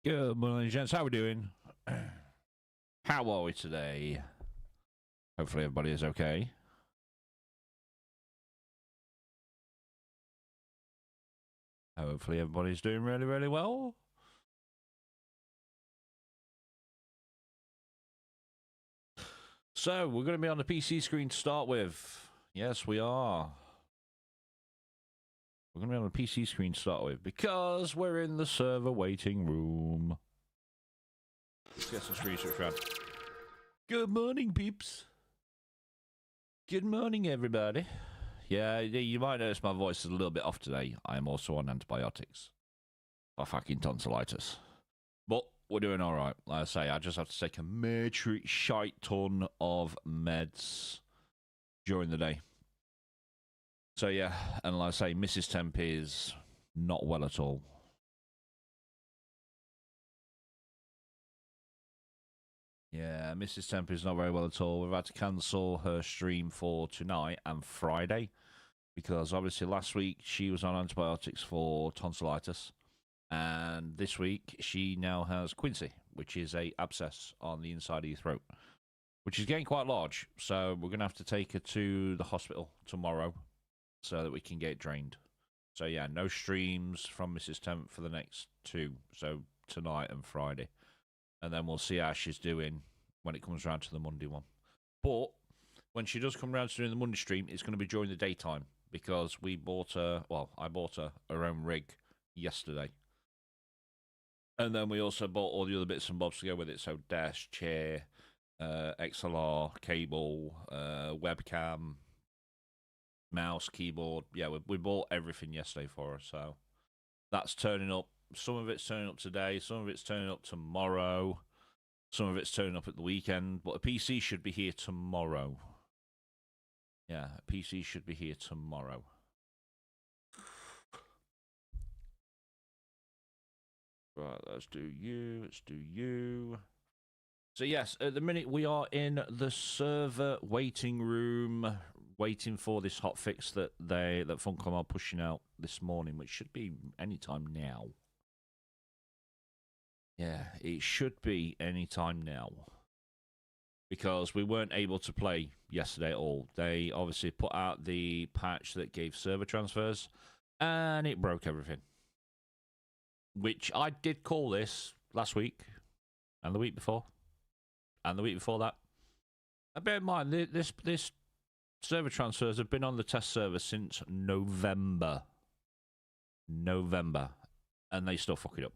Good morning, gents. How are we doing? How are we today? Hopefully everybody is okay. Hopefully everybody's doing really, really well. So, we're going to be on the PC screen to start with. Yes, we are. We're going to be on the PC screen to start with because we're in the server waiting room. Let's get some screenshots around. Good morning, peeps. Good morning, everybody. Yeah, you might notice my voice is a little bit off today. I am also on antibiotics for fucking tonsillitis. But we're doing all right. Like I say, I just have to take a major shite ton of meds during the day. So yeah, and like I say, Mrs. Temp is not well at all. Yeah, Mrs. Temp is not very well at all. We've had to cancel her stream for tonight and Friday because obviously last week she was on antibiotics for tonsillitis. And this week, she now has quinsy, which is a abscess on the inside of your throat, which is getting quite large. So we're going to have to take her to the hospital tomorrow so that we can get it drained. So yeah, no streams from Mrs. Temp for the next two, so tonight and Friday. And then we'll see how she's doing when it comes around to the Monday one. But when she does come around to doing the Monday stream, it's going to be during the daytime because I bought her her own rig yesterday. And then we also bought all the other bits and bobs to go with it. So desk, chair, XLR, cable, webcam, mouse, keyboard. Yeah, we bought everything yesterday for her. So that's turning up. Some of it's turning up today. Some of it's turning up tomorrow. Some of it's turning up at the weekend. But a PC should be here tomorrow. Yeah, a PC should be here tomorrow. Right, let's do you. So yes, at the minute we are in the server waiting room, waiting for this hotfix that Funcom are pushing out this morning, which should be any time now. Yeah, it should be any time now. Because we weren't able to play yesterday at all. They obviously put out the patch that gave server transfers, and it broke everything. Which I did call this last week, and the week before, and the week before that. And bear in mind, this server transfers have been on the test server since November. And they still fuck it up.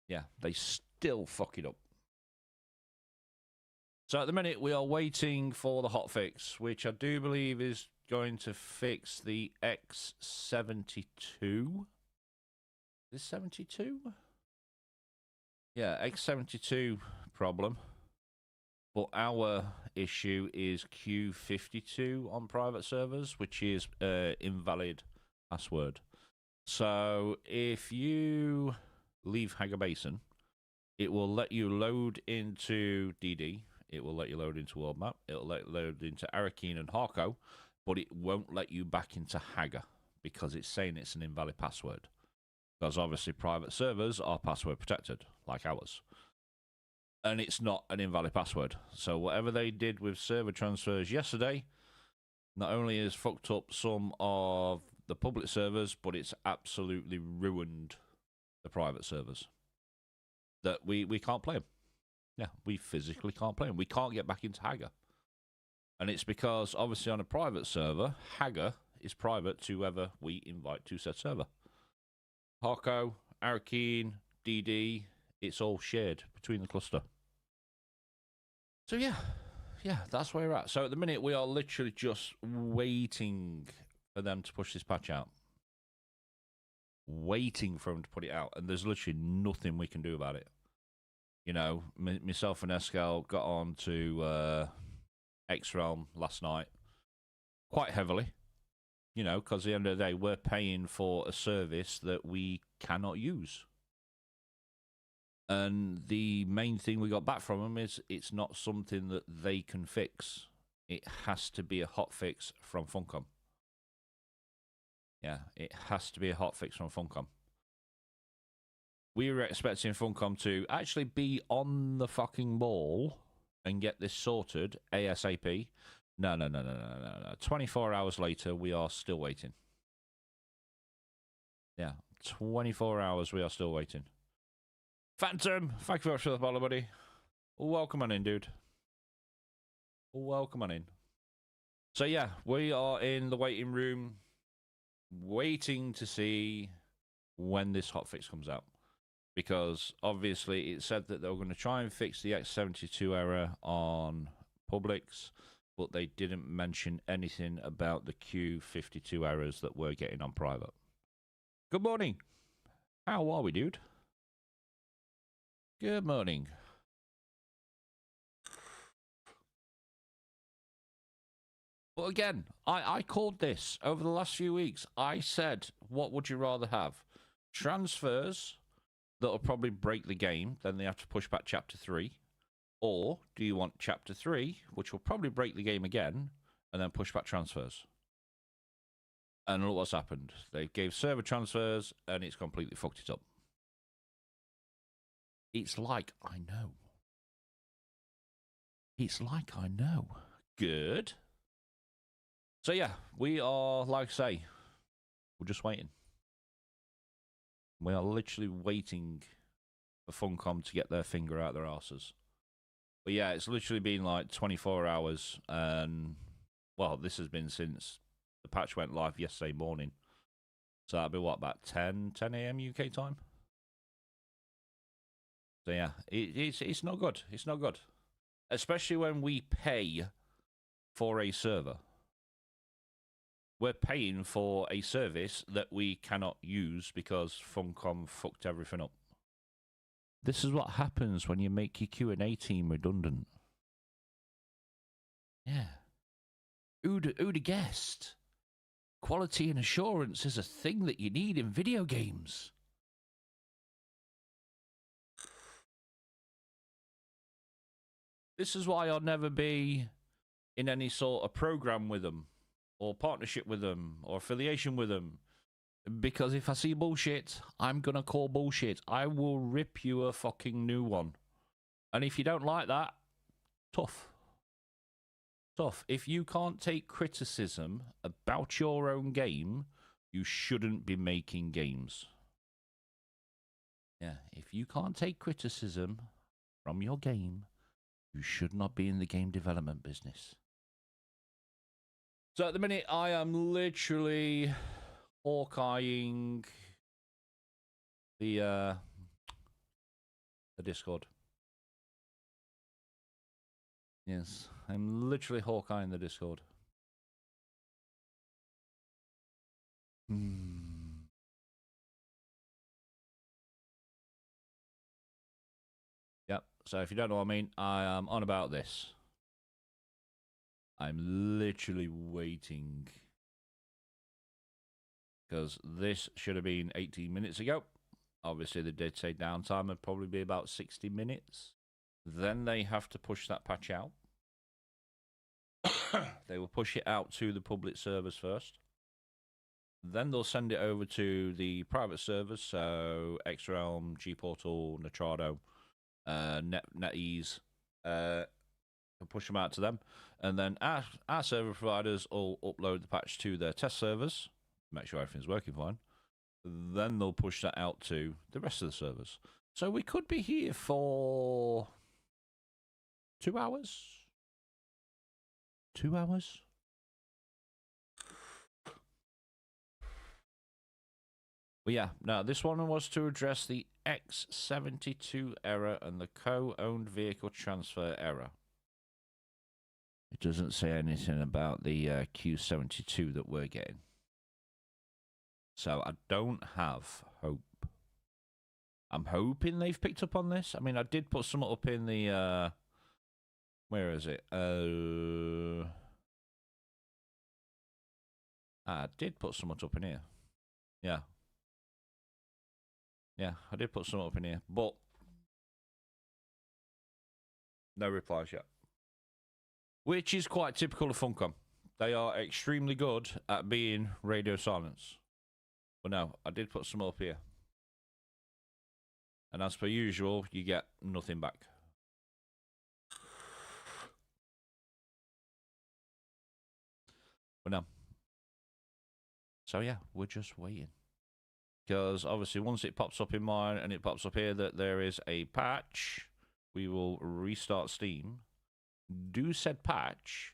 Yeah, they still fuck it up. So at the minute, we are waiting for the hotfix, which I do believe is going to fix the X72. Is 72? Yeah, X72 problem. But our issue is Q52 on private servers, which is invalid password. So if you leave Hager Basin, it will let you load into DD. It will let you load into World Map. It will let you load into Arakeen and Harco, but it won't let you back into Hager because it's saying it's an invalid password. Because obviously private servers are password protected, like ours. And it's not an invalid password. So whatever they did with server transfers yesterday, not only has fucked up some of the public servers, but it's absolutely ruined the private servers. That we can't play them. Yeah, we physically can't play them. We can't get back into Hager. And it's because, obviously, on a private server, Hager is private to whoever we invite to said server. Harco, Arakeen, DD, it's all shared between the cluster. So yeah, that's where we're at. So at the minute, we are literally just waiting for them to push this patch out. Waiting for them to put it out. And there's literally nothing we can do about it. You know, myself and Escal got on to X-Realm last night quite heavily. You know, because at the end of the day, we're paying for a service that we cannot use. And the main thing we got back from them is it's not something that they can fix. It has to be a hotfix from Funcom. Yeah, it has to be a hotfix from Funcom. we were expecting Funcom to actually be on the fucking ball and get this sorted ASAP. No. 24 hours later, we are still waiting. Yeah, 24 hours, we are still waiting. Phantom, thank you very much for the follow, buddy. Welcome on in, dude. Welcome on in. So yeah, we are in the waiting room, waiting to see when this hotfix comes out. Because obviously it said that they were going to try and fix the X72 error on Publix, but they didn't mention anything about the Q52 errors that we're getting on private. Good morning. How are we, dude? Good morning. But again, I called this over the last few weeks. I said, what would you rather have? Transfers that'll probably break the game, then they have to push back Chapter 3. Or do you want Chapter 3, which will probably break the game again, and then push back transfers? And look what's happened. They gave server transfers, and it's completely fucked it up. It's like I know. It's like I know. Good. So yeah, we are, like I say, we're just waiting. We are literally waiting for Funcom to get their finger out their arses. But yeah, it's literally been like 24 hours, and well, this has been since the patch went live yesterday morning. So that'll be what, about 10 a.m. UK time? So yeah, it's not good. It's not good. Especially when we pay for a server. We're paying for a service that we cannot use because Funcom fucked everything up. This is what happens when you make your Q&A team redundant. Yeah. Who'd have guessed? Quality and assurance is a thing that you need in video games. This is why I'll never be in any sort of program with them, or partnership with them, or affiliation with them. Because if I see bullshit, I'm gonna call bullshit. I will rip you a fucking new one. And if you don't like that, tough. Tough. If you can't take criticism about your own game, you shouldn't be making games. Yeah, if you can't take criticism from your game, you should not be in the game development business. So at the minute, I am literally Hawkeyeing the Discord. Yes, I'm literally Hawkeyeing the Discord. Yep, so if you don't know what I mean, I am on about this. I'm literally waiting. Because this should have been 18 minutes ago. Obviously, they did say downtime would probably be about 60 minutes. Then they have to push that patch out. They will push it out to the public servers first. Then they'll send it over to the private servers, so Xrealm, Gportal, Nitrado, NetEase, and push them out to them. And then our server providers will upload the patch to their test servers, make sure everything's working fine. Then they'll push that out to the rest of the servers. So we could be here for 2 hours. 2 hours? But yeah, no, this one was to address the X72 error and the co-owned vehicle transfer error. It doesn't say anything about the Q72 that we're getting. So I don't have hope. I'm hoping they've picked up on this. I mean, I did put some up in the... where is it? I did put some up in here. Yeah. Yeah, I did put some up in here, but no replies yet. Which is quite typical of Funcom. They are extremely good at being radio silence. But no, I did put some up here. And as per usual, you get nothing back. But no. So yeah, we're just waiting. Because obviously once it pops up in mine and it pops up here that there is a patch, we will restart Steam, do said patch,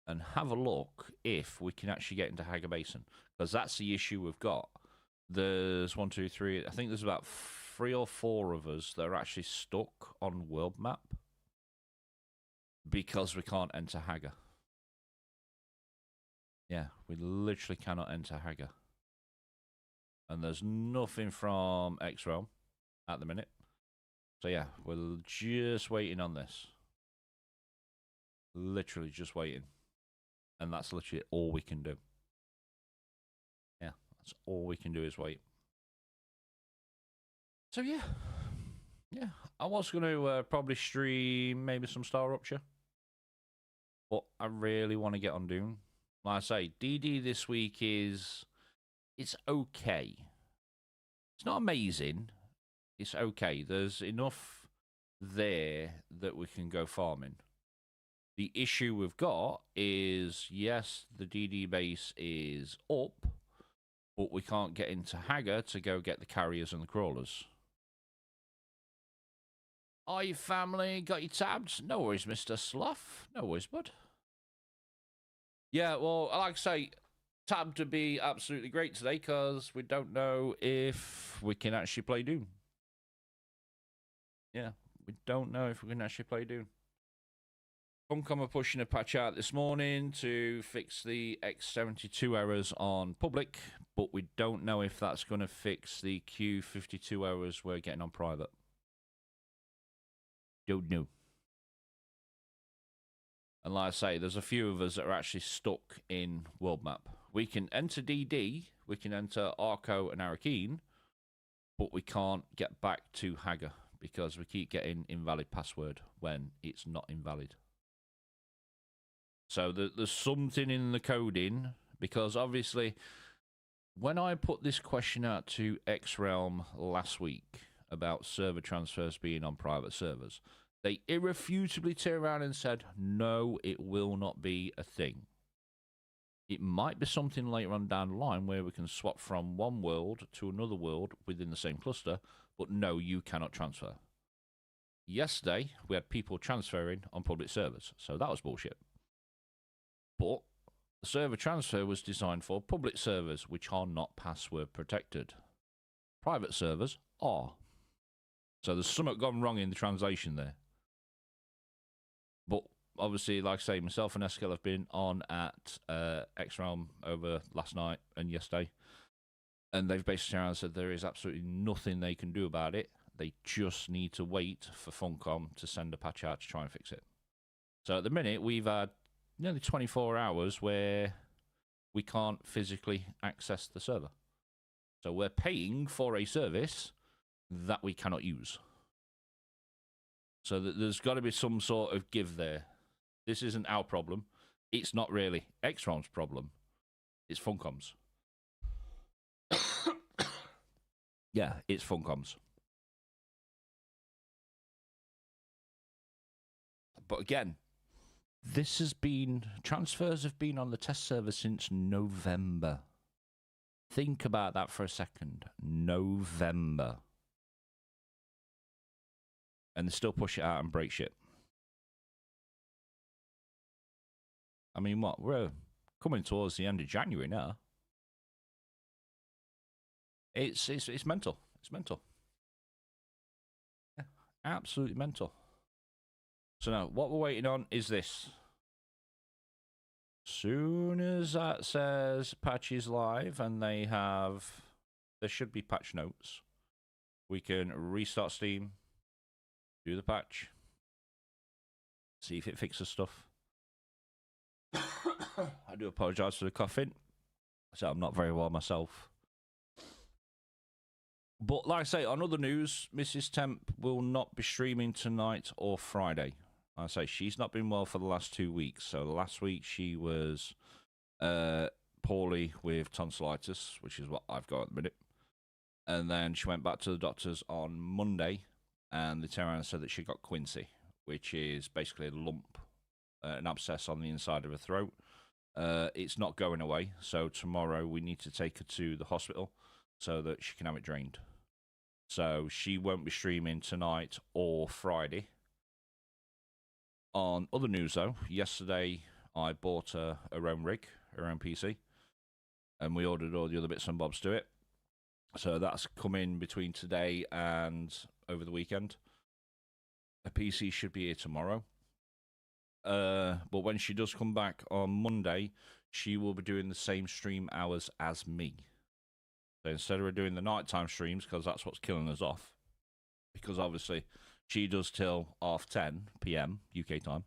and have a look if we can actually get into Hager Basin. Because that's the issue we've got. There's 1, 2, 3, I think there's about 3 or 4 of us that are actually stuck on world map because we can't enter Hager. Yeah, we literally cannot enter Hager. And there's nothing from X-Realm at the minute. So yeah, we're just waiting on this. Literally just waiting. And that's literally all we can do. Yeah, that's all we can do is wait. So yeah. Yeah, I was going to probably stream maybe some Star Rupture. But I really want to get on Dune. Like I say, DD this week is... It's okay. It's not amazing. It's okay. There's enough there that we can go farming. The issue we've got is, yes, the DD base is up, but we can't get into Hager to go get the carriers and the crawlers. Are you family? Got your tabs? No worries, Mr. Sloth. No worries, bud. Yeah, well, like I say, tab to be absolutely great today because we don't know if we can actually play Dune. Yeah, we don't know if we can actually play Dune. Funcom are pushing a patch out this morning to fix the X72 errors on public, but we don't know if that's going to fix the Q52 errors we're getting on private. Don't know. And like I say, there's a few of us that are actually stuck in world map. We can enter DD, we can enter Arco and Arakeen, but we can't get back to Hager because we keep getting invalid password when it's not invalid. So there's something in the coding, because obviously when I put this question out to X-Realm last week about server transfers being on private servers, they irrefutably turned around and said, no, it will not be a thing. It might be something later on down the line where we can swap from one world to another world within the same cluster, but no, you cannot transfer. Yesterday, we had people transferring on public servers, so that was bullshit. But the server transfer was designed for public servers, which are not password protected. Private servers are. So there's something gone wrong in the translation there. But obviously, like I say, myself and Eskel have been on at X-Realm over last night and yesterday. And they've basically said there is absolutely nothing they can do about it. They just need to wait for Funcom to send a patch out to try and fix it. So at the minute, we've had nearly 24 hours where we can't physically access the server. So we're paying for a service that we cannot use. So there's got to be some sort of give there. This isn't our problem. It's not really X-Realm's problem. It's Funcom's. Yeah, it's Funcom's. But again, transfers have been on the test server since November. Think about that for a second. November. And they still push it out and break shit. I mean, what? We're coming towards the end of January now. It's mental. It's mental. Yeah, absolutely mental. So now, what we're waiting on is this. Soon as that says patch is live and there should be patch notes, we can restart Steam, do the patch, see if it fixes stuff. I do apologise for the coughing, so I'm not very well myself. But like I say, on other news, Mrs. Temp will not be streaming tonight or Friday. Like I say, she's not been well for the last 2 weeks. So last week she was poorly with tonsillitis, which is what I've got at the minute. And then she went back to the doctors on Monday, and they turned around and said that she got quinsy, which is basically a lump, an abscess on the inside of her throat. It's not going away, so tomorrow we need to take her to the hospital so that she can have it drained. So she won't be streaming tonight or Friday. On other news, though, yesterday I bought her own rig, her own PC, and we ordered all the other bits and bobs to it. So that's coming between today and over the weekend. A PC should be here tomorrow. But when she does come back on Monday, she will be doing the same stream hours as me. So instead of her doing the nighttime streams, because that's what's killing us off, because obviously she does till 10:30 p.m. UK time.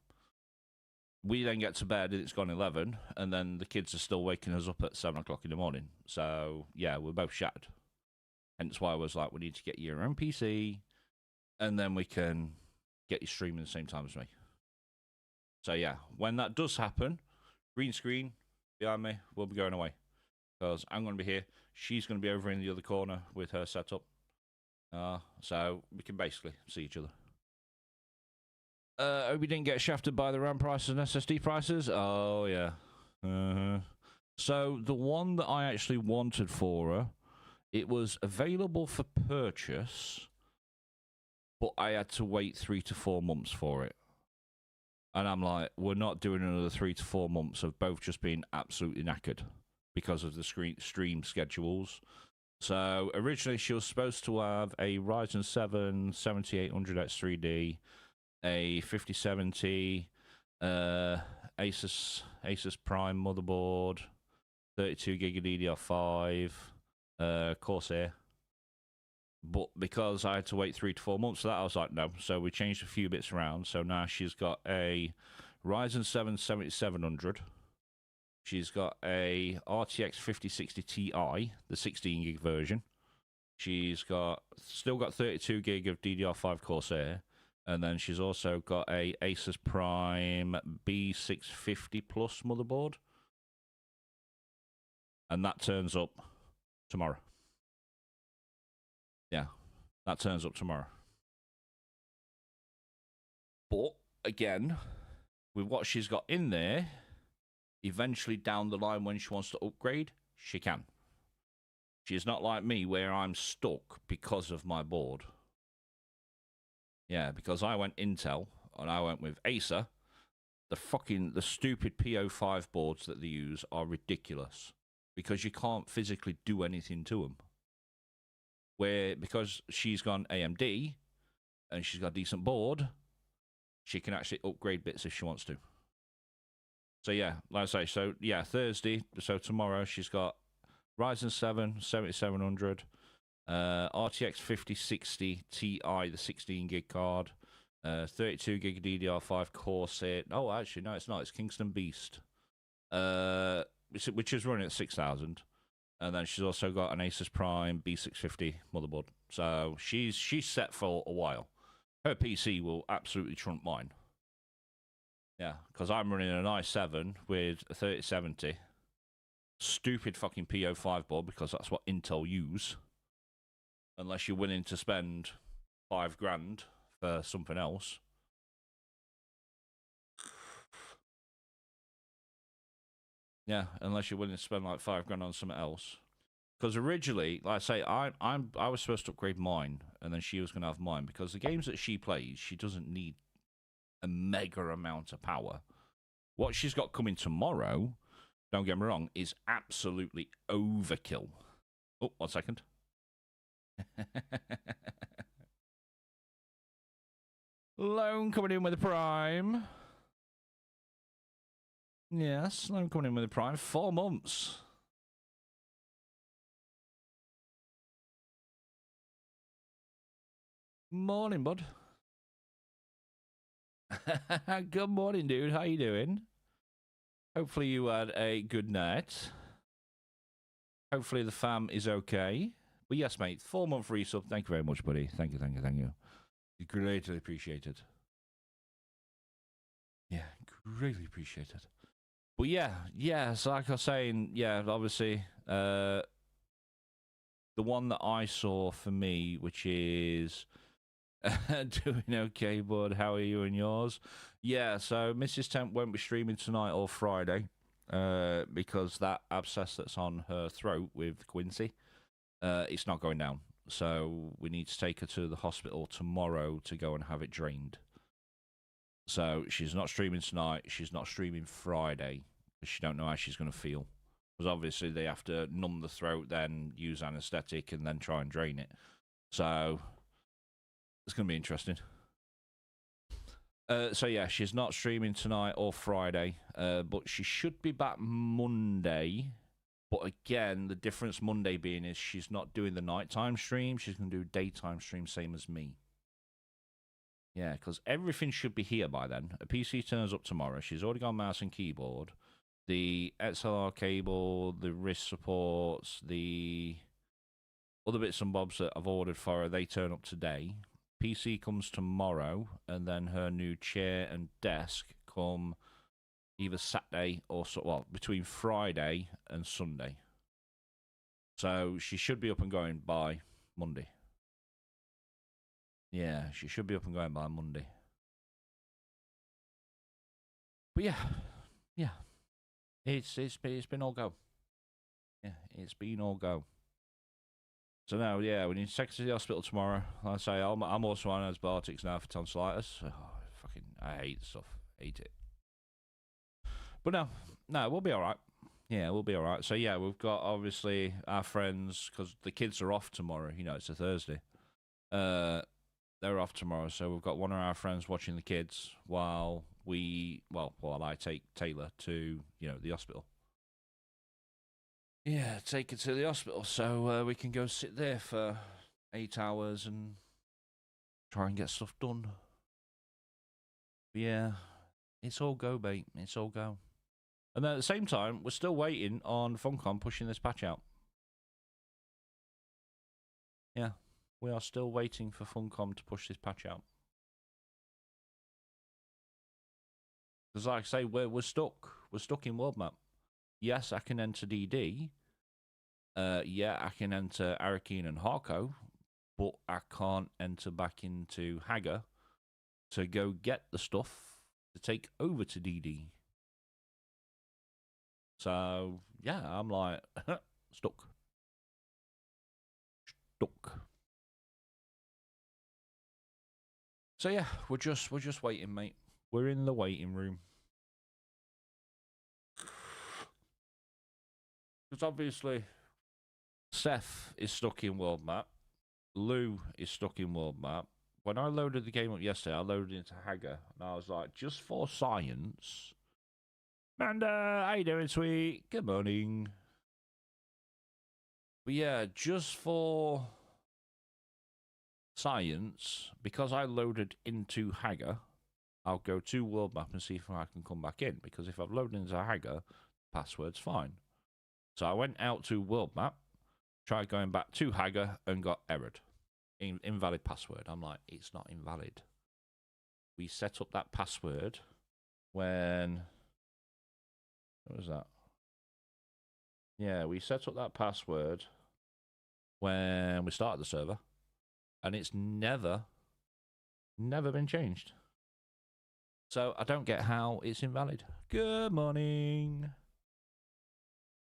We then get to bed and it's gone 11, and then the kids are still waking us up at 7 o'clock in the morning. So yeah, we're both shattered. Hence why I was like, we need to get your own PC, and then we can get you streaming at the same time as me. So yeah, when that does happen, green screen behind me, we'll be going away. Because I'm going to be here, she's going to be over in the other corner with her setup. So we can basically see each other. Hope you didn't get shafted by the RAM prices and SSD prices. Oh, yeah. So the one that I actually wanted for her, it was available for purchase, but I had to wait 3 to 4 months for it. And I'm like, we're not doing another 3 to 4 months of both just being absolutely knackered because of the stream schedules. So originally she was supposed to have a Ryzen 7 7800X3D, a 5070 Asus Prime motherboard, 32 gig of DDR5, Corsair. But because I had to wait 3 to 4 months for that, I was like, no. So we changed a few bits around. So now she's got a Ryzen 7 7700. She's got a RTX 5060 Ti, the 16 gig version. She's still got 32 gig of DDR5 Corsair. And then she's also got a Asus Prime B650 Plus motherboard. And that turns up tomorrow. Yeah, that turns up tomorrow. But, again, with what she's got in there, eventually down the line when she wants to upgrade, she can. She's not like me where I'm stuck because of my board. Yeah, because I went Intel and I went with Acer. The stupid P05 boards that they use are ridiculous because you can't physically do anything to them. Because she's gone AMD and she's got a decent board, she can actually upgrade bits if she wants to. So yeah, like I say, so yeah, Thursday, so tomorrow she's got Ryzen 7 7700, RTX 5060 Ti, the 16 gig card, 32 gig DDR5 Corsair. Oh, actually, no, it's not. It's Kingston Beast, which is running at 6,000. And then she's also got an Asus Prime B650 motherboard. So she's set for a while. Her PC will absolutely trump mine. Yeah, because I'm running an i7 with a 3070. Stupid fucking P05 board because that's what Intel use. Unless you're willing to spend $5,000 for something else. Yeah, unless you're willing to spend like $5,000 on something else. Because originally, like I say, I was supposed to upgrade mine, and then she was going to have mine. Because the games that she plays, she doesn't need a mega amount of power. What she's got coming tomorrow, don't get me wrong, is absolutely overkill. Oh, 1 second. Loan coming in with a Prime. Yes, loan coming in with a Prime. 4 months. Morning, bud. Good morning, dude. How you doing? Hopefully you had a good night. Hopefully the fam is okay. But yes, mate, 4-month resub. Thank you very much, buddy. Thank you. Greatly appreciated. Yeah, greatly appreciated. But yeah, so like I was saying, yeah, obviously, the one that I saw for me, which is doing okay, bud. How are you and yours? Yeah, so Mrs. Temp won't be streaming tonight or Friday because that abscess that's on her throat with Quincy, it's not going down. So we need to take her to the hospital tomorrow to go and have it drained. So she's not streaming tonight. She's not streaming Friday because she don't know how she's going to feel. Because obviously they have to numb the throat, then use anaesthetic, and then try and drain it. So it's going to be interesting. So yeah, she's not streaming tonight or Friday, but she should be back Monday. But again, the difference Monday being is she's not doing the nighttime stream. She's going to do daytime stream, same as me. Yeah, because everything should be here by then. A PC turns up tomorrow. She's already got mouse and keyboard. The XLR cable, the wrist supports, the other bits and bobs that I've ordered for her, they turn up today. PC comes tomorrow, and then her new chair and desk come either Saturday or between Friday and Sunday. So she should be up and going by Monday. Yeah, she should be up and going by Monday. But yeah, it's been all go. Yeah, it's been all go. So now, yeah, we need to take her to the hospital tomorrow. Like I say, I'm also on antibiotics now for tonsillitis. Oh, I hate the stuff. Hate it. But no, we'll be all right. Yeah, we'll be all right. So yeah, we've got obviously our friends because the kids are off tomorrow. You know, it's a Thursday. They're off tomorrow, so we've got one of our friends watching the kids while I take Taylor to the hospital. Yeah, take her to the hospital so we can go sit there for 8 hours and try and get stuff done. But yeah, it's all go, mate. It's all go. And then at the same time, we're still waiting on Funcom pushing this patch out. Yeah, we are still waiting for Funcom to push this patch out. Because like I say, we're stuck. We're stuck in world map. Yes, I can enter DD. Yeah, I can enter Arakeen and Harko, but I can't enter back into Hagar to go get the stuff to take over to DD. So yeah, I'm like stuck. So yeah, we're just waiting, mate. We're in the waiting room. Because obviously, Seth is stuck in world map. Lou is stuck in world map. When I loaded the game up yesterday, I loaded into Hagar, and I was like, just for science. Amanda, how you doing, sweet? Good morning. But yeah, just for science, because I loaded into Hagar, I'll go to world map and see if I can come back in. Because if I've loaded into Hagar, password's fine. So I went out to world map, tried going back to Hagar, and got errored. Invalid password. I'm like, it's not invalid. We set up that password when... What was that? Yeah, we set up that password when we started the server, and it's never been changed. So I don't get how it's invalid. Good morning.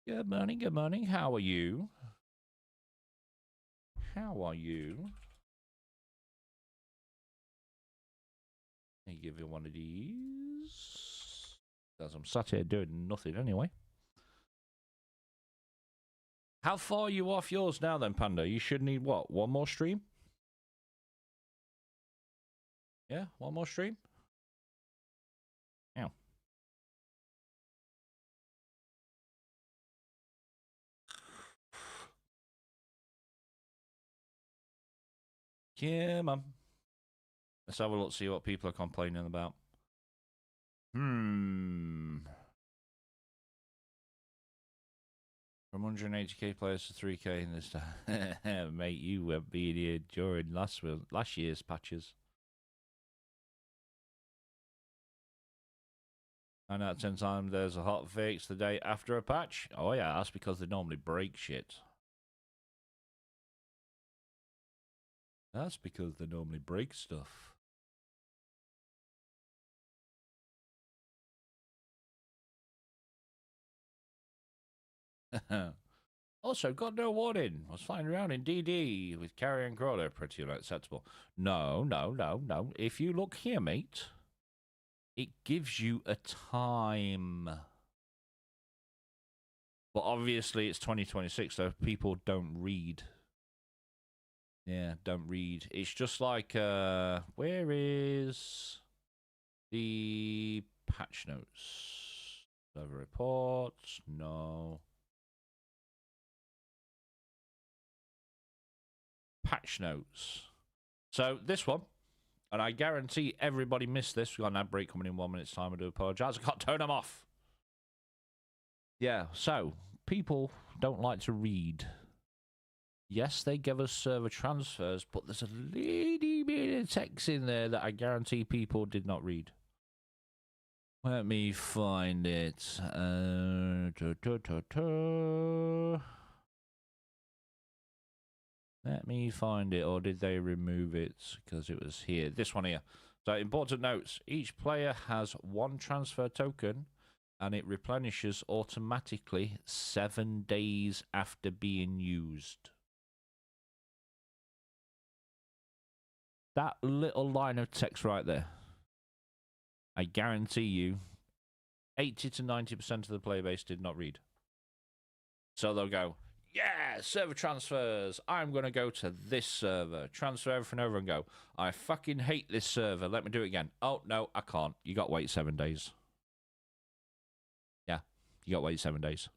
Good morning, good morning. How are you? How are you? Let me give you one of these. Because I'm sat here doing nothing anyway. How far are you off yours now then, Panda? You should need what? One more stream? Yeah, one more stream? Yeah. Yeah, man. Let's have a look, see what people are complaining about. From 180k players to 3k in this time. Mate, you were being here during last year's patches. 9 out of 10 times there's a hot fix the day after a patch. Oh yeah, that's because they normally break shit. That's because they normally break stuff. Also, got no warning. Was flying around in DD with carrier and crawler. Pretty unacceptable. No, no, no, no. If you look here, mate, it gives you a time. But obviously, it's 2026, so people don't read. Yeah, don't read. It's just like, where is the patch notes? Server reports? No. Patch notes. So this one, and I guarantee everybody missed this. We've got an ad break coming in 1 minute's time. I do apologize. I can't turn them off. Yeah, so people don't like to read. Yes, they give us server transfers, but there's a little bit of text in there that I guarantee people did not read. Let me find it. Let me find it, or did they remove it because it was here? This one here. So important notes. Each player has one transfer token, and it replenishes automatically 7 days after being used. That little line of text right there, I guarantee you 80 to 90% of the player base did not read. So they'll go, yeah, server transfers. I'm going to go to this server, transfer everything over and go, I fucking hate this server. Let me do it again. Oh, no, I can't. You got to wait 7 days. Yeah, you got to wait 7 days.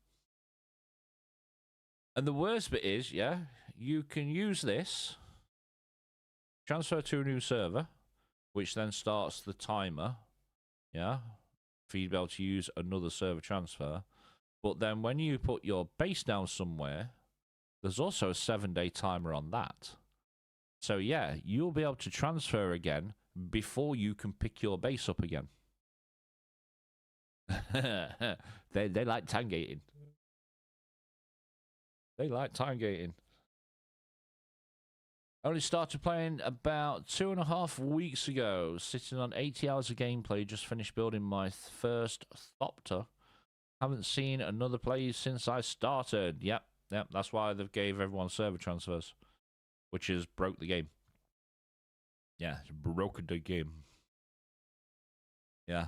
And the worst bit is, yeah, you can use this, transfer to a new server, which then starts the timer, yeah, for you to be able to use another server transfer. But then when you put your base down somewhere, there's also a 7-day timer on that. So yeah, you'll be able to transfer again before you can pick your base up again. they like time gating. They like time gating. I only started playing about 2.5 weeks ago, sitting on 80 hours of gameplay, just finished building my first Thopter. Haven't seen another play since I started. Yep, that's why they've gave everyone server transfers, which has broke the game. Yeah, it's broken the game. Yeah.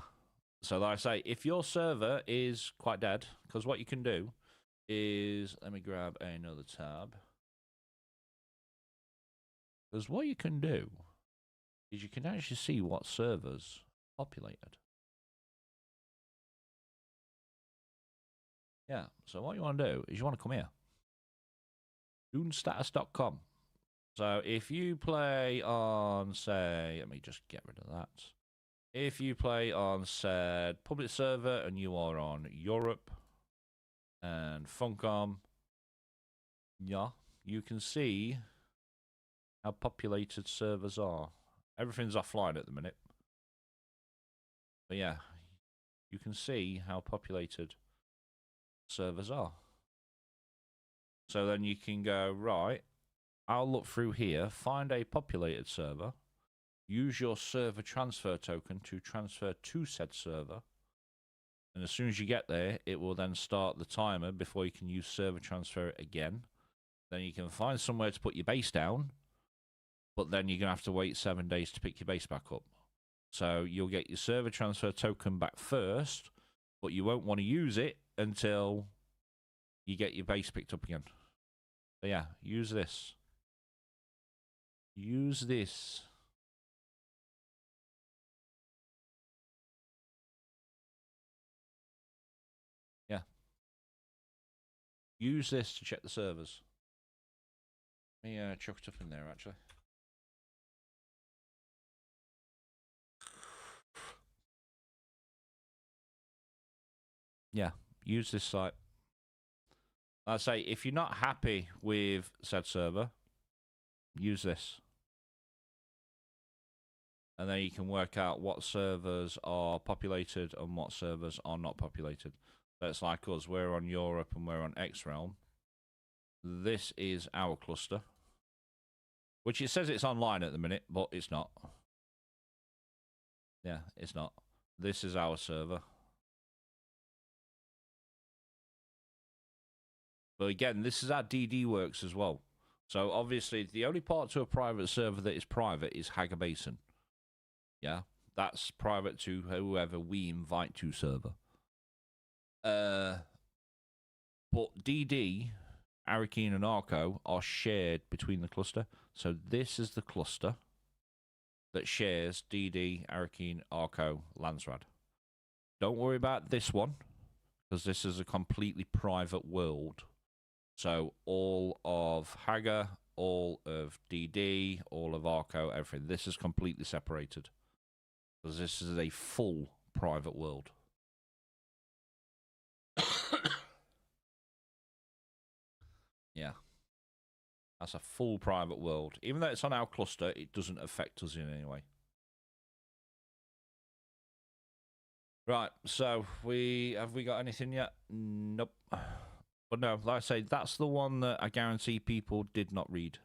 So like I say, if your server is quite dead, because what you can do is, let me grab another tab. Because what you can do is you can actually see what servers populated. Yeah, so what you want to do is you want to come here. DuneStatus.com. So if you play on, say, let me just get rid of that. If you play on said public server and you are on Europe and Funcom, yeah, you can see how populated servers are. Everything's offline at the minute. But yeah, you can see how populated servers are. So then you can go, right, I'll look through here, find a populated server, use your server transfer token to transfer to said server. And as soon as you get there, it will then start the timer before you can use server transfer it again. Then you can find somewhere to put your base down, but then you're going to have to wait 7 days to pick your base back up. So you'll get your server transfer token back first, but you won't want to use it until you get your base picked up again. So yeah, use this. Use this. Yeah. Use this to check the servers. Let me chuck it up in there, actually. Yeah, use this site. I say, if you're not happy with said server, use this. And then you can work out what servers are populated and what servers are not populated. So it's like us, we're on Europe and we're on X Realm. This is our cluster. Which it says it's online at the minute, but it's not. Yeah, it's not. This is our server. But again, this is how DD works as well. So obviously, the only part to a private server that is private is Hager Basin. Yeah, that's private to whoever we invite to server. But DD, Arakeen, and Arco are shared between the cluster. So this is the cluster that shares DD, Arakeen, Arco, Landsrad. Don't worry about this one, because this is a completely private world. So all of Hager, all of DD, all of Arco, everything. This is completely separated. Because this is a full private world. Yeah. That's a full private world. Even though it's on our cluster, it doesn't affect us in any way. Right, so have we got anything yet? Nope. But no, like I say, that's the one that I guarantee people did not read.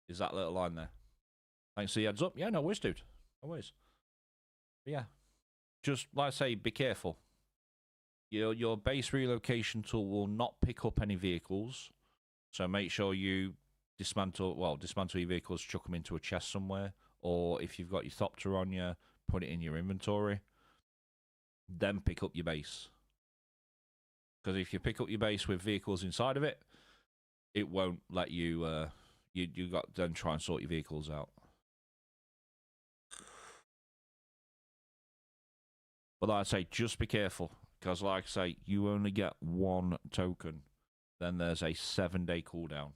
Is that little line there? Thanks for the heads up. Yeah, no worries, dude. No worries. But yeah. Just, like I say, be careful. Your base relocation tool will not pick up any vehicles. So make sure you dismantle your vehicles, chuck them into a chest somewhere. Or if you've got your Thopter on you, put it in your inventory. Then pick up your base. Because if you pick up your base with vehicles inside of it, it won't let you, you got to then try and sort your vehicles out. But like I say, just be careful. Because like I say, you only get one token. Then there's a 7-day cooldown.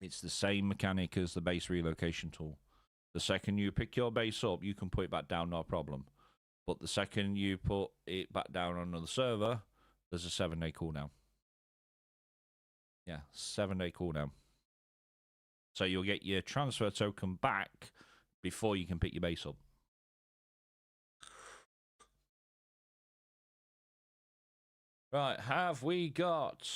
It's the same mechanic as the base relocation tool. The second you pick your base up, you can put it back down, no problem. But the second you put it back down on another server, there's a 7-day cooldown. Yeah, 7-day cooldown. So you'll get your transfer token back before you can pick your base up. Right, have we got...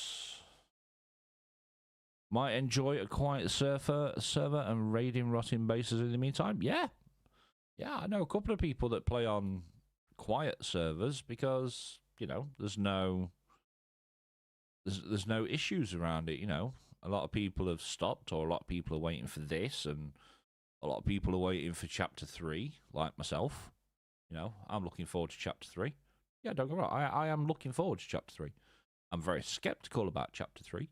Might enjoy a quiet server and raiding rotting bases in the meantime? Yeah. Yeah, I know a couple of people that play on quiet servers because, you know, there's no issues around it, you know. A lot of people have stopped, or a lot of people are waiting for this, and a lot of people are waiting for Chapter 3, like myself. You know, I'm looking forward to Chapter 3. Yeah, don't get me wrong, I am looking forward to Chapter 3. I'm very skeptical about Chapter 3,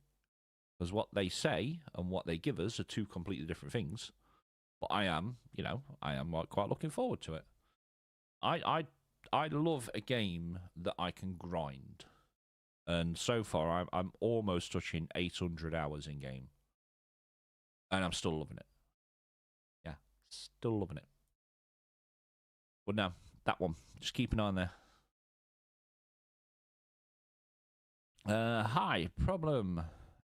because what they say and what they give us are two completely different things. But I am quite looking forward to it. I love a game that I can grind. And so far, I'm almost touching 800 hours in game. And I'm still loving it. Yeah, still loving it. But no, that one. Just keep an eye on there. Hi, problem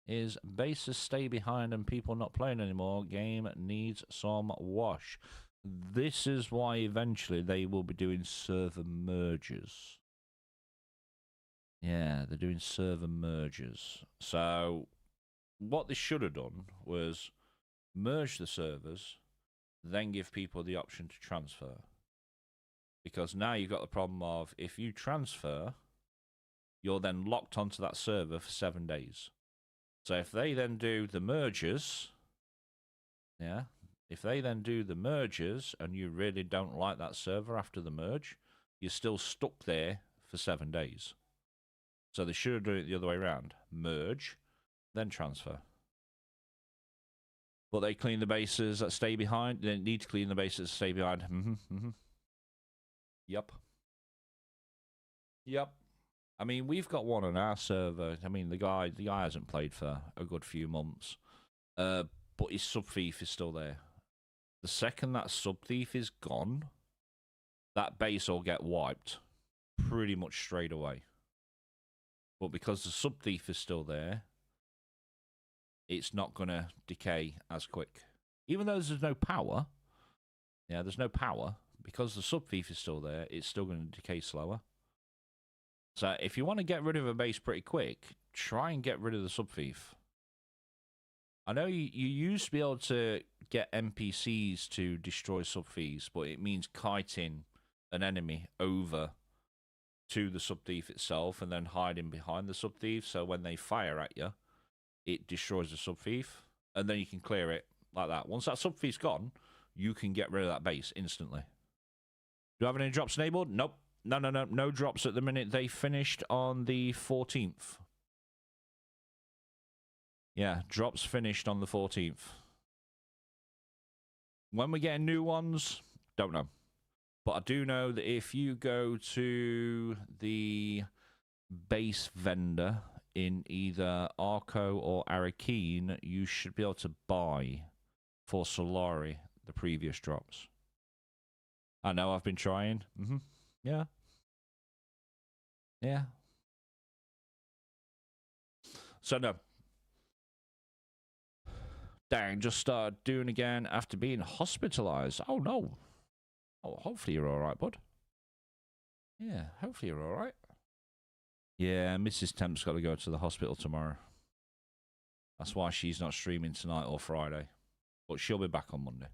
is bases stay behind and people not playing anymore. Game needs some wash. This is why eventually they will be doing server mergers. Yeah, they're doing server mergers. So what they should have done was merge the servers, then give people the option to transfer. Because now you've got the problem of if you transfer, you're then locked onto that server for 7 days. So if they then do the mergers, yeah, if they then do the mergers and you really don't like that server after the merge, you're still stuck there for 7 days. So they should have done it the other way around. Merge, then transfer. But they clean the bases that stay behind. They need to clean the bases that stay behind. Yep. Yep. I mean, we've got one on our server. I mean, the guy hasn't played for a good few months. But his sub-thief is still there. The second that sub-thief is gone, that base will get wiped pretty much straight away. But because the sub-thief is still there, it's not going to decay as quick. Even though there's no power, yeah, there's no power, because the sub-thief is still there, it's still going to decay slower. So if you want to get rid of a base pretty quick, try and get rid of the sub-thief. I know you used to be able to get NPCs to destroy sub-thieves, but it means kiting an enemy over to the sub-thief itself and then hiding behind the sub-thief, so when they fire at you, it destroys the sub-thief, and then you can clear it like that. Once that sub-thief's gone, you can get rid of that base instantly. Do I have any drops enabled? Nope. No drops at the minute. They finished on the 14th. Yeah, drops finished on the 14th. When we're getting new ones, don't know. But I do know that if you go to the base vendor in either Arco or Arakeen, you should be able to buy for Solari the previous drops. I know I've been trying. Yeah. Yeah. So no. Dang, just started Dune again after being hospitalized. Oh no. Oh, hopefully you're alright, bud. Yeah, hopefully you're alright. Yeah, Mrs. Temp's got to go to the hospital tomorrow. That's why she's not streaming tonight or Friday. But she'll be back on Monday.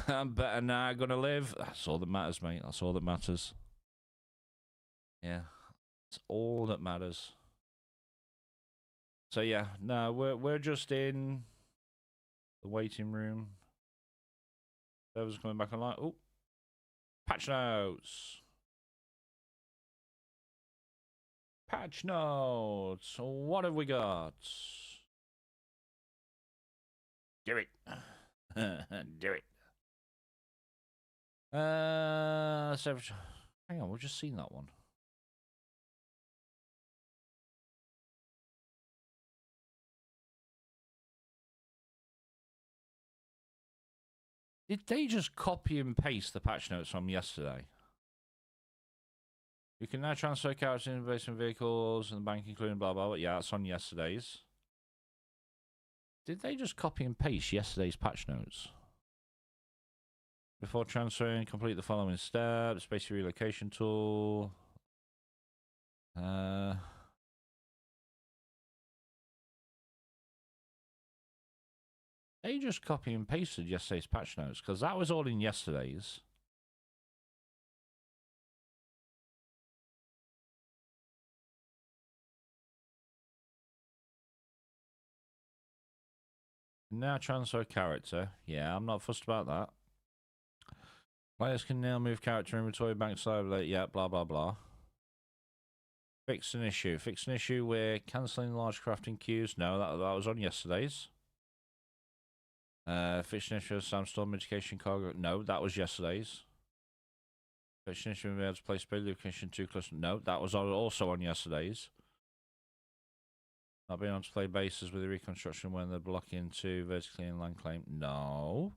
I'm better now, gonna live. That's all that matters, mate. That's all that matters. Yeah. That's all that matters. So yeah, no, we're just in the waiting room. Server's coming back online. Oh, patch notes. Patch notes. What have we got? Do it. Do it. So, hang on, we've just seen that one. Did they just copy and paste the patch notes from yesterday? You can now transfer characters in investment vehicles and the bank, including blah blah blah. Yeah, that's on yesterday's. Did they just copy and paste yesterday's patch notes? Before transferring, complete the following steps. Space relocation tool. They just copy and pasted yesterday's patch notes, because that was all in yesterday's. Now transfer character. Yeah, I'm not fussed about that. Players can now move character inventory back to overlay. Yeah, blah, blah, blah. Fix an issue. Fix an issue where cancelling large crafting queues. No, that was on yesterday's. Fix an issue of sandstorm mitigation cargo. No, that was yesterday's. Fix an issue with able to place speed location too close. No, that was also on yesterday's. Not being able to play bases with the reconstruction when they're blocking to vertically in land claim. No.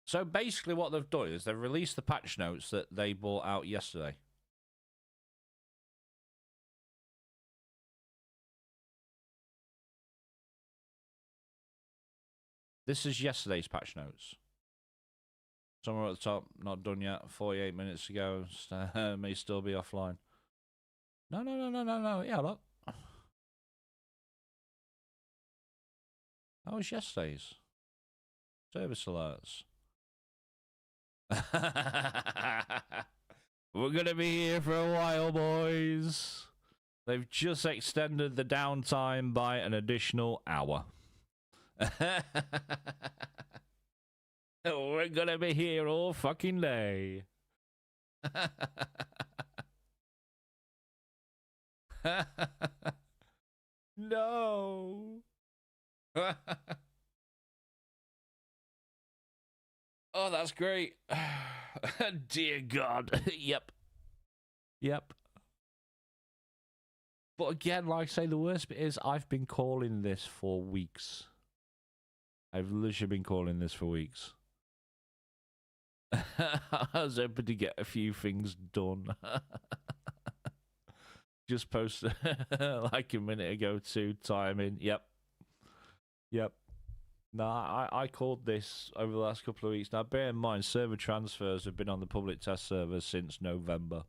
So basically what they've done is they've released the patch notes that they brought out yesterday. This is yesterday's patch notes. Somewhere at the top, not done yet. 48 minutes ago, may still be offline. No. Yeah, look. That was yesterday's. Service alerts. We're going to be here for a while, boys. They've just extended the downtime by an additional hour. We're going to be here all fucking day. No. Oh, that's great. Dear God. Yep. But again, like I say, the worst bit is I've been calling this for weeks. I've literally been calling this for weeks. I was hoping to get a few things done. Just posted like a minute ago to timing. Yep. Nah, I called this over the last couple of weeks. Now, bear in mind, server transfers have been on the public test server since November.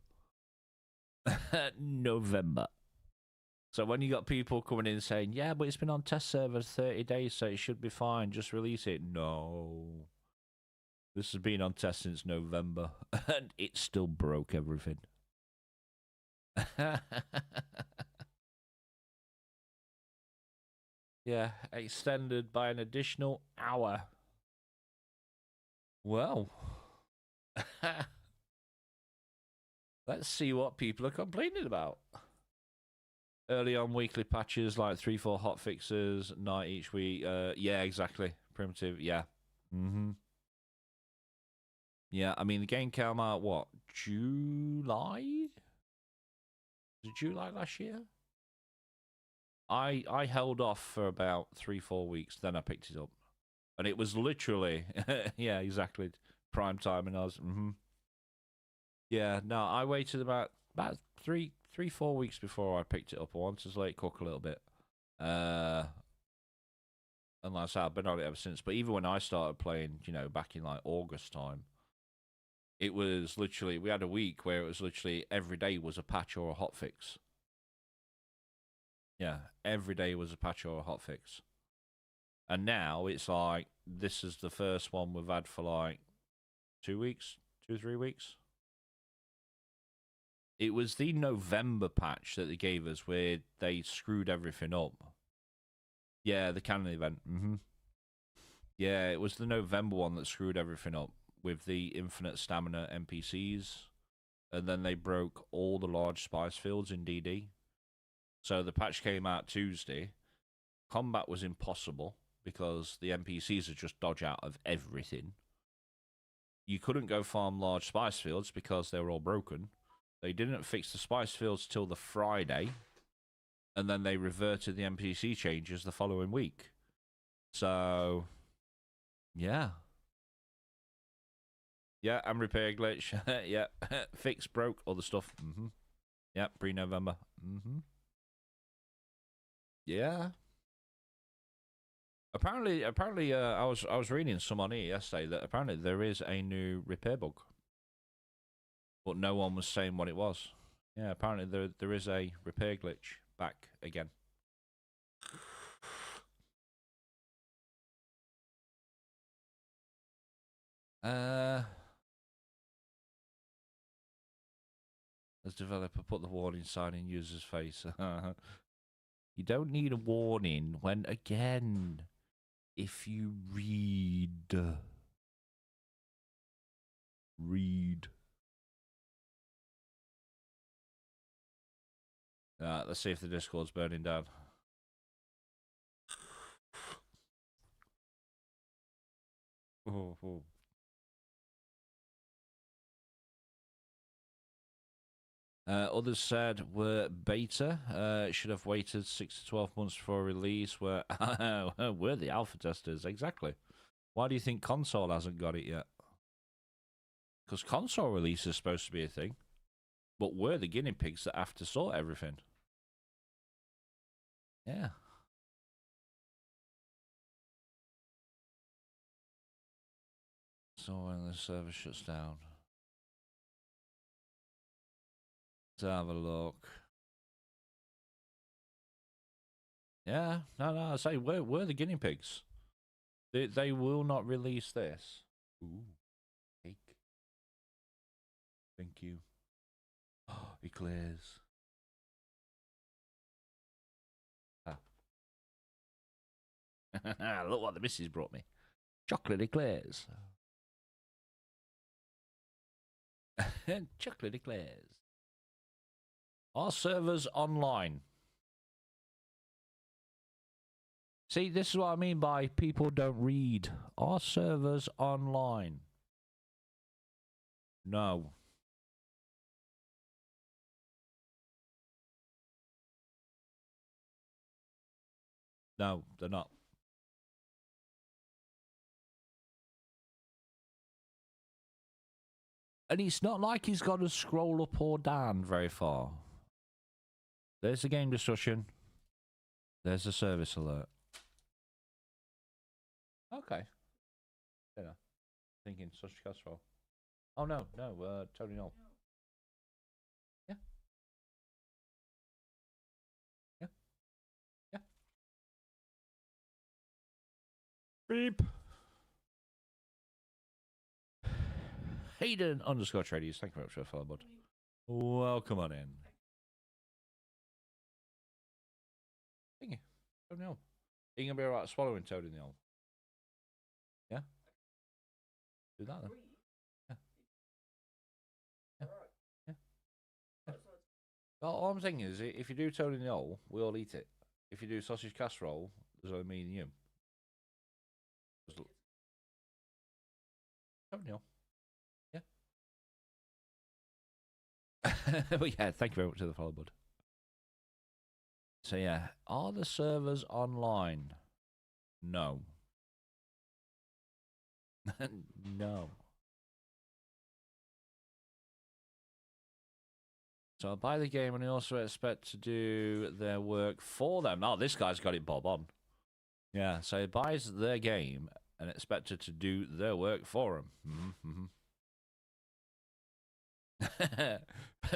November. So when you got people coming in saying, yeah, but it's been on test server 30 days, so it should be fine, just release it. No. This has been on test since November, and it still broke everything. Yeah, extended by an additional hour. Well, let's see what people are complaining about. Early on weekly patches, like 3-4 hot fixes, night each week. Yeah, exactly. Primitive, yeah. Yeah, I mean, the game came out, what, July? Was it July last year? I held off for about 3-4 weeks, then I picked it up. And it was literally, yeah, exactly, prime time, and I was, Yeah, no, I waited about 4 weeks before I picked it up. I wanted to let it cook a little bit. And like I said, I've been on it ever since. But even when I started playing, back in like August time, it was literally, we had a week where it was literally every day was a patch or a hotfix. Yeah, every day was a patch or a hotfix. And now it's like, this is the first one we've had for like 2 weeks, 2-3 weeks. It was the November patch that they gave us where they screwed everything up. Yeah, the canon event. Yeah, it was the November one that screwed everything up with the infinite stamina NPCs. And then they broke all the large spice fields in DD. So the patch came out Tuesday. Combat was impossible because the NPCs would just dodge out of everything. You couldn't go farm large spice fields because they were all broken. They didn't fix the spice fields till the Friday, and then they reverted the NPC changes the following week. So, yeah. Yeah, and repair glitch. Yeah, fix, broke, other stuff. Yeah, pre-November. Yeah. Apparently, I was reading some on here yesterday that apparently there is a new repair bug, but no one was saying what it was. Yeah, apparently there is a repair glitch back again. As developer, put the warning sign in user's face. You don't need a warning when, again, if you read. Let's see if the Discord's burning down. Others said were beta. Should have waited 6 to 12 months for release. We're the alpha testers. Exactly. Why do you think console hasn't got it yet? Because console release is supposed to be a thing. But we're the guinea pigs that have to sort everything. Yeah. So when the server shuts down. Let's have a look. Yeah, no, I say we're the guinea pigs. They will not release this. Ooh, cake. Thank you. Oh, eclairs. Ah. Look what the missus brought me. Chocolate eclairs. Chocolate eclairs. Our servers online. See, this is what I mean by people don't read. Our servers online. No. No, they're not. And it's not like he's got to scroll up or down very far. There's the game discussion. There's the service alert. Okay. Yeah. Thinking sausage casserole. Oh no, Tony, no. Yeah. Beep. Hayden underscore tradies. Thank you very much for the follow, bud. Welcome on in. Thingy. Don't know. Are you gonna be alright swallowing Toad in the hole? Yeah? Do that then. Yeah. Yeah. Yeah. Yeah. All I'm saying is, if you do Toad in the hole, we all eat it. If you do sausage casserole, there's only me and you. Toad in the hole. Yeah. But yeah, thank you very much for the follow, bud. So yeah, are the servers online? No. No. So I buy the game and I also expect to do their work for them. Oh, this guy's got it bob on. Yeah, so he buys their game and expected to do their work for him.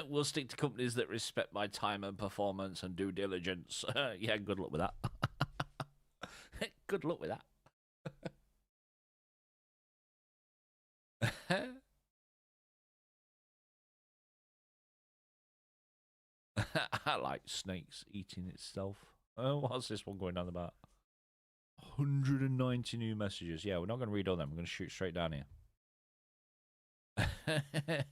We'll stick to companies that respect my time and performance and due diligence. Yeah, good luck with that. Good luck with that. I like snakes eating itself. What's this one going on about? 190 new messages. Yeah, we're not going to read all them. We're going to shoot straight down here. Hey,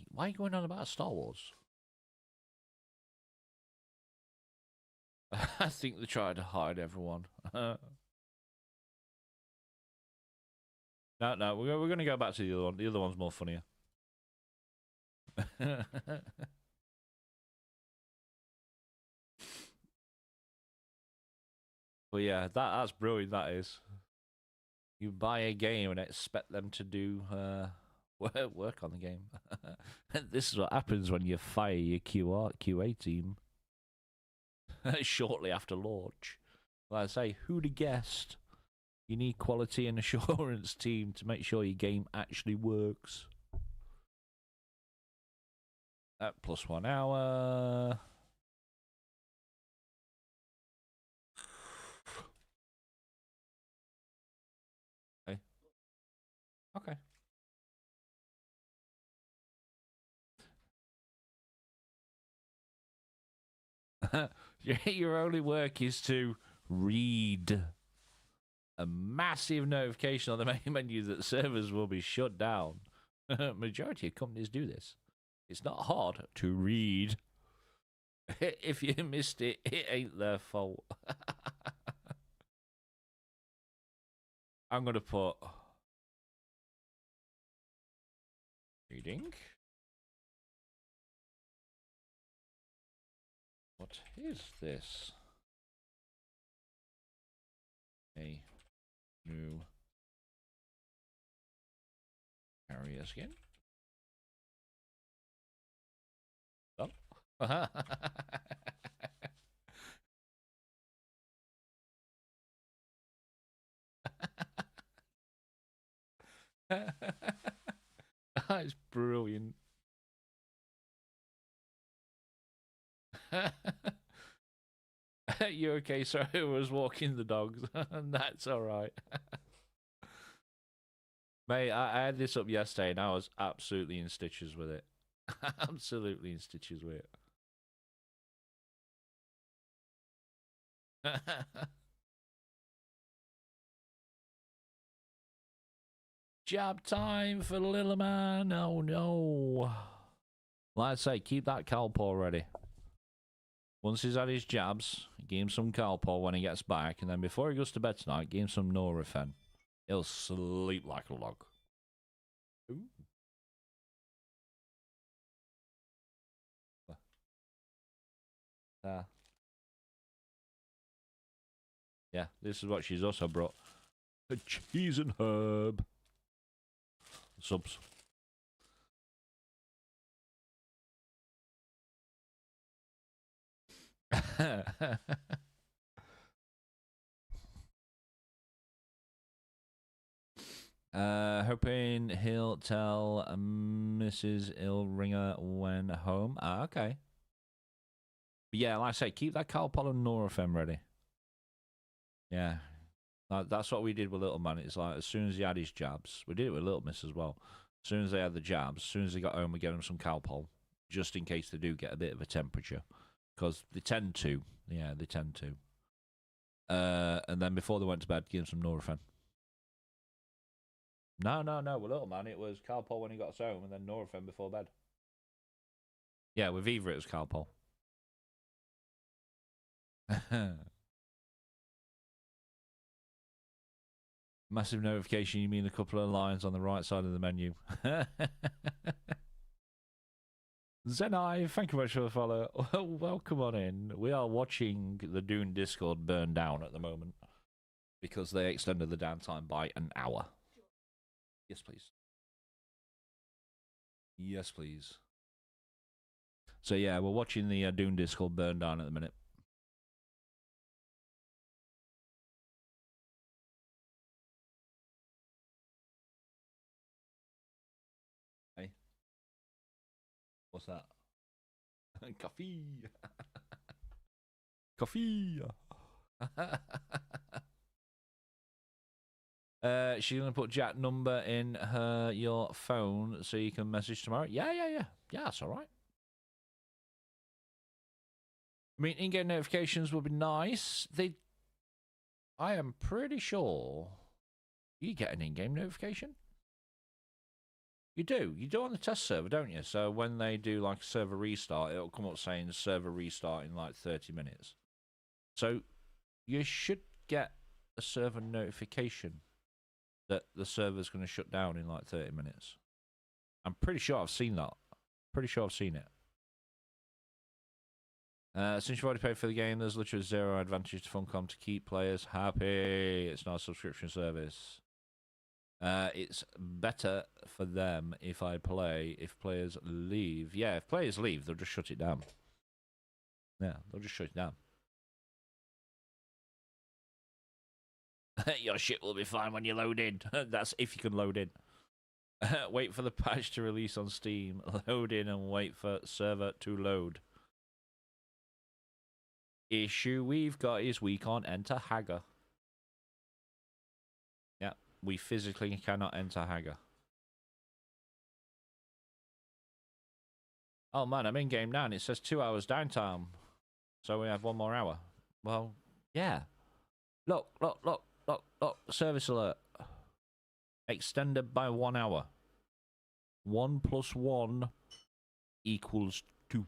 why are you going on about Star Wars? I think they tried to hide everyone. No, we're going to go back to the other one. The other one's more funnier. But yeah, that's brilliant, that is. You buy a game and expect them to do work on the game. This is what happens when you fire your QA team shortly after launch. Like I say, who'd have guessed? You need quality and assurance team to make sure your game actually works. Plus 1 hour. Okay. Your only work is to read a massive notification on the main menu that servers will be shut down. Majority of companies do this. It's not hard to read. If you missed it, it ain't their fault. I'm going to put reading. What is this? A new area skin? Oh. That's brilliant. You're okay, sorry, I was walking the dogs. That's alright. Mate, I had this up yesterday and I was absolutely in stitches with it. Absolutely in stitches with it. Jab time for the little man. Oh no. Like I say, keep that Calpol ready. Once he's had his jabs, give him some Calpol when he gets back, and then before he goes to bed tonight, give him some Nurofen. He'll sleep like a log. Ooh. Yeah, this is what she's also brought. A cheese and herb. Subs. Hoping he'll tell Mrs. Ilringer when home. Ah, okay. But yeah, like I say, keep that Calpol and Nurofen ready. Yeah. That's what we did with Little Man. It's like, as soon as he had his jabs, we did it with Little Miss as well. As soon as they had the jabs, as soon as they got home, we get them some Calpol, just in case they do get a bit of a temperature. Because they tend to. Yeah, they tend to. And then before they went to bed, give them some Nurofen. No. With Little Man, it was Calpol when he got us home, and then Nurofen before bed. Yeah, with Eva, it was Calpol. Massive notification, you mean a couple of lines on the right side of the menu. Zenai, thank you much for the follow. Welcome on in. We are watching the Dune Discord burn down at the moment because they extended the downtime by an hour. Yes, please. Yes, please. So yeah, we're watching the Dune Discord burn down at the minute. Hey, what's that? Coffee. Coffee. She's gonna put Jack number in your phone so you can message tomorrow. Yeah. That's all right. I mean, in-game notifications would be nice. I am pretty sure you get an in-game notification. You do. You do on the test server, don't you? So when they do like a server restart, it'll come up saying server restart in like 30 minutes. So you should get a server notification that the server's going to shut down in like 30 minutes. I'm pretty sure I've seen that. Pretty sure I've seen it. Since you've already paid for the game, there's literally zero advantage to Funcom to keep players happy. It's not a subscription service. It's better for them if players leave. Yeah, if players leave, they'll just shut it down. Yeah, they'll just shut it down. Your shit will be fine when you load in. That's if you can load in. Wait for the patch to release on Steam. Load in and wait for server to load. Issue we've got is we can't enter Hagar. Yeah, we physically cannot enter Hagar. Oh man, I'm in game now and it says 2 hours downtime. So we have 1 more hour. Well, yeah. Look. Service alert. Extended by 1 hour. 1 + 1 = 2.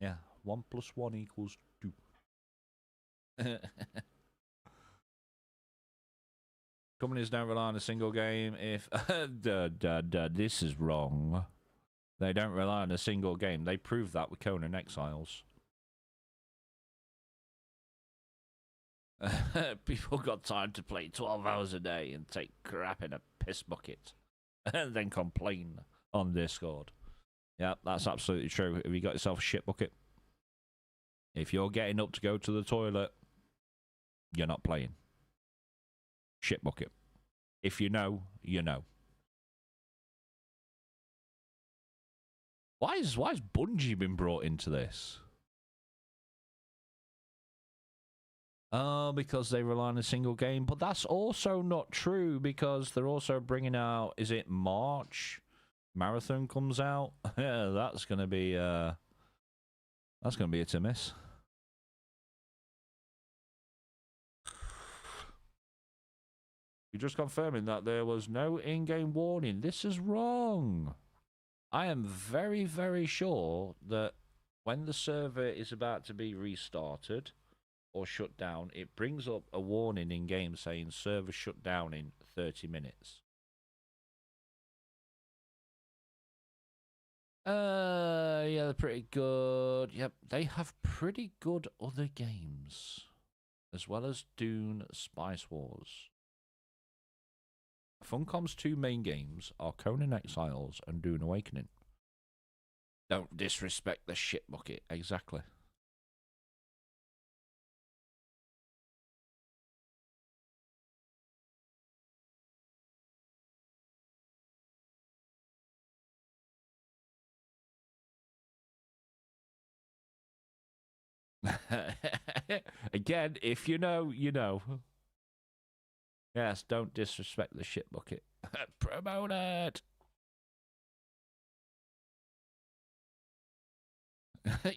Yeah, 1 + 1 = 2. Companies don't rely on a single game if... this is wrong. They don't rely on a single game. They proved that with Conan Exiles. People got time to play 12 hours a day and take crap in a piss bucket. And then complain on Discord. Yeah, that's absolutely true. Have you got yourself a shit bucket? If you're getting up to go to the toilet, you're not playing. Shit bucket. If you know, you know. Why has Bungie been brought into this? Because they rely on a single game, but that's also not true because they're also bringing out. Is it March? Marathon comes out. Yeah, that's gonna be a to miss. You're just confirming that there was no in-game warning. This is wrong. I am very, very sure that when the server is about to be restarted or shut down, it brings up a warning in game saying server shut down in 30 minutes. Yeah, they're pretty good. Yep, they have pretty good other games, as well as Dune Spice Wars. Funcom's 2 main games are Conan Exiles and Dune Awakening. Don't disrespect the shit bucket, exactly. Again, if you know, you know. Yes, don't disrespect the shit bucket. Promote it.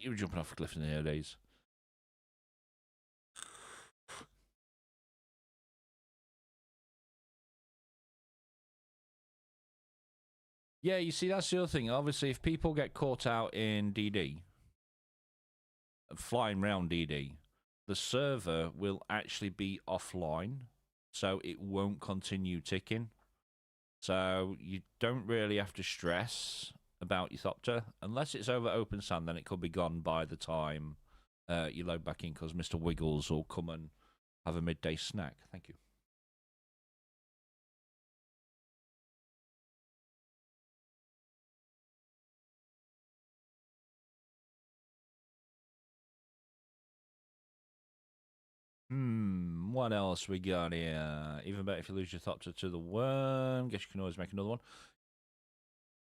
You were jumping off a cliff in the early days. Yeah, you see, that's the other thing. Obviously, if people get caught out in DD, flying around DD, the server will actually be offline, so it won't continue ticking. So you don't really have to stress about your Thopter. Unless it's over open sand, then it could be gone by the time you load back in, because Mr. Wiggles will come and have a midday snack. Thank you. What else we got here? Even better if you lose your Thopter to the worm. Guess you can always make another one.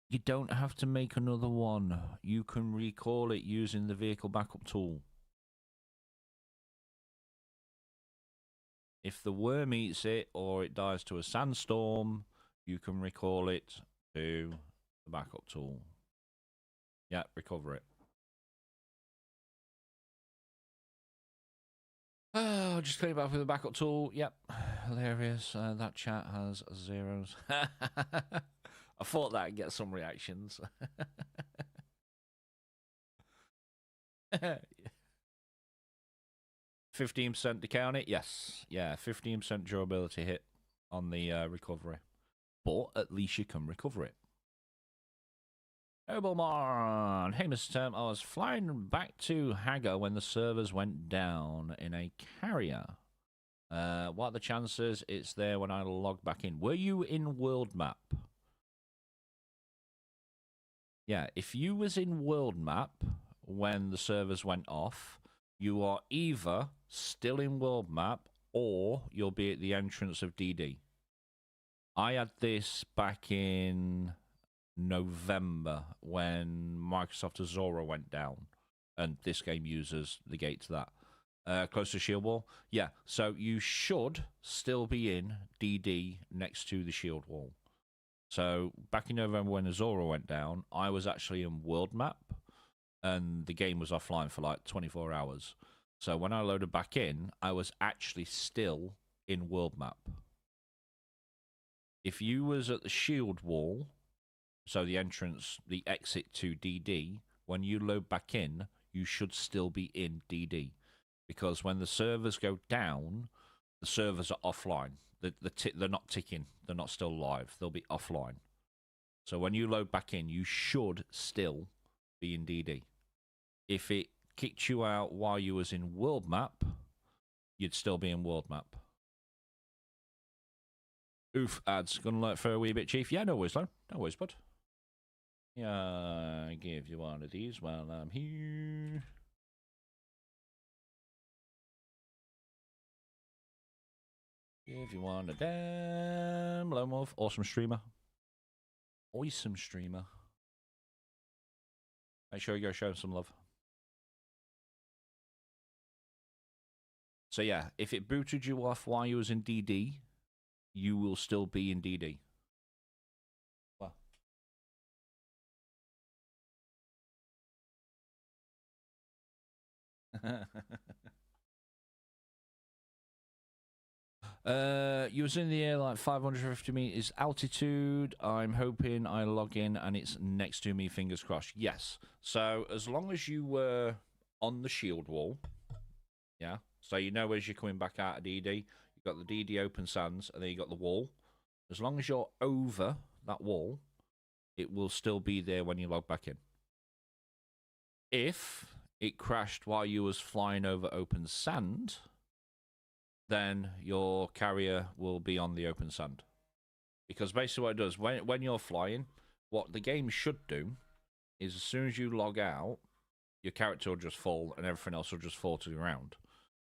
You don't have to make another one. You can recall it using the vehicle backup tool. If the worm eats it or it dies to a sandstorm, you can recall it to the backup tool. Yeah, recover it. Oh, just clean it back with the backup tool. Yep, hilarious. That chat has zeros. I thought that'd get some reactions. 15% to count it? Yes. Yeah, 15% durability hit on the recovery. But at least you can recover it. Noblemon! Hey, Mr. Term, I was flying back to Hagar when the servers went down in a carrier. What are the chances it's there when I log back in? Were you in world map? Yeah, if you was in world map when the servers went off, you are either still in world map or you'll be at the entrance of DD. I had this back in November when Microsoft Azure went down, and this game uses the gate to that. Close to shield wall. Yeah, so you should still be in DD next to the shield wall. So back in November when Azure went down, I was actually in world map, and the game was offline for like 24 hours. So when I loaded back in, I was actually still in world map. If you was at the shield wall, so the entrance, the exit to DD, when you load back in, you should still be in DD. Because when the servers go down, the servers are offline. They're not ticking. They're not still live. They'll be offline. So when you load back in, you should still be in DD. If it kicked you out while you was in world map, you'd still be in world map. Oof, ads. Gonna let it for a wee bit, Chief. Yeah, no worries, though. No worries, bud. Yeah, I give you one of these while I'm here. Give you one of them. Lone Wolf. Awesome streamer. Awesome streamer. Make sure you go show him some love. So yeah, if it booted you off while you was in DD, you will still be in DD. Wow. You was in the air like 550 meters altitude. I'm hoping I log in and it's next to me, fingers crossed. Yes. So as long as you were on the shield wall, yeah. So you know as you're coming back out of DD, you've got the DD open sands and then you got the wall. As long as you're over that wall, it will still be there when you log back in. If it crashed while you was flying over open sand, then your carrier will be on the open sand. Because basically what it does, when you're flying, what the game should do is as soon as you log out, your character will just fall and everything else will just fall to the ground.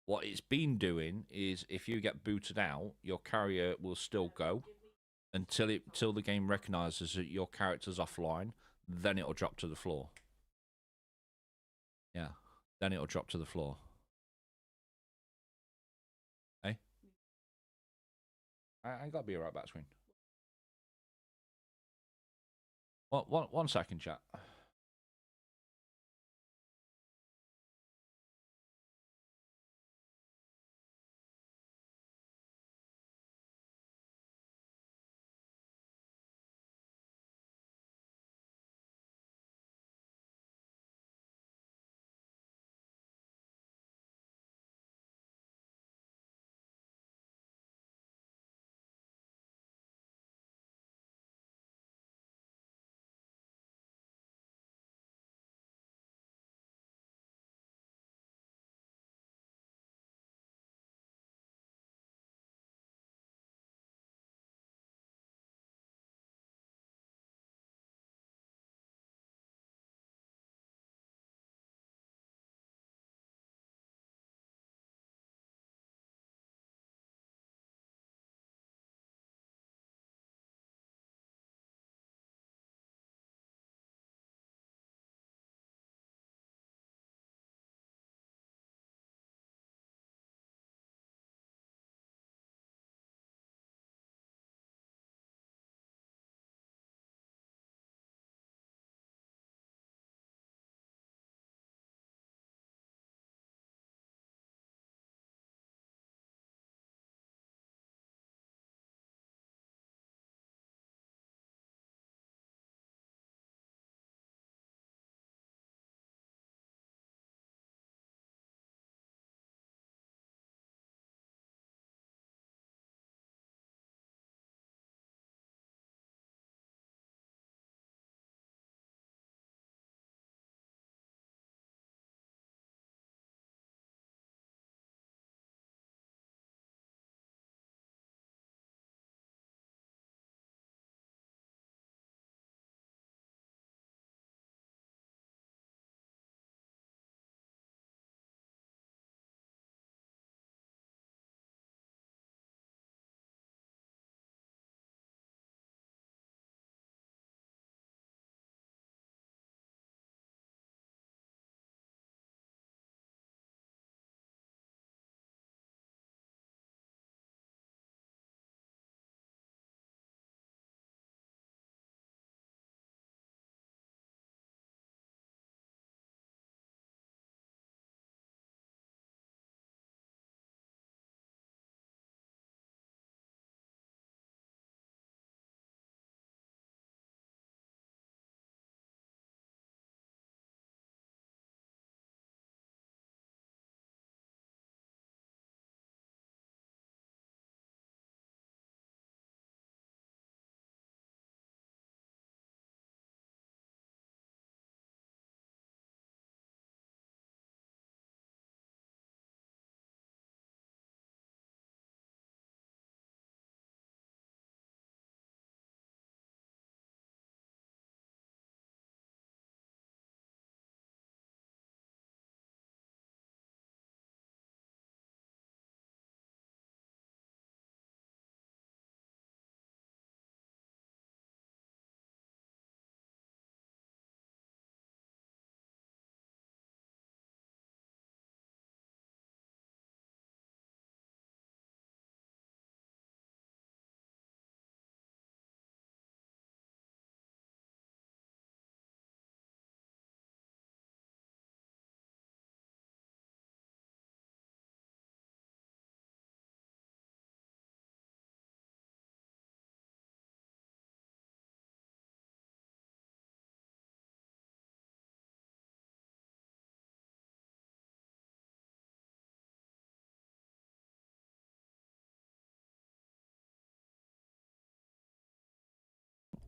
What it's been doing is if you get booted out, your carrier will still go until the game recognizes that your character's offline, then it'll drop to the floor. Yeah. Then it'll drop to the floor. Hey? I gotta be right back, screen. One second, chat.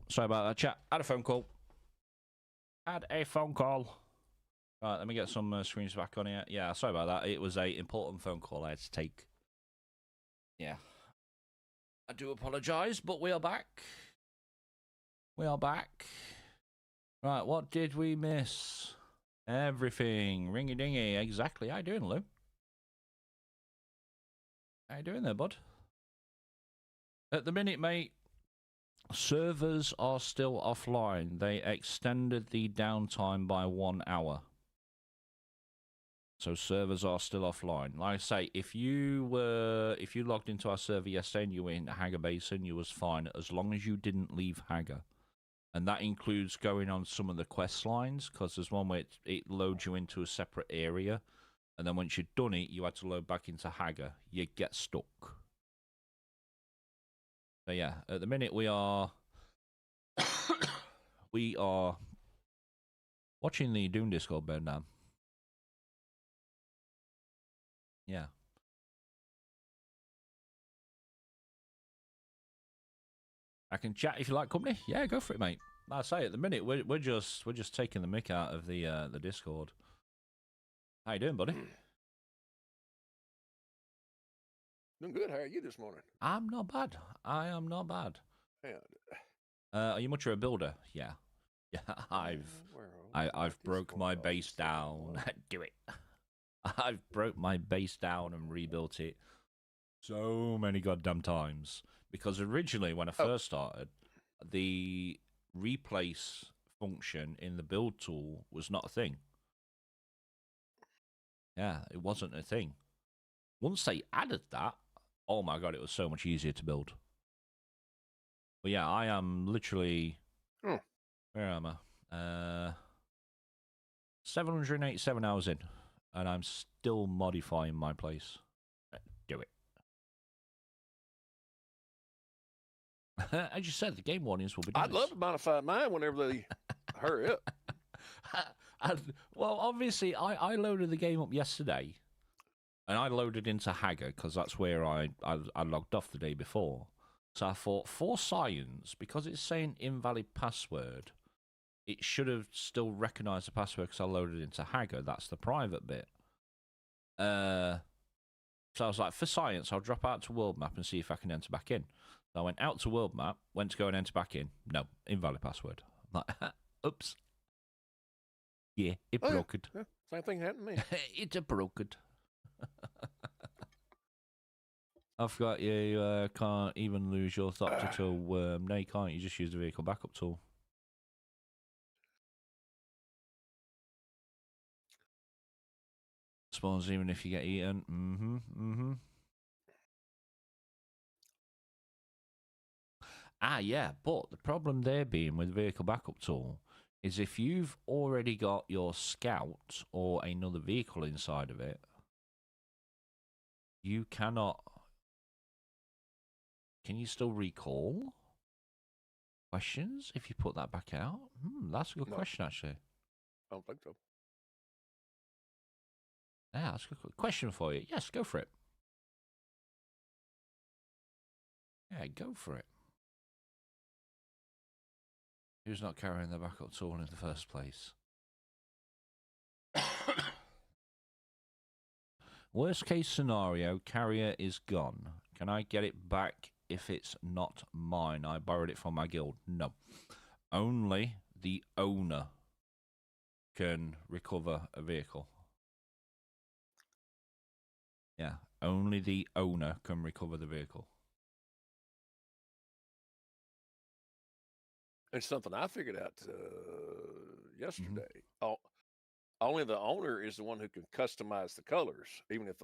Sorry about that, chat. Had a phone call. Right, let me get some screens back on here. Yeah, sorry about that. It was a important phone call I had to take. Yeah. I do apologise, but we are back. We are back. Right, what did we miss? Everything. Ringy-dingy. Exactly. How you doing, Lou? How you doing there, bud? At the minute, mate, servers are still offline. They extended the downtime by 1 hour. So servers are still offline. Like I say, if you logged into our server yesterday and you were in Hager Basin, you was fine as long as you didn't leave Hager. And that includes going on some of the quest lines, because there's one where it loads you into a separate area, and then once you'd done it, you had to load back into Hager. You get stuck. So yeah, at the minute we are we are watching the Dune Discord burn down. Yeah. I can chat if you like company. Yeah, go for it, mate. Like I say, at the minute we're just taking the mick out of the Discord. How you doing, buddy? Doing good. How are you this morning? I'm not bad. I am not bad. Yeah. Are you much of a builder? Yeah. Yeah, I've broke my base down. Do it. I've broke my base down and rebuilt it so many goddamn times. Because originally, when I first started, the replace function in the build tool was not a thing. Yeah, it wasn't a thing. Once they added that, oh my god, it was so much easier to build. But yeah, I am literally... Where am I? 787 hours in, and I'm still modifying my place. Do it. As you said, the game warnings will be nice. I'd love to modify mine whenever they hurry up. Well, obviously, I loaded the game up yesterday, and I loaded into Hager, because that's where I logged off the day before. So I thought, for science, because it's saying invalid password, it should have still recognised the password because I loaded into Hager. That's the private bit. So I was like, for science, I'll drop out to world map and see if I can enter back in. So I went out to world map, went to go and enter back in. No, invalid password. I'm like, oops. Yeah, it broke it. Yeah, same thing happened to me. It broke it. I forgot you can't even lose your doctor tool. No, you can't. You just use the vehicle backup tool. Spawns even if you get eaten. Yeah, but the problem there being with vehicle backup tool is if you've already got your scout or another vehicle inside of it, you cannot... Can you still recall questions if you put that back out? That's a good question, actually. I don't think so. Yeah, that's a good question for you. Yes, go for it. Yeah, go for it. Who's not carrying the backup tool in the first place? Worst case scenario, carrier is gone. Can I get it back if it's not mine? I borrowed it from my guild. No. Only the owner can recover a vehicle. Yeah, only the owner can recover the vehicle. It's something I figured out yesterday. Only the owner is the one who can customize the colors, even if...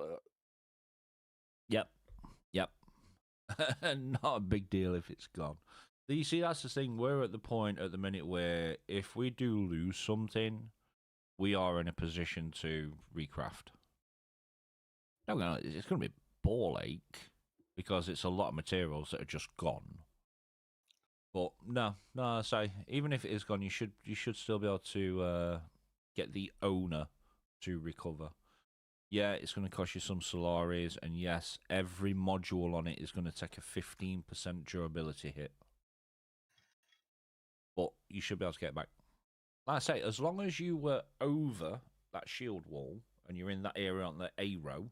Yep. Not a big deal if it's gone. You see, that's the thing. We're at the point at the minute where if we do lose something, we are in a position to recraft. No, it's going to be a ball ache because it's a lot of materials that are just gone. But no, I say even if it is gone, you should still be able to get the owner to recover. Yeah, it's going to cost you some Solaris, and yes, every module on it is going to take a 15% durability hit. But you should be able to get it back. Like I say, as long as you were over that shield wall and you're in that area on the A row,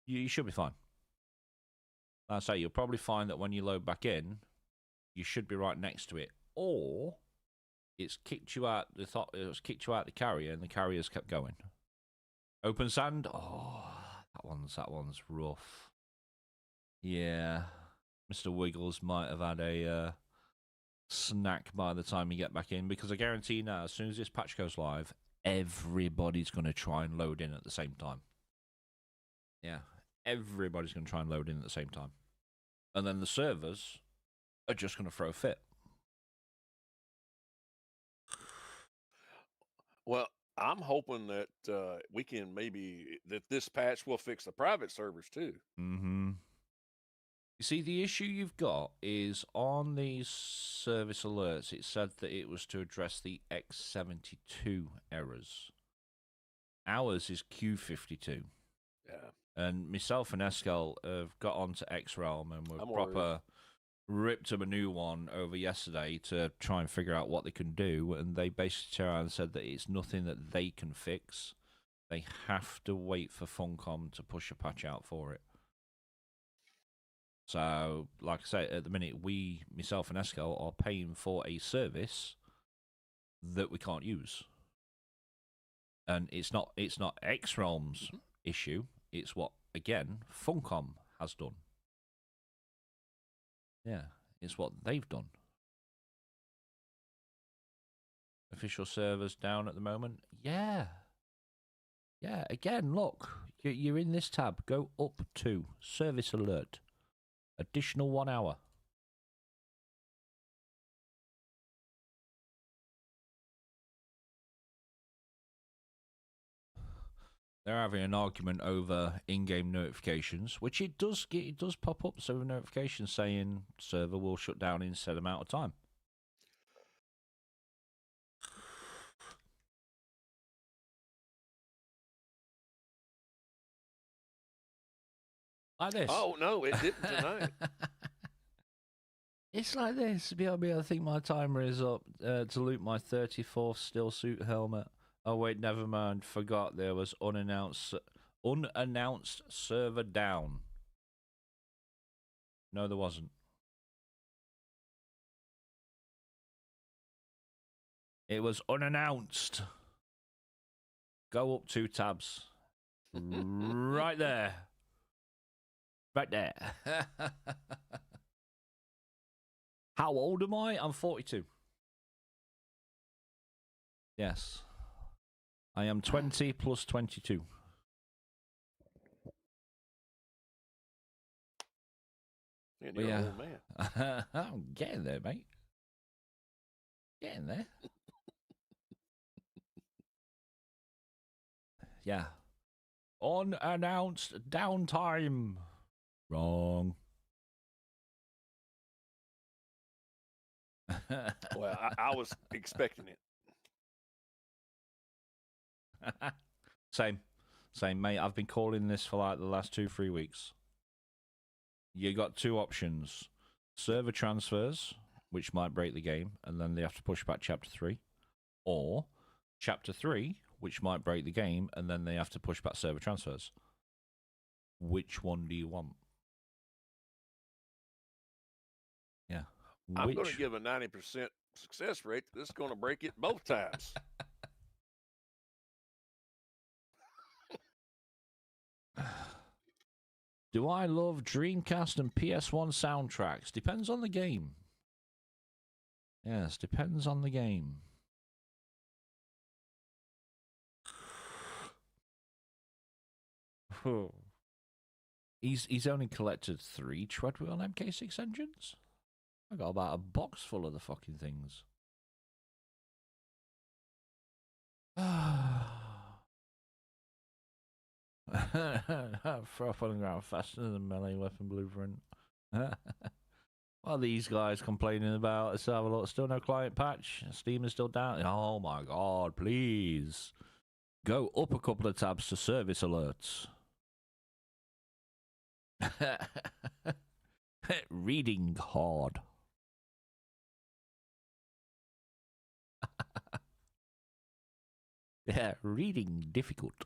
you should be fine. Like I say, you'll probably find that when you load back in, you should be right next to it, or it's kicked you out. It's kicked you out the carrier, and the carrier's kept going. Open sand. Oh, that one's rough. Yeah, Mr. Wiggles might have had a snack by the time you get back in, because I guarantee now, as soon as this patch goes live, everybody's going to try and load in at the same time. Yeah, everybody's going to try and load in at the same time. And then the servers are just going to throw a fit. Well, I'm hoping that we can that this patch will fix the private servers too. Mm-hmm. You see, the issue you've got is on these service alerts, it said that it was to address the X72 errors. Ours is Q52. Yeah. And myself and Eskel have got onto X Realm and we've proper ripped them a new one over yesterday to try and figure out what they can do. And they basically turned around and said that it's nothing that they can fix. They have to wait for Funcom to push a patch out for it. So, like I say, at the minute, myself and Eskel, are paying for a service that we can't use. And it's not X Realm's issue. It's what, again, Funcom has done. Yeah, it's what they've done. Official servers down at the moment. Yeah. Yeah, again, look. You're in this tab. Go up to Service Alert. Additional 1 hour. They're having an argument over in-game notifications, which it does pop up some notifications saying server will shut down in said amount of time. Like this. Oh no, it didn't tonight. It's like this. BRB, I think my timer is up to loot my 34th steel suit helmet. Oh wait, never mind. Forgot there was unannounced server down. No, there wasn't. It was unannounced. Go up 2 tabs. Right there. Right there. How old am I? I'm 42. Yes. I am 20 plus 22. And you're an old man. I'm getting there, mate. Getting there. Yeah. Unannounced downtime. Wrong. Well, I was expecting it. Same, mate. I've been calling this for like the last 2-3 weeks. You got 2 options: server transfers, which might break the game, and then they have to push back chapter 3, or chapter 3, which might break the game, and then they have to push back server transfers. Which one do you want? Yeah. I'm going to give a 90% success rate that this is going to break it both times. Do I love Dreamcast and PS1 soundtracks? Depends on the game. Yes, depends on the game. He's only collected 3 Treadwheel MK6 engines. I got about a box full of the fucking things. Throw up on the ground faster than melee weapon blueprint. What are these guys complaining about? Let's have a look. Still no client patch. Steam is still down. Oh my god, please. Go up a couple of tabs to service alerts. Reading hard. Yeah, reading difficult.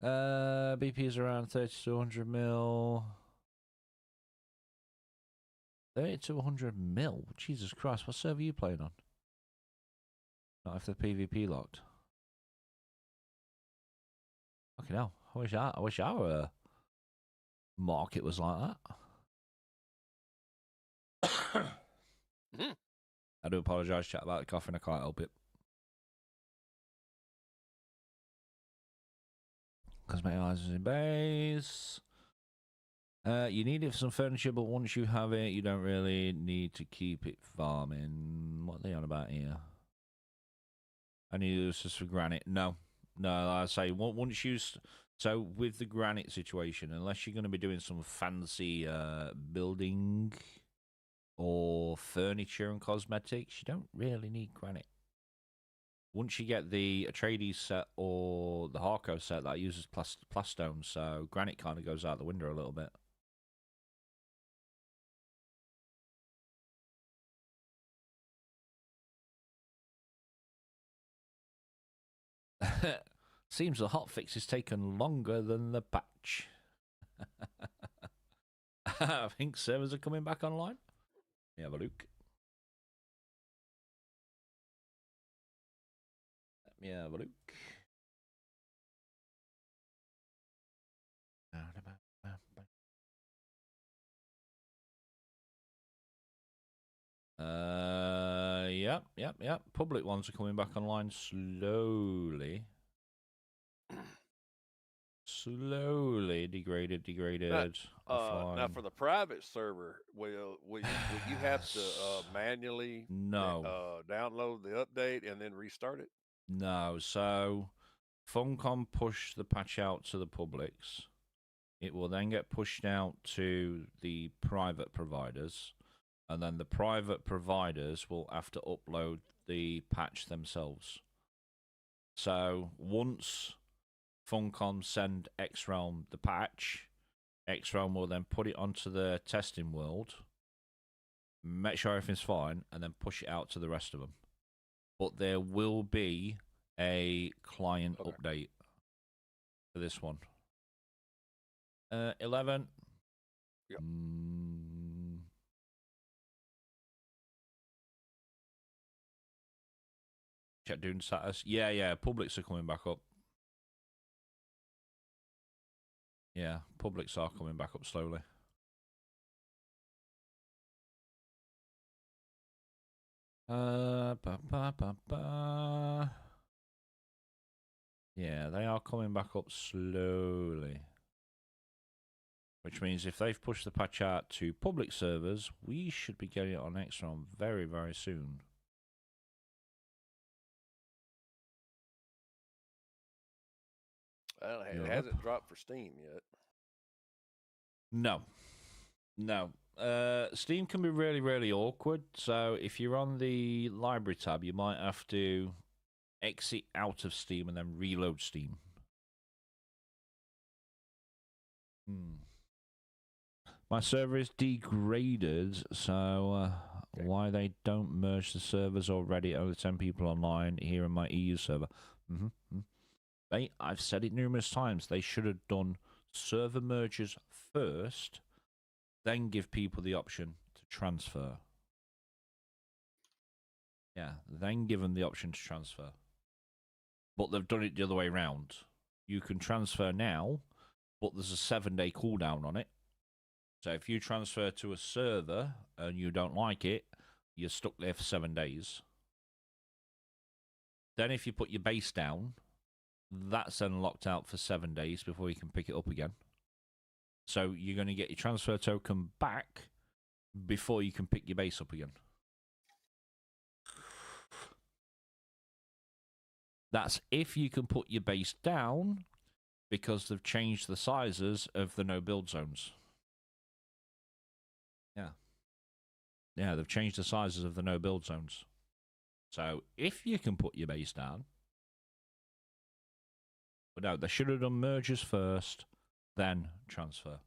BP is around 30 to 100 mil. 30 to 100 mil? Jesus Christ, what server are you playing on? Not if the PvP locked. Fucking hell. I wish our market was like that. Mhm. I do apologise, chat, about the coughing. I can't help it. Cosmetic licensing base. You need it for some furniture, but once you have it, you don't really need to keep it farming. What are they on about here? I need this for granite. No, I say once you. So with the granite situation, unless you're going to be doing some fancy building or furniture and cosmetics, you don't really need granite. Once you get the Atreides set or the Harco set, that uses plastone, so granite kind of goes out the window a little bit. Seems the hotfix has taken longer than the patch. I think servers are coming back online. Let me have a look. Let me have a look. Yep. Public ones are coming back online slowly. Slowly degraded. Now for the private server, will you have to manually no download the update and then restart it? No. So Funcom push the patch out to the publics. It will then get pushed out to the private providers, and then the private providers will have to upload the patch themselves. So once Funcom send X-Realm the patch, X-Realm will then put it onto the testing world, make sure everything's fine, and then push it out to the rest of them. But there will be a client update for this one. 11. Yep. Check Dune status. Yeah. Publics are coming back up. Yeah, publics are coming back up slowly. Yeah, they are coming back up slowly. Which means if they've pushed the patch out to public servers, we should be getting it on X-Rom very, very soon. Well, it hasn't dropped for Steam yet. No. Steam can be really, really awkward. So if you're on the library tab, you might have to exit out of Steam and then reload Steam. My server is degraded, so why they don't merge the servers already? Only 10 people online here in my EU server. I've said it numerous times. They should have done server mergers first, then give people the option to transfer. Yeah, then give them the option to transfer. But they've done it the other way around. You can transfer now, but there's a 7-day cooldown on it. So if you transfer to a server and you don't like it, you're stuck there for 7 days. Then if you put your base down, that's then locked out for 7 days before you can pick it up again. So you're going to get your transfer token back before you can pick your base up again. That's if you can put your base down, because they've changed the sizes of the no build zones. Yeah, they've changed the sizes of the no build zones. So if you can put your base down, but no, they should have done mergers first, then transfer.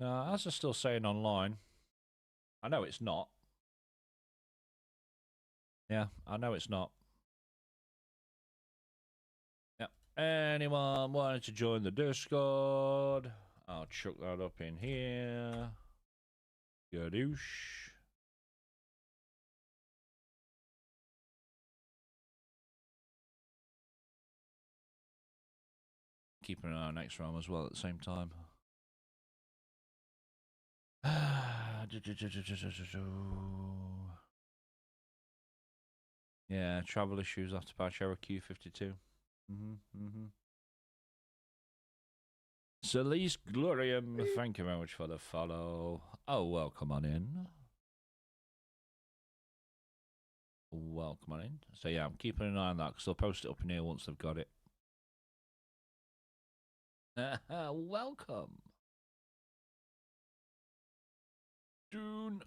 Now, as they're still saying online, I know it's not. Yeah, I know it's not. Yep. Anyone wanting to join the Discord? I'll chuck that up in here. Gadoosh. Keeping an eye on X-Ram as well at the same time. Yeah, travel issues after patch error Q52. Celeste Glorium, thank you very much for the follow. Oh, welcome on in. Welcome on in. So yeah, I'm keeping an eye on that because they'll post it up in here once they've got it. Welcome. Dune.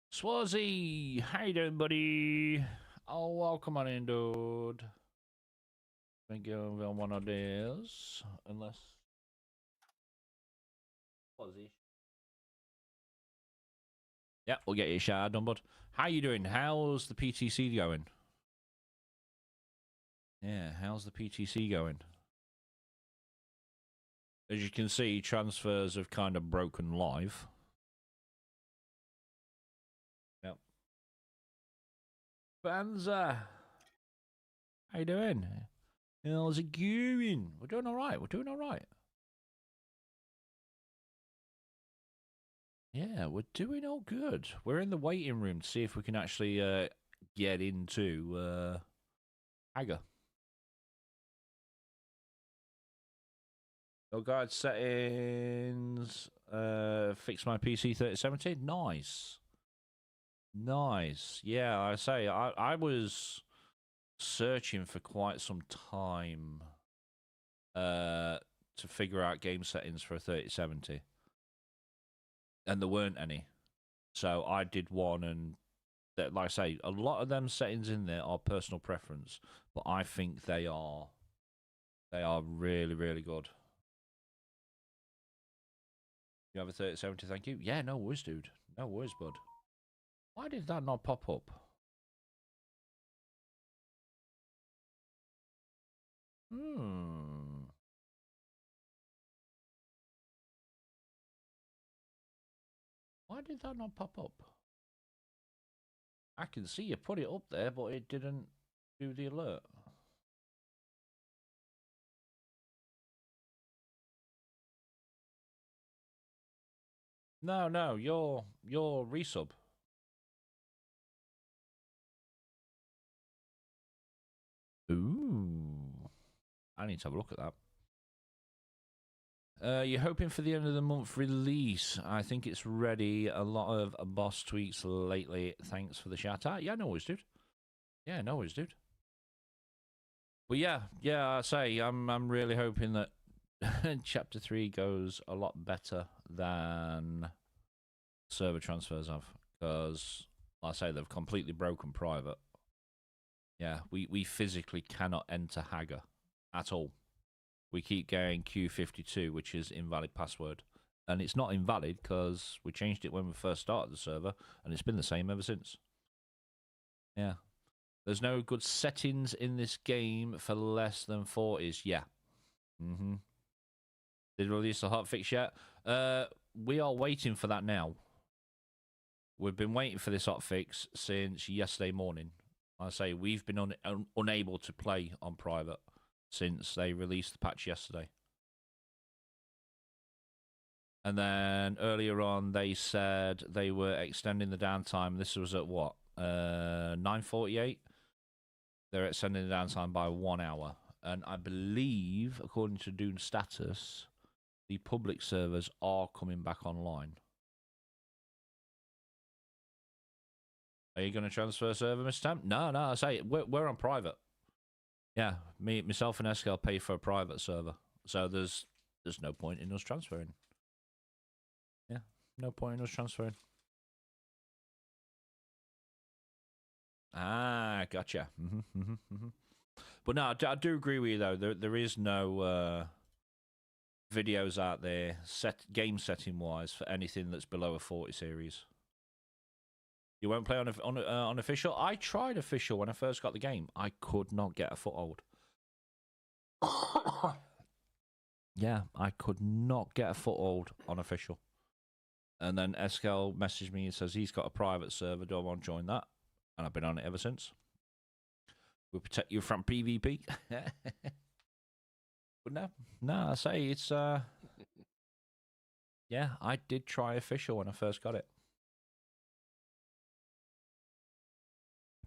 Swazi, how you doing, buddy? Oh, welcome on in, dude. Thank you on one of these. Unless Swazi. Yeah, we'll get you a shout done, bud. How you doing? How's the PTC going? Yeah, how's the PTC going? As you can see, transfers have kind of broken live. Yep. Banza, how you doing? How's it going? We're doing all right. We're doing all right. Yeah, we're doing all good. We're in the waiting room to see if we can actually get into Hager. Your guide settings, fix my PC 3070. Nice. Nice. Yeah, I say, I was searching for quite some time to figure out game settings for a 3070. And there weren't any. So I did one, and that, like I say, a lot of them settings in there are personal preference, but I think they are really, really good. You have a 3070, thank you. Yeah, no worries, dude. No worries, bud. Why did that not pop up? Why did that not pop up? I can see you put it up there, but it didn't do the alert. No, your resub. Ooh. I need to have a look at that. You're hoping for the end of the month release. I think it's ready. A lot of boss tweaks lately. Thanks for the shout out. Yeah, no worries, dude. Yeah, no worries, dude. But yeah, I say I'm really hoping that Chapter 3 goes a lot better than server transfers have, because like I say, they've completely broken private. Yeah, we physically cannot enter Hager at all. We keep getting Q52, which is invalid password. And it's not invalid because we changed it when we first started the server, and it's been the same ever since. Yeah. There's no good settings in this game for less than 40s. Yeah. Did release the hotfix yet? We are waiting for that now. We've been waiting for this hotfix since yesterday morning. I say we've been unable to play on private since they released the patch yesterday. And then earlier on, they said they were extending the downtime. This was at what? 9:48. They're extending the downtime by 1 hour. And I believe, according to Dune status, the public servers are coming back online. Are you going to transfer server, Mr. Tam? No, I say we're on private. Yeah, myself and Eskel pay for a private server, so there's no point in us transferring. Yeah, no point in us transferring. Ah, gotcha. But no, I do agree with you though. There is no videos out there game setting wise for anything that's below a 40 series. You won't play on official? I tried official when I first got the game. I could not get a foothold. Yeah, I could not get a foothold on official. And then Eskel messaged me and says he's got a private server. Do I want to join that? And I've been on it ever since. We'll protect you from PvP. But no, I say it's yeah, I did try official when I first got it.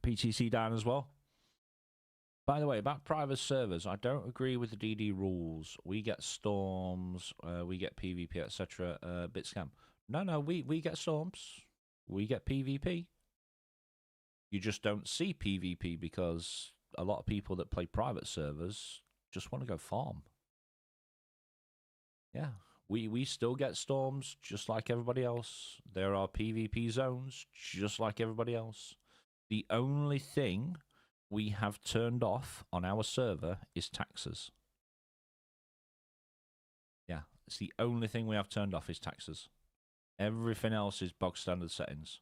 PTC down as well. By the way, about private servers, I don't agree with the DD rules. We get storms, we get PvP, etc. Bit scam. No, we get storms, we get PvP. You just don't see PvP because a lot of people that play private servers just want to go farm. Yeah, we still get storms just like everybody else. There are PvP zones just like everybody else. The only thing we have turned off on our server is taxes. Yeah, it's the only thing we have turned off is taxes. Everything else is bog standard settings.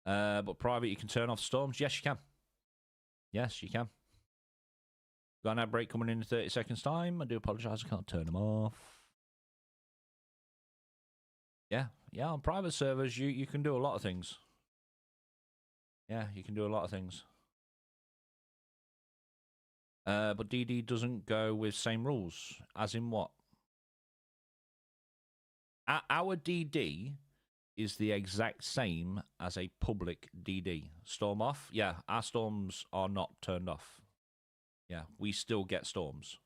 But private, you can turn off storms. Yes, you can. Yes, you can. Got an ad break coming in 30 seconds time. I do apologise, I can't turn them off. Yeah, on private servers, you can do a lot of things. Yeah, you can do a lot of things. But DD doesn't go with same rules. As in what? Our DD is the exact same as a public DD. Storm off? Yeah, our storms are not turned off. Yeah, we still get storms.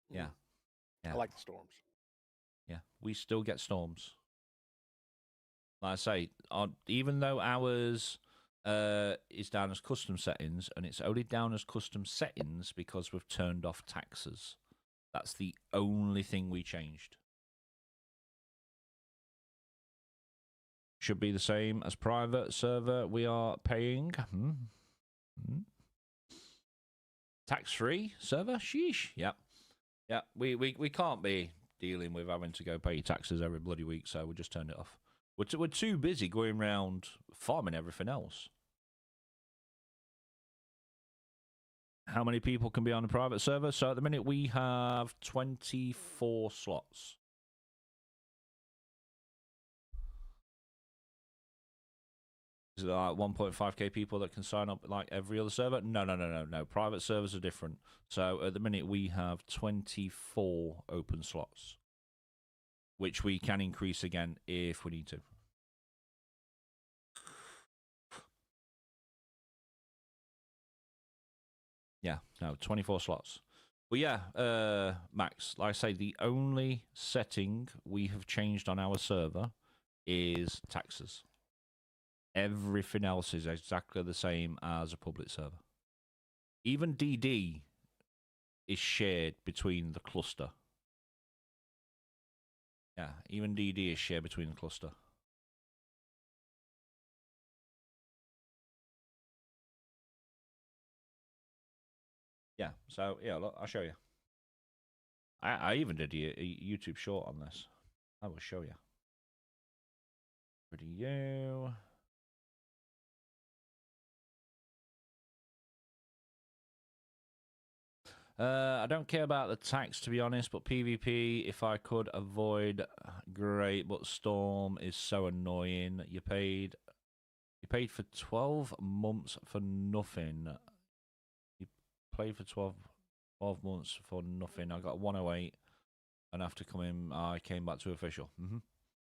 Yeah. I like the storms. Yeah, we still get storms. Like I say, even though ours is down as custom settings, and it's only down as custom settings because we've turned off taxes. That's the only thing we changed. Should be the same as private server. We are paying tax-free server. Sheesh. Yep. Yeah. We can't be dealing with having to go pay taxes every bloody week, so we just turned it off. We're too busy going around farming everything else. How many people can be on a private server? So at the minute we have 24 slots. Is it like 1.5k people that can sign up like every other server? No. Private servers are different. So at the minute we have 24 open slots, which we can increase again if we need to. Yeah, no, 24 slots. But yeah, Max, like I say, the only setting we have changed on our server is taxes. Everything else is exactly the same as a public server. Even DD is shared between the cluster. Yeah, even DD is shared between the cluster. Yeah, so yeah, look, I'll show you. I even did a YouTube short on this. I will show you. Video. I don't care about the tax, to be honest, but PvP, if I could avoid, great. But Storm is so annoying. You paid for 12 months for nothing. You played for 12 months for nothing. I got 108, and after coming, I came back to official.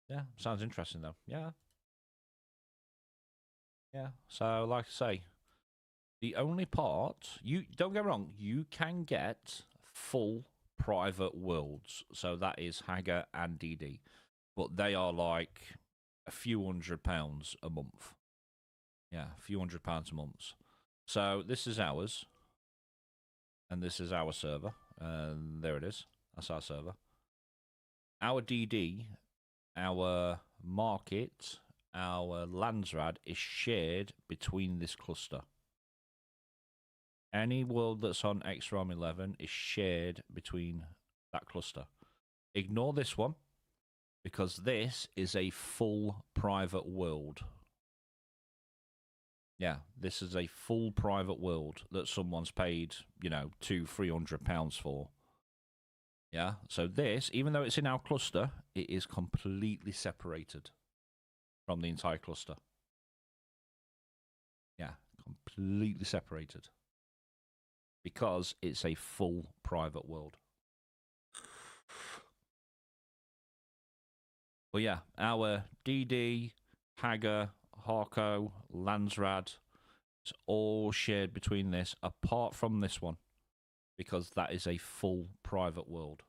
Yeah, sounds interesting though. Yeah. So, like I say, the only part, you don't get me wrong, you can get full private worlds. So that is Hager and DD. But they are like a few £100 a month. Yeah, a few £100 a month. So this is ours. And this is our server. And there it is. That's our server. Our DD, our market, our Landsrad is shared between this cluster. Any world that's on XROM 11 is shared between that cluster. Ignore this one, because this is a full private world. Yeah, this is a full private world that someone's paid, £200-300 for. Yeah, so this, even though it's in our cluster, it is completely separated from the entire cluster. Yeah, completely separated. Because it's a full private world. But yeah, our DD, Hager, Harco, Landsrad, it's all shared between this, apart from this one. Because that is a full private world.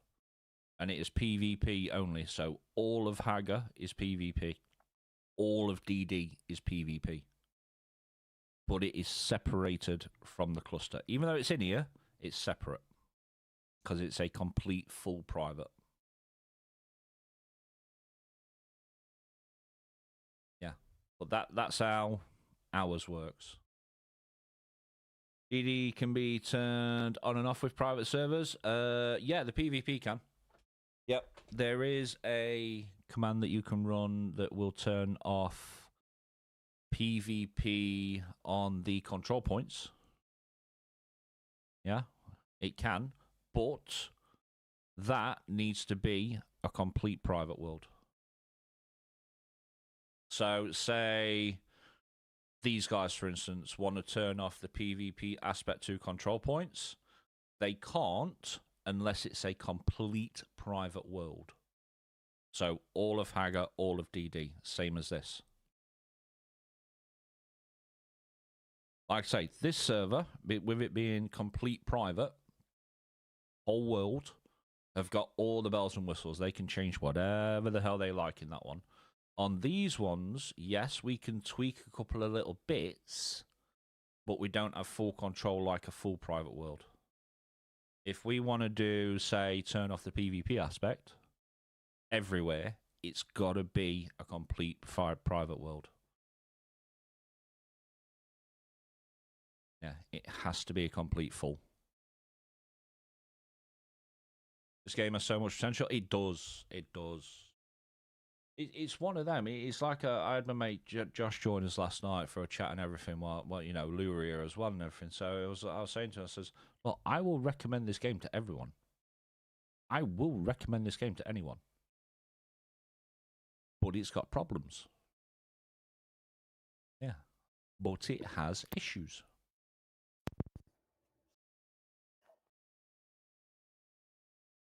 And it is PvP only, so all of Hager is PvP. All of DD is PvP. But it is separated from the cluster. Even though it's in here, it's separate. Because it's a complete full private. Yeah. But that's how ours works. DD can be turned on and off with private servers. Yeah, the PvP can. Yep. There is a command that you can run that will turn off PvP on the control points. Yeah, it can. But that needs to be a complete private world. So, say these guys, for instance, want to turn off the PvP aspect to control points. They can't unless it's a complete private world. So all of Hager, all of DD, same as this. Like I say, this server, with it being complete private, whole world, have got all the bells and whistles. They can change whatever the hell they like in that one. On these ones, yes, we can tweak a couple of little bits, but we don't have full control like a full private world. If we want to do, say, turn off the PvP aspect everywhere, it's got to be a complete private world. Yeah, it has to be a complete full. This game has so much potential. It does. It does. It's one of them. It's like I had my mate Josh join us last night for a chat and everything. While you know, Lou were here as well and everything. So I was saying to him, I says, "Well, I will recommend this game to everyone. I will recommend this game to anyone, but it's got problems. Yeah, but it has issues."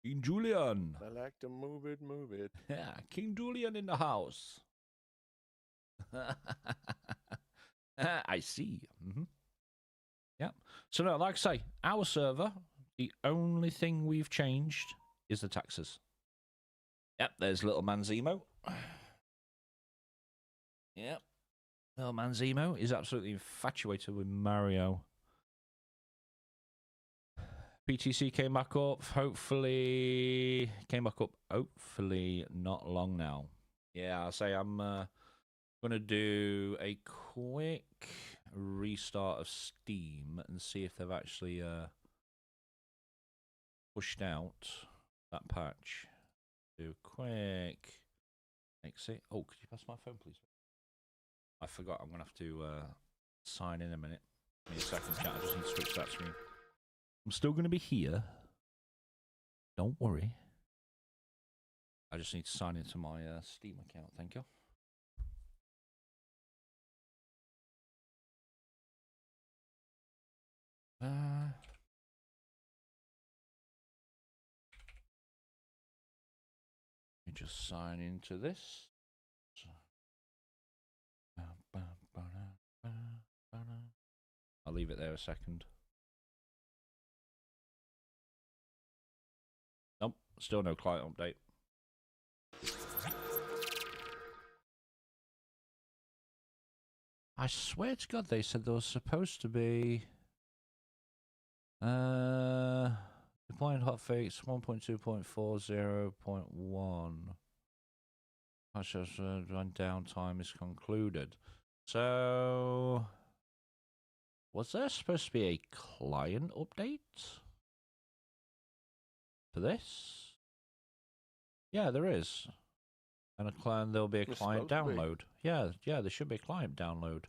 King Julian. I like to move it, move it. Yeah, King Julian in the house. I see. Yeah. So no, like I say, our server, the only thing we've changed is the taxes. Yep, there's little man Zemo. Yep. Little man Zemo is absolutely infatuated with Mario. PTC came back up. Hopefully not long now. Yeah, I'll say I'm gonna do a quick restart of Steam and see if they've actually pushed out that patch. Do a quick exit. Oh, could you pass my phone, please? I forgot. I'm gonna have to sign in a minute. Give me a second, chat. I just need to switch that screen. I'm still gonna be here. Don't worry. I just need to sign into my Steam account. Thank you. Let me just sign into this. I'll leave it there a second. Nope, still no client update. I swear to God, they said there was supposed to be deploying hotfix 1.2.40.1. Patch run downtime is concluded. So, was there supposed to be a client update for this? Yeah, there is. And there'll be a client download. Yeah, there should be a client download.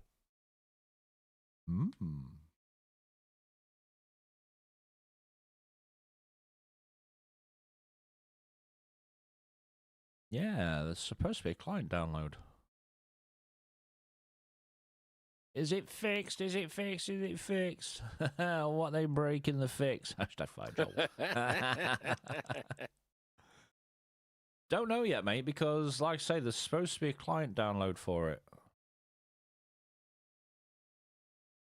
Yeah, there's supposed to be a client download. Is it fixed? Is it fixed? Is it fixed? What they breaking the fix? Hashtag fire Joel. Don't know yet, mate, because like I say, there's supposed to be a client download for it.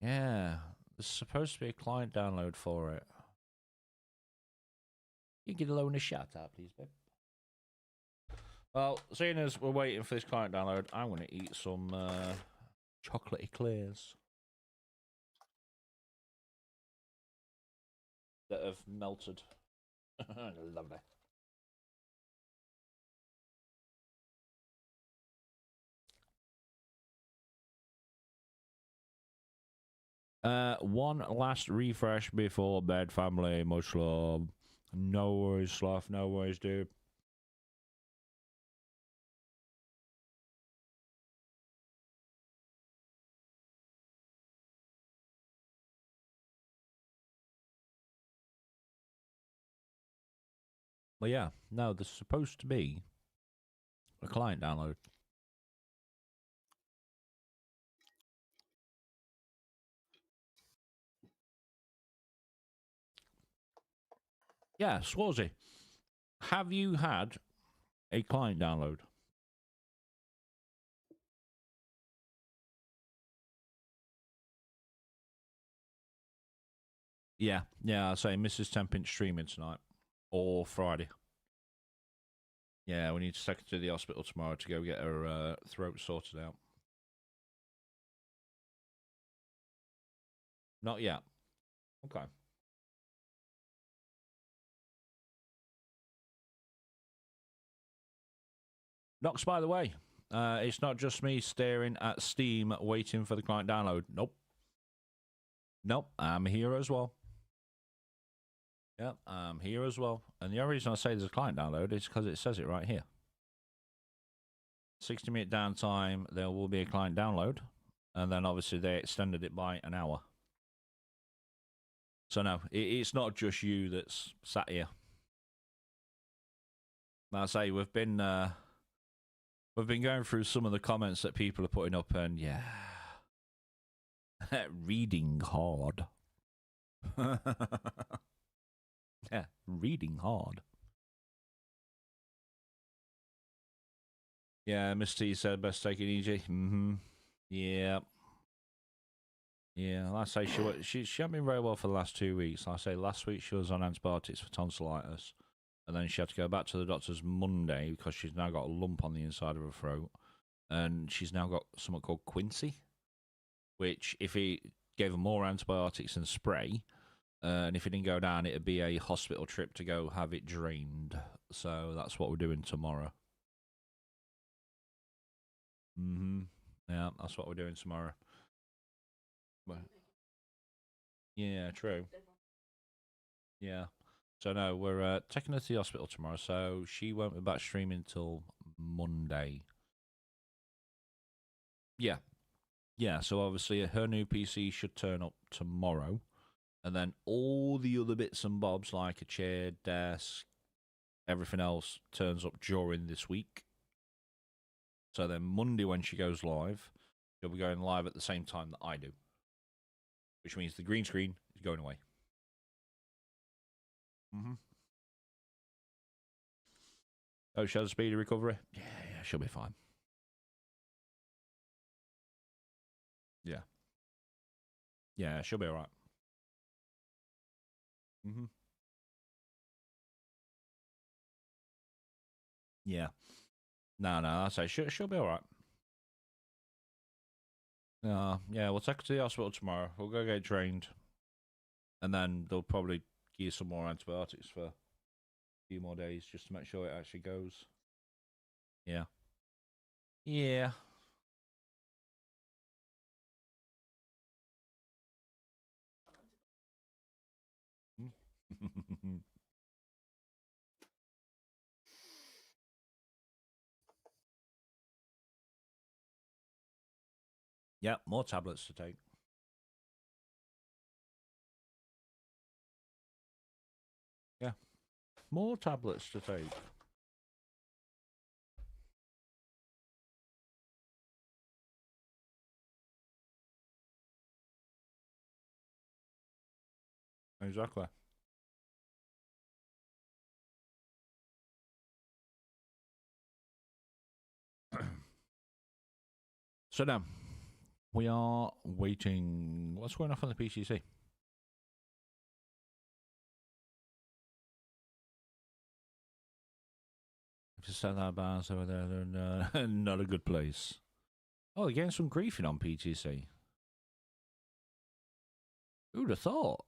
Yeah, there's supposed to be a client download for it. You get alone a shout out, please, babe. Well, seeing as we're waiting for this client download, I'm going to eat some chocolate eclairs that have melted. Lovely. One last refresh before bed, family. Much love. No worries, Sloth. No worries, dude. Well, yeah. No, there's supposed to be a client download. Yeah, Swarzy. Have you had a client download? Yeah, I say Mrs. Tempin streaming tonight or Friday. Yeah, we need to take her to the hospital tomorrow to go get her throat sorted out. Not yet. Okay. Knox, by the way, it's not just me staring at Steam waiting for the client download. Nope, I'm here as well. Yep, I'm here as well. And the only reason I say there's a client download is because it says it right here. 60-minute downtime, there will be a client download. And then obviously they extended it by an hour. So no, it's not just you that's sat here. Like I say, we've been going through some of the comments that people are putting up, and yeah, reading hard. Yeah, reading hard. Yeah, Miss T said best take it easy. Mm-hmm. Yeah. Yeah, like I say, she hasn't been very well for the last 2 weeks. Like I say, last week she was on antibiotics for tonsillitis, and then she had to go back to the doctor's Monday because she's now got a lump on the inside of her throat, and she's now got something called Quincy, which if he gave her more antibiotics and spray, and if it didn't go down, it'd be a hospital trip to go have it drained. So that's what we're doing tomorrow. Mm-hmm. Yeah, that's what we're doing tomorrow. But, yeah, true. Yeah. So no, we're taking her to the hospital tomorrow. So she won't be back streaming until Monday. Yeah. Yeah. So obviously her new PC should turn up tomorrow, and then all the other bits and bobs like a chair, desk, everything else turns up during this week. So then Monday when she goes live, she'll be going live at the same time that I do, which means the green screen is going away. Mm-hmm. Oh, she has a speedy recovery? Yeah, she'll be fine. Yeah. Yeah, she'll be all right. Mm-hmm. Yeah. No, I say she'll be all right. Yeah, we'll take her to the hospital tomorrow. We'll go get trained, and then they'll probably give you some more antibiotics for a few more days just to make sure it actually goes. Yeah. Yeah. Yeah, more tablets to take. Yeah, more tablets to take. Exactly. So now we are waiting. What's going off on the PCC? If you set that bars over there, they're not a good place. Oh, they're getting some griefing on PTC. Who'd have thought?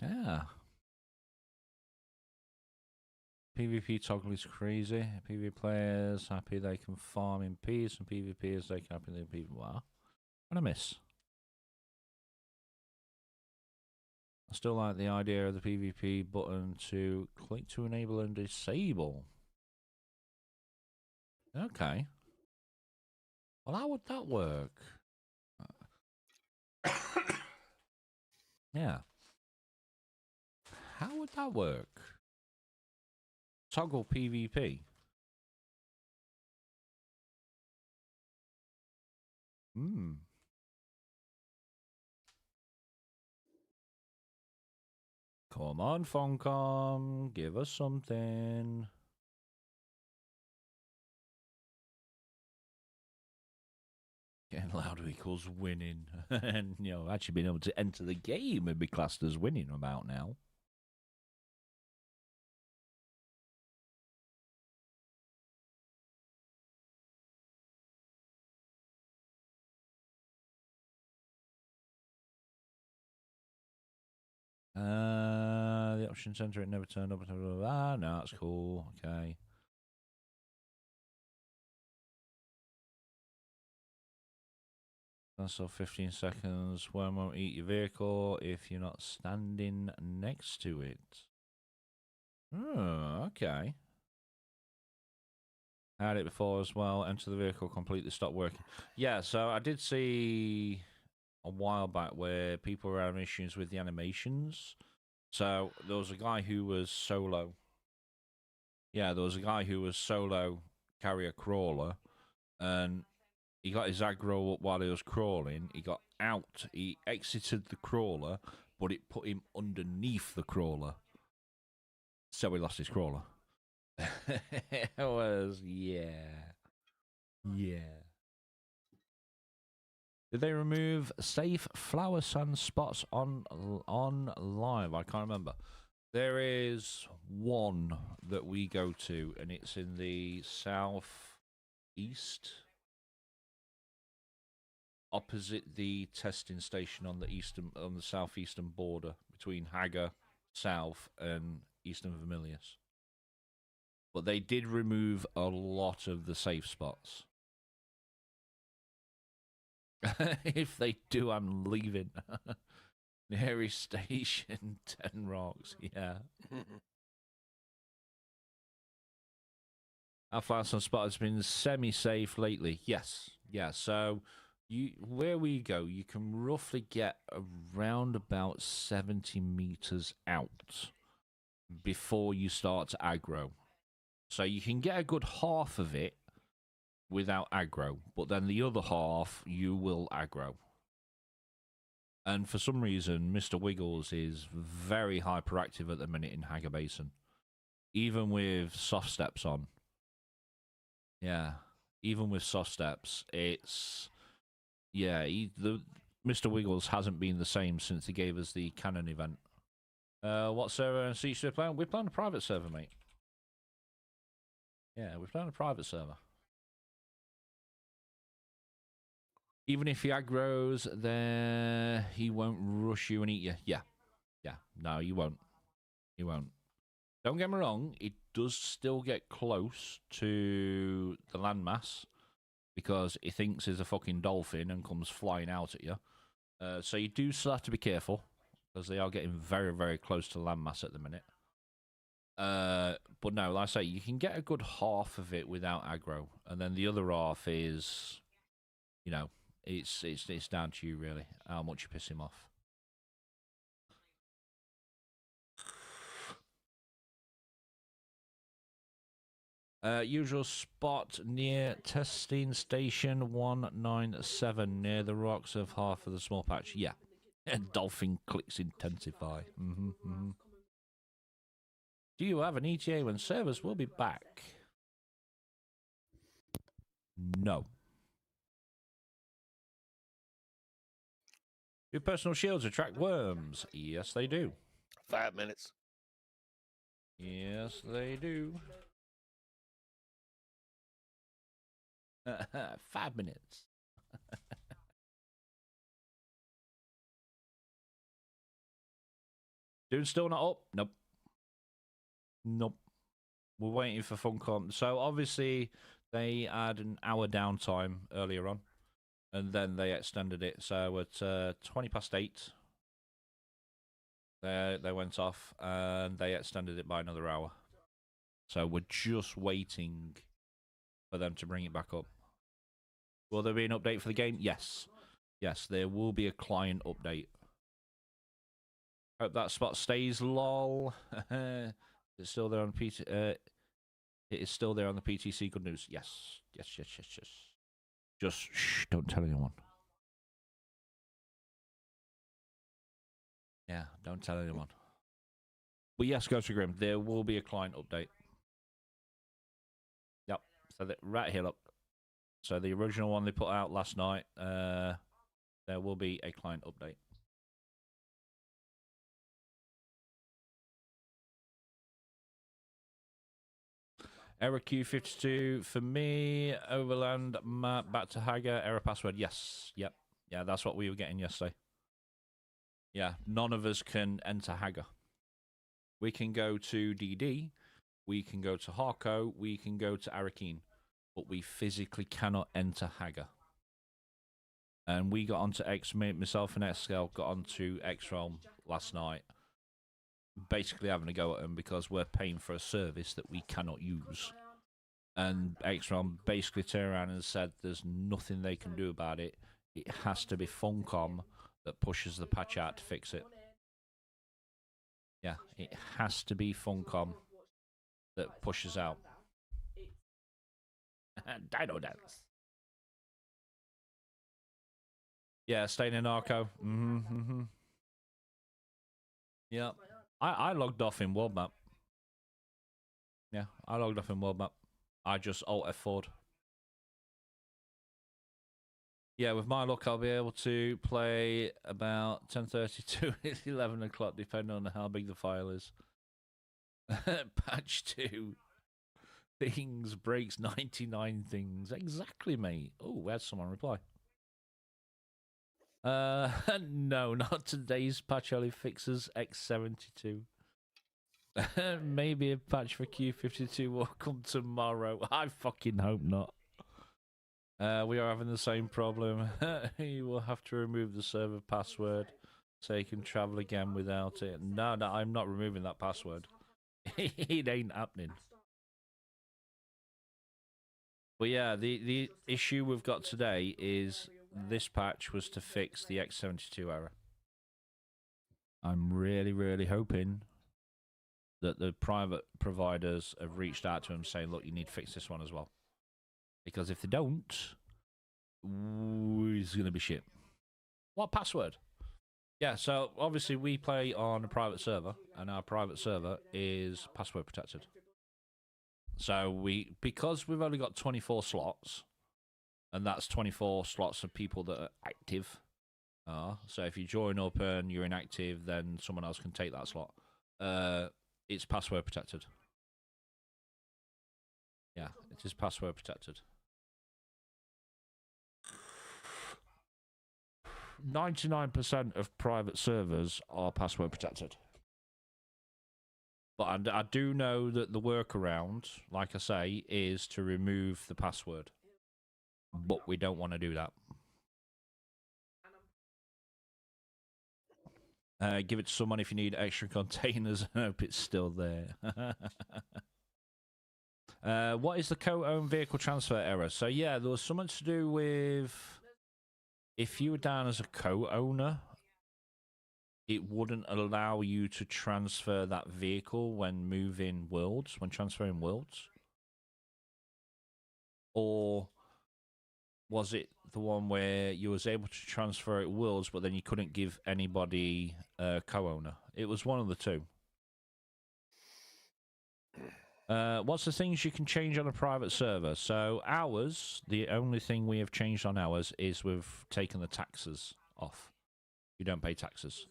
Yeah. PvP toggle is crazy. PvP players happy they can farm in peace, and PvPers they can happy they can. Wow. What a miss. I still like the idea of the PvP button to click to enable and disable. Okay. Well, how would that work? Yeah. How would that work? Toggle PvP. Hmm. Come on, Funcom. Give us something. Getting louder equals winning. And, actually being able to enter the game and be classed as winning about now. The option center, it never turned up. Ah, no, that's cool. Okay. That's all 15 seconds. Worm won't eat your vehicle if you're not standing next to it. Oh, okay. I had it before as well. Enter the vehicle, completely stopped working. Yeah, so I did see a while back where people were having issues with the animations. So there was a guy who was solo. Yeah, there was a guy who was solo carrier crawler, and he got his aggro up while he was crawling. He got out. He exited the crawler, but it put him underneath the crawler. So he lost his crawler. It was, yeah. Yeah. Did they remove safe flower sun spots on live? I can't remember. There is one that we go to, and it's in the southeast, opposite the testing station on the southeastern border between Hagar South and Eastern Vermilius. But they did remove a lot of the safe spots. If they do, I'm leaving. Nearest station, 10 rocks, yeah. How far some spot has been semi-safe lately? Yes, yeah. So, where we go, you can roughly get around about 70 meters out before you start to aggro. So you can get a good half of it without aggro, but then the other half you will aggro. And for some reason, Mr. Wiggles is very hyperactive at the minute in Hagar Basin, even with soft steps on. Yeah, even with soft steps, it's Mr. Wiggles hasn't been the same since he gave us the Cannon event. What server and Siege we're playing? We're playing a private server, mate. Yeah, we're playing a private server. Even if he aggroes, there he won't rush you and eat you. Yeah, no, you won't. He won't. Don't get me wrong, it does still get close to the landmass because he thinks he's a fucking dolphin and comes flying out at you. So you do still have to be careful because they are getting very, very close to landmass at the minute. But no, like I say, you can get a good half of it without aggro, and then the other half is, it's down to you really how much you piss him off. Usual spot near testing station 197 near the rocks of half of the small patch. Yeah, Dolphin clicks intensify. Do you have an ETA when servers will be back? No. Do personal shields attract worms? Yes, they do. 5 minutes. Yes, they do. 5 minutes. Dude's still not up? Nope. Nope. We're waiting for Funcom. So obviously they had an hour downtime earlier on, and then they extended it. So at 20 past 8, they went off, and they extended it by another hour. So we're just waiting for them to bring it back up. Will there be an update for the game? Yes. Yes, there will be a client update. Hope that spot stays, lol. It's still there on PT. It is still there on the PTC. Good news. Yes. Yes. Just shh, don't tell anyone. Yeah, don't tell anyone. But yes, Ghost of Grim, there will be a client update. Yep. So right here, look. So the original one they put out last night, there will be a client update. Error Q52 for me. Overland map back to Hagar. Error password. Yes. Yep. Yeah, that's what we were getting yesterday. Yeah, none of us can enter Hagar. We can go to DD. We can go to Harco. We can go to Arakeen. But we physically cannot enter Hagar. And we got onto myself and Xscale got onto X-Realm last night. Basically having a go at them because we're paying for a service that we cannot use. And X-Realm basically turned around and said there's nothing they can do about it. It has to be Funcom that pushes the patch out to fix it. Yeah, it has to be Funcom that pushes out. Dino Dance. Yeah, staying in Arco. Yeah. I logged off in World Map. Yeah, I logged off in World Map. I just Alt F4'd. Yeah, with my luck, I'll be able to play about 10:30 to 11 o'clock, depending on how big the file is. Patch 2. Things breaks 99 things. Exactly, mate. Oh, where's someone reply? No, not today's patch only fixes X72. Maybe a patch for Q52 will come tomorrow. I fucking hope not. We are having the same problem. You will have to remove the server password so you can travel again without it. No, I'm not removing that password. It ain't happening. But yeah, the issue we've got today is this patch was to fix the X72 error. I'm really hoping that the private providers have reached out to him saying, look, you need to fix this one as well. Because if they don't, it's going to be shit. What password? Yeah, so obviously we play on a private server, and our private server is password protected. So because we've only got 24 slots, and that's 24 slots of people that are active. So if you join up and you're inactive, then someone else can take that slot. It's password protected. Yeah, it is password protected. 99% of private servers are password protected. But I do know that the workaround, like I say, is to remove the password. But we don't want to do that. Give it to someone if you need extra containers. I hope it's still there. What is the co-owned vehicle transfer error? So yeah, there was something to do with if you were down as a co-owner, it wouldn't allow you to transfer that vehicle when moving worlds, when transferring worlds. Or was it the one where you was able to transfer it worlds, but then you couldn't give anybody a co-owner. It was one of the two. What's the things you can change on a private server? So ours, the only thing we have changed on ours is we've taken the taxes off. You don't pay taxes.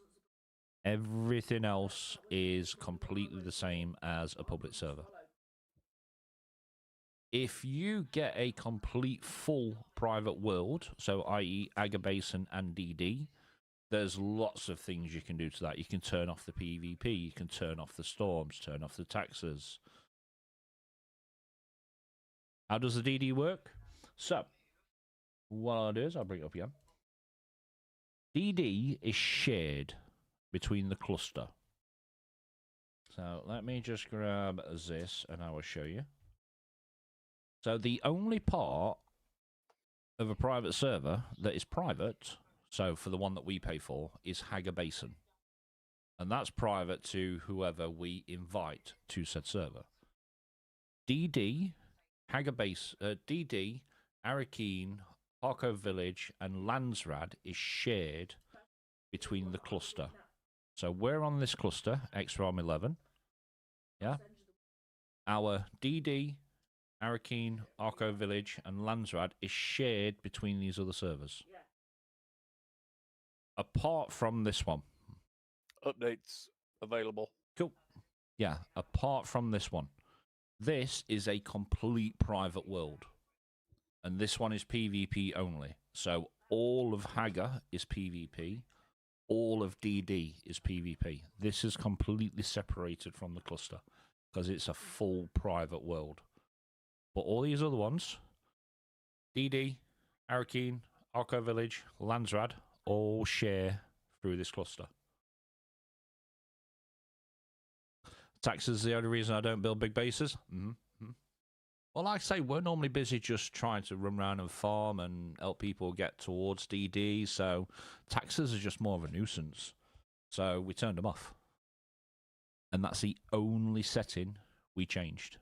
Everything else is completely the same as a public server. If you get a complete full private world, so i.e. Aga Basin and DD, there's lots of things you can do to that. You can turn off the PvP, you can turn off the storms, turn off the taxes. How does the DD work? So, what I'll do is I'll bring it up again. DD is shared between the cluster. So let me just grab this and I will show you. So the only part of a private server that is private, so for the one that we pay for, is Haga Basin. And that's private to whoever we invite to said server. DD, Haga Base, DD, Arakeen, Harko Village, and Landsrad is shared between the cluster. So we're on this cluster, XROM 11. Yeah. Our DD, Arakeen, Arco Village, and Landsrad is shared between these other servers. Apart from this one. Updates available. Cool. Yeah, apart from this one. This is a complete private world. And this one is PvP only. So all of Haga is PvP. All of DD is PvP. This is completely separated from the cluster because it's a full private world. But all these other ones, DD, Arakeen, Arco Village, Landsrad, all share through this cluster. Taxes is the only reason I don't build big bases. Well, like I say, we're normally busy just trying to run around and farm and help people get towards DD, so taxes are just more of a nuisance. So we turned them off. And that's the only setting we changed.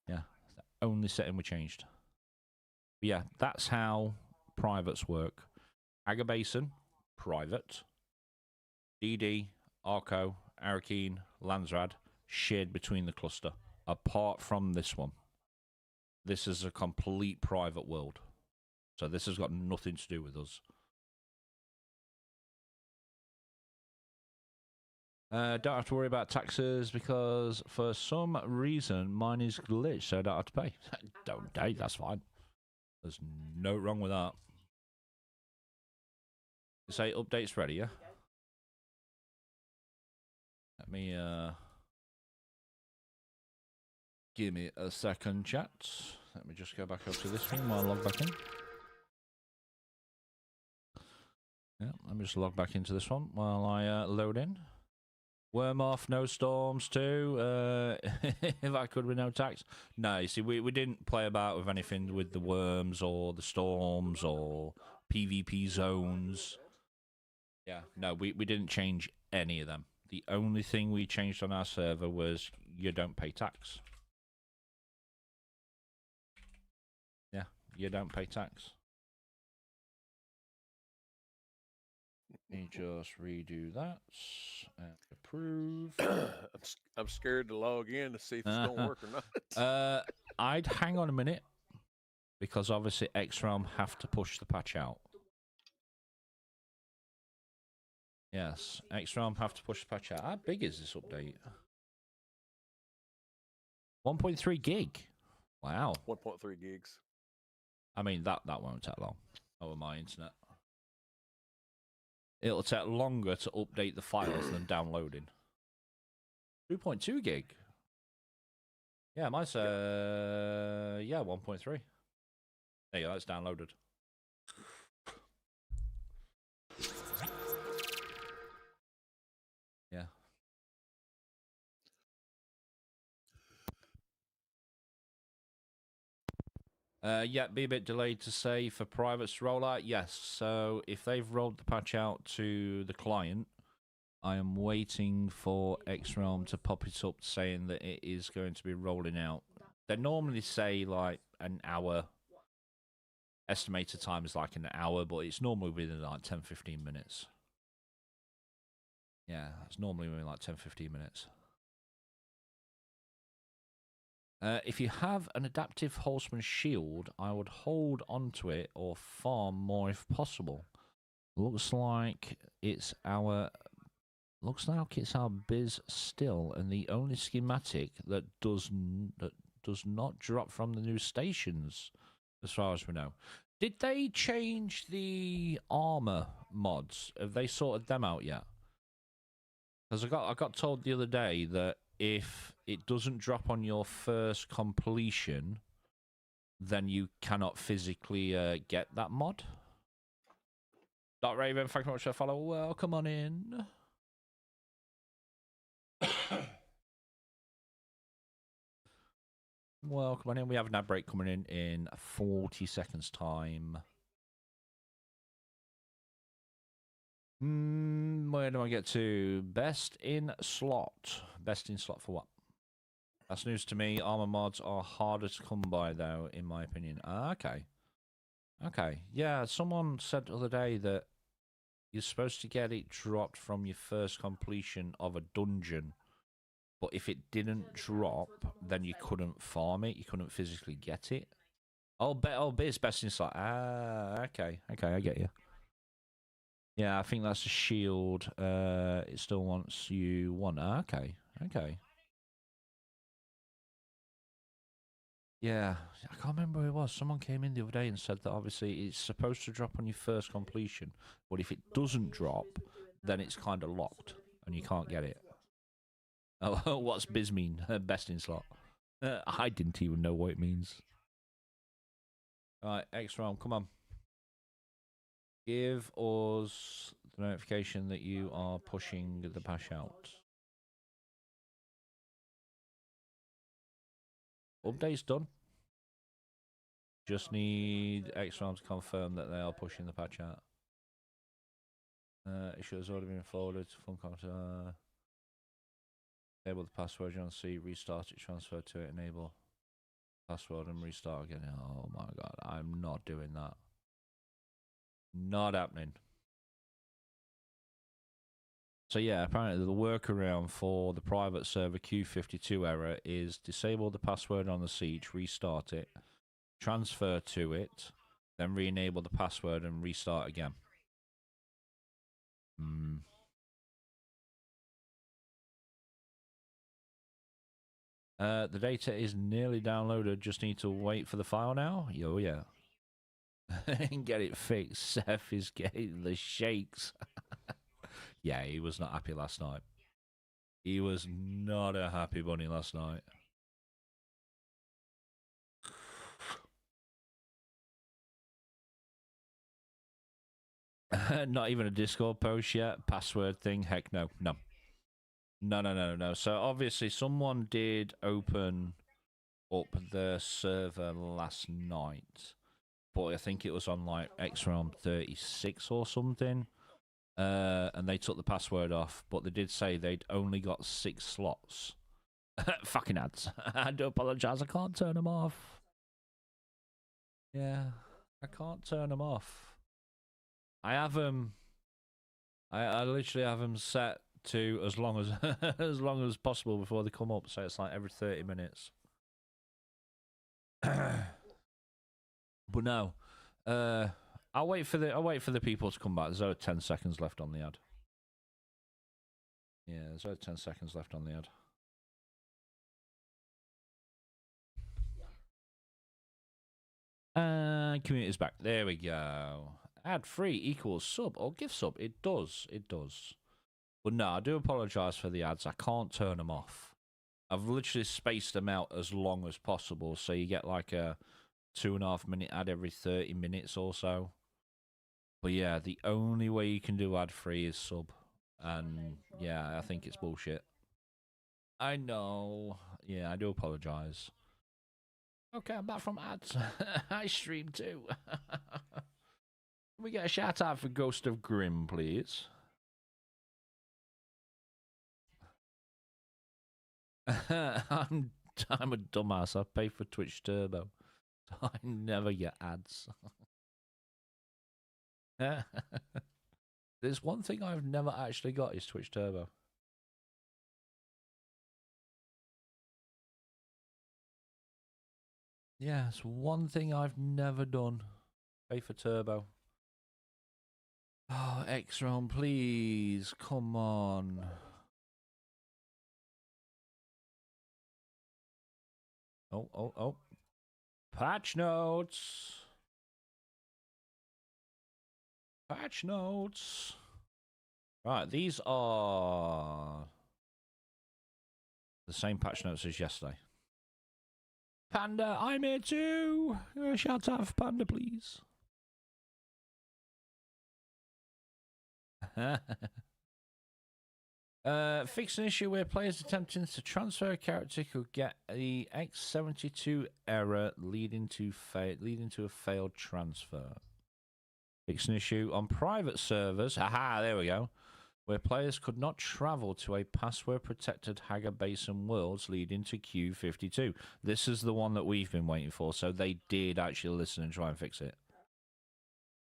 Yeah, the only setting we changed. But yeah, that's how privates work. Haga Basin, private. DD, Arco, Arakeen, Landsrad, shared between the cluster. Apart from this one. This is a complete private world. So this has got nothing to do with us. Don't have to worry about taxes because for some reason mine is glitched, so I don't have to pay. Don't pay, that's fine. There's no wrong with that. You say updates ready, yeah? Let me give me a second, chat. Let me just go back up to this one while I log back in. Yeah, let me just log back into this one while I load in. Worm off, no storms too. If I could with no tax. No, you see, we didn't play about with anything with the worms or the storms or PvP zones. Yeah, no, we didn't change any of them. The only thing we changed on our server was you don't pay tax. Yeah, you don't pay tax. Let me just redo that and approve. I'm scared to log in to see if it's going to work or not. I'd hang on a minute because obviously XRAM have to push the patch out. Yes, XRAM have to push the patch out. How big is this update? 1.3 gig. Wow. 1.3 gigs. I mean, that won't take long over my internet. It'll take longer to update the files than downloading. 2.2 gig. Yeah, mine's 1.3. There you go, that's downloaded. Yeah. Yeah, be a bit delayed to say for privates to roll out. Yes, so if they've rolled the patch out to the client, I am waiting for XRealm to pop it up saying that it is going to be rolling out. They normally say like an hour estimated time is like an hour, but it's normally within like 10-15 minutes. Yeah, it's normally within like 10-15 minutes. If you have an adaptive Horseman shield, I would hold onto it or farm more if possible. Looks like it's our biz still, and the only schematic that does not drop from the new stations, as far as we know. Did they change the armor mods? Have they sorted them out yet? Because I got told the other day that if it doesn't drop on your first completion, then you cannot physically get that mod. Dot Raven, thank you very much for the follow. Welcome on in. Welcome on in. We have an ad break coming in 40 seconds time. Where do I get to? Best in slot. Best in slot for what? That's news to me. Armor mods are harder to come by, though, in my opinion. Okay. Okay. Yeah, someone said the other day that you're supposed to get it dropped from your first completion of a dungeon. But if it didn't drop, then you couldn't farm it. You couldn't physically get it. Biz best in slot. Okay. Okay, I get you. Yeah, I think that's a shield. It still wants you one. Okay. Okay. Yeah, I can't remember who it was. Someone came in the other day and said that obviously it's supposed to drop on your first completion, but if it doesn't drop, then it's kind of locked and you can't get it. Oh, what's biz mean? Best in slot. I didn't even know what it means. All right, X-Realm, come on. Give us the notification that you are pushing the patch out. Update's done. Just need X-Realm to confirm that they are pushing the patch out. It should have already been forwarded to Funcom. Enable the password, you want to see, restart it, transfer to it, enable password and restart again. Oh my god, I'm not doing that. Not happening. So yeah, apparently the workaround for the private server Q52 error is disable the password on the siege, restart it, transfer to it, then re-enable the password and restart again. The data is nearly downloaded, just need to wait for the file now. Oh yeah. And get it fixed. Seth is getting the shakes. Yeah, he was not happy last night. He was not a happy bunny last night. Not even a Discord post yet. Password thing. Heck no. No. No. So obviously someone did open up the server last night, but I think it was on like XRAM 36 or something. And they took the password off, but they did say they'd only got 6 slots. Fucking ads. I do apologise, I can't turn them off. Yeah, I can't turn them off. I have them. I literally have them set to as long as as long as possible before they come up. So it's like every 30 minutes. But no, I'll wait for the people to come back. There's only 10 seconds left on the ad. Yeah, there's only 10 seconds left on the ad. And community's back. There we go. Ad free equals sub or gift sub. It does. It does. But no, I do apologise for the ads. I can't turn them off. I've literally spaced them out as long as possible, so you get like a 2.5 minute ad every 30 minutes or so. But yeah, the only way you can do ad free is sub. And yeah, I think it's bullshit. I know. Yeah, I do apologise. Okay, I'm back from ads. I stream too. Can we get a shout out for Ghost of Grim, please? I'm a dumbass. I pay for Twitch Turbo, so I never get ads. There's one thing I've never actually got is Twitch Turbo. Yeah, it's one thing I've never done. Pay for Turbo. Oh, X-Realm, please. Come on. Oh. Patch notes. Patch notes. Right, these are the same patch notes as yesterday. Panda, I'm here too. Shout out for Panda, please. Fix an issue where players attempting to transfer a character could get the X72 error leading to a failed transfer. Fix an issue on private servers. Haha, there we go. Where players could not travel to a password-protected Hager Basin worlds leading to Q52. This is the one that we've been waiting for, so they did actually listen and try and fix it.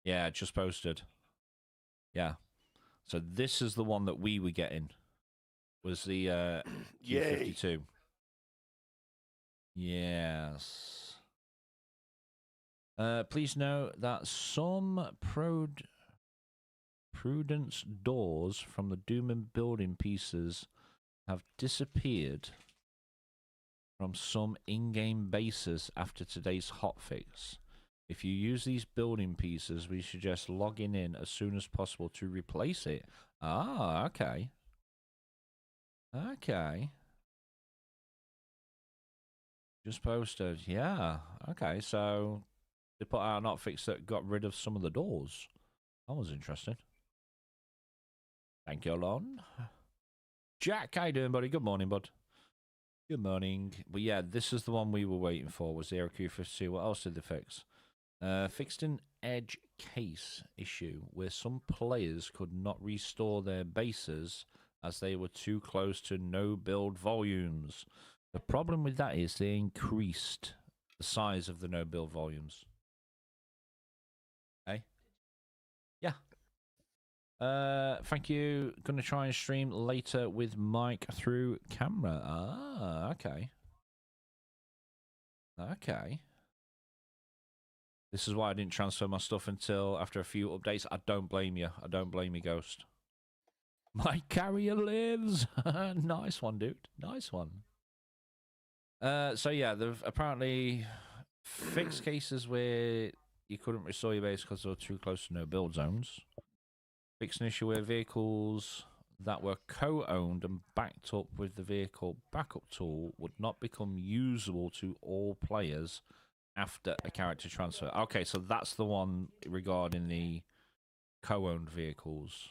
Yeah, just posted. Yeah. So this is the one that we were getting. Was the Q52. Yes. Please note that some Prudence doors from the Dune building pieces have disappeared from some in-game bases after today's hotfix. If you use these building pieces, we suggest logging in as soon as possible to replace it. Ah, okay. Okay. Just posted. Yeah. Okay, so they put out an hotfix that got rid of some of the doors. That was interesting. Thank you, Lon. Jack, how you doing, buddy? Good morning, bud. Good morning. But yeah, this is the one we were waiting for, was the RQ52. What else did they fix? Fixed an edge case issue where some players could not restore their bases as they were too close to no build volumes. The problem with that is they increased the size of the no build volumes. Hey? Yeah. Thank you. Gonna try and stream later with mic through camera. Ah, okay. Okay. This is why I didn't transfer my stuff until after a few updates. I don't blame you. I don't blame you, Ghost. My carrier lives. Nice one, dude. Nice one. So yeah, they've apparently fixed cases where you couldn't restore your base because they were too close to no build zones. Fixed an issue where vehicles that were co-owned and backed up with the vehicle backup tool would not become usable to all players after a character transfer. Okay, so that's the one regarding the co-owned vehicles.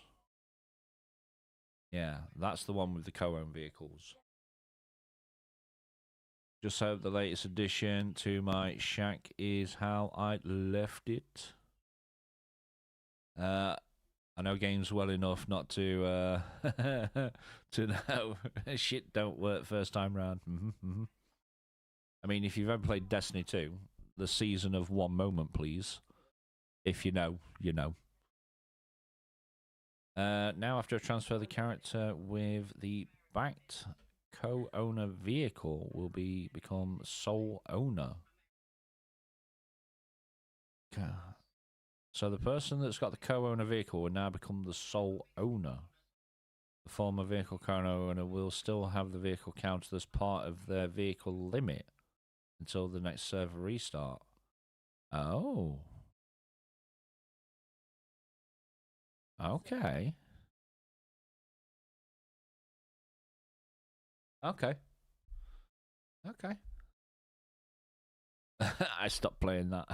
Yeah, that's the one with the co-owned vehicles. Just hope the latest addition to my shack is how I left it. I know games well enough not to to know shit don't work first time round. I mean, if you've ever played Destiny 2, the season of one moment, please. If you know, you know. Now, after I transfer the character with the backed co-owner vehicle, will become sole owner. So the person that's got the co-owner vehicle will now become the sole owner. The former vehicle co-owner will still have the vehicle counted as part of their vehicle limit until the next server restart. Oh. Okay. Okay. Okay. I stopped playing that.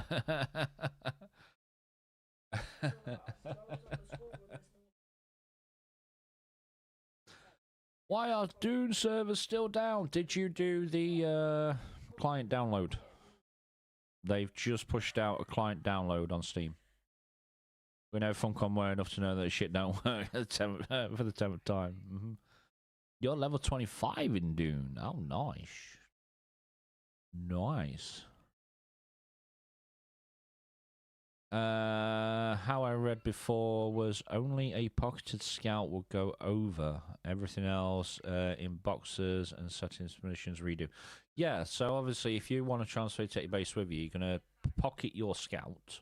Why are Dune servers still down? Did you do the client download? They've just pushed out a client download on Steam. We know Funcom well enough to know that shit don't work for the 10th time. You're level 25 in Dune. Oh, nice. Nice. How I read before was only a pocketed scout will go over. Everything else in boxes and settings missions redo. Yeah, so obviously if you want to transfer take your base with you, you're going to pocket your scout,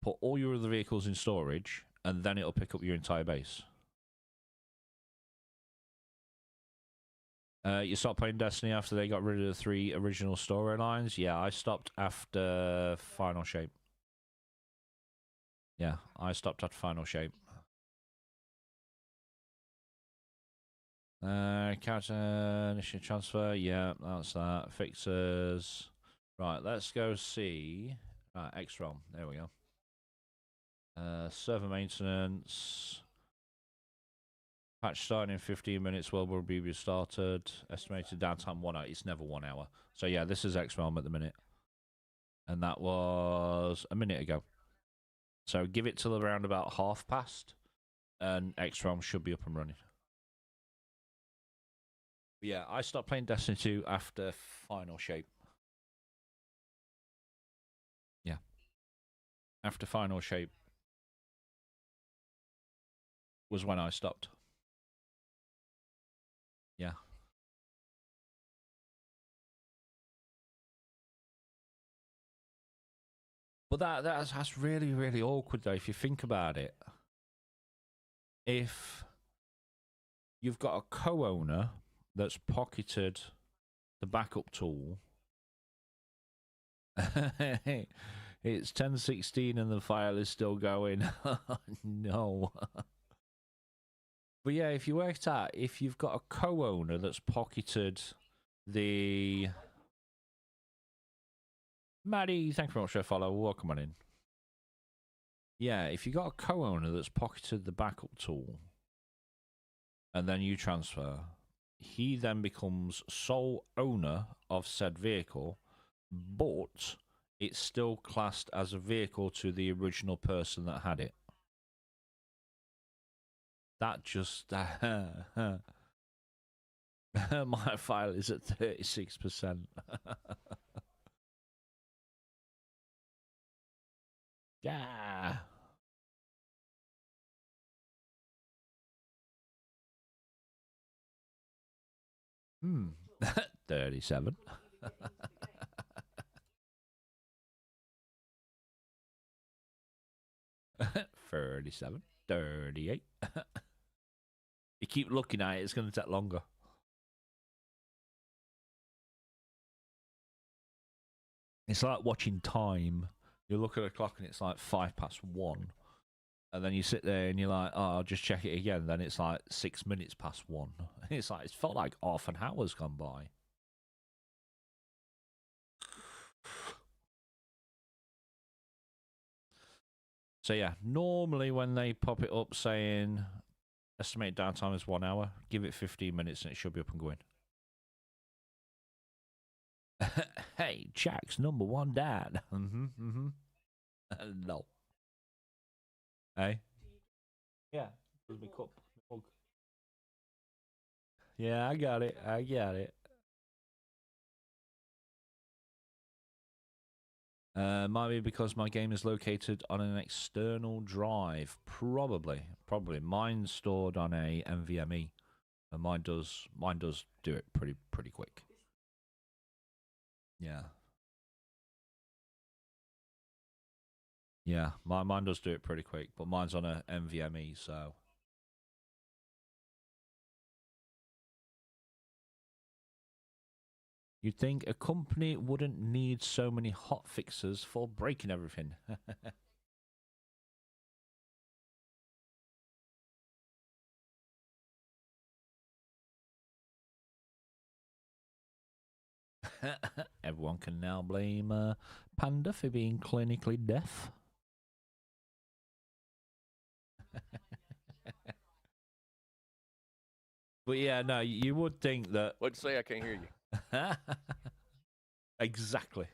put all your other vehicles in storage, and then it'll pick up your entire base. You stopped playing Destiny after they got rid of the 3 original storylines? Yeah, I stopped after Final Shape. Yeah, I stopped at Final Shape. Character initial transfer. Yeah, that's that. Fixers. Right, let's go see. Right, X-ROM. There we go. Server maintenance. Patch starting in 15 minutes. World will be restarted. Estimated downtime 1 hour. It's never 1 hour. So yeah, this is X-ROM at the minute. And that was a minute ago. So give it till around about past, and X-ROM should be up and running. But yeah, I stopped playing Destiny 2 after Final Shape. Yeah. After Final Shape was when I stopped. Yeah. But that's really, really awkward though, if you think about it. If you've got a co-owner that's pocketed the backup tool, it's 10:16 and the file is still going. No. But yeah, if you worked out, if you've got a co-owner that's pocketed the... Maddie, thank you very much for a follow. Welcome on in. Yeah, if you got a co-owner that's pocketed the backup tool, and then you transfer, he then becomes sole owner of said vehicle, but it's still classed as a vehicle to the original person that had it. That just... my file is at 36%. Yeah. 37. 37. 38. You keep looking at it, it's going to take longer. It's like watching time. You look at a clock and it's like 1:05. And then you sit there and you're like, oh, I'll just check it again. Then it's like 6 minutes past 1. It's like, it's felt like half an hour's gone by. So yeah, normally when they pop it up saying estimated downtime is 1 hour, give it 15 minutes and it should be up and going. Hey, Jack's number 1 dad. No. Hey? Yeah, here's my cup. Yeah, I got it. I got it. Might be because my game is located on an external drive. Probably. Mine's stored on a NVMe, and mine does do it pretty quick. Yeah. Yeah, mine does do it pretty quick, but mine's on a NVMe, so. You'd think a company wouldn't need so many hot fixes for breaking everything. Everyone can now blame Panda for being clinically deaf. But yeah, no, you would think that... What'd you say? I can't hear you. Exactly.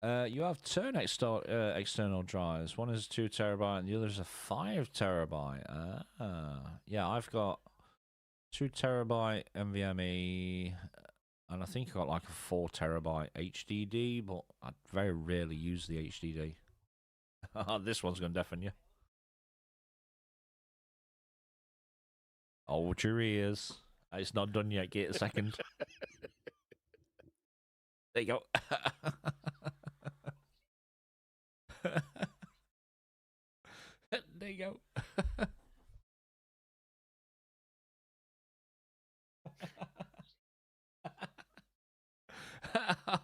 You have two external drives. One is 2 terabyte and the other is a 5 terabyte. Yeah, I've got 2 terabyte NVMe And I think I got like a 4 terabyte HDD, but I very rarely use the HDD. This one's going to deafen you. Hold your ears. It's not done yet. Get a second. There you go. There you go.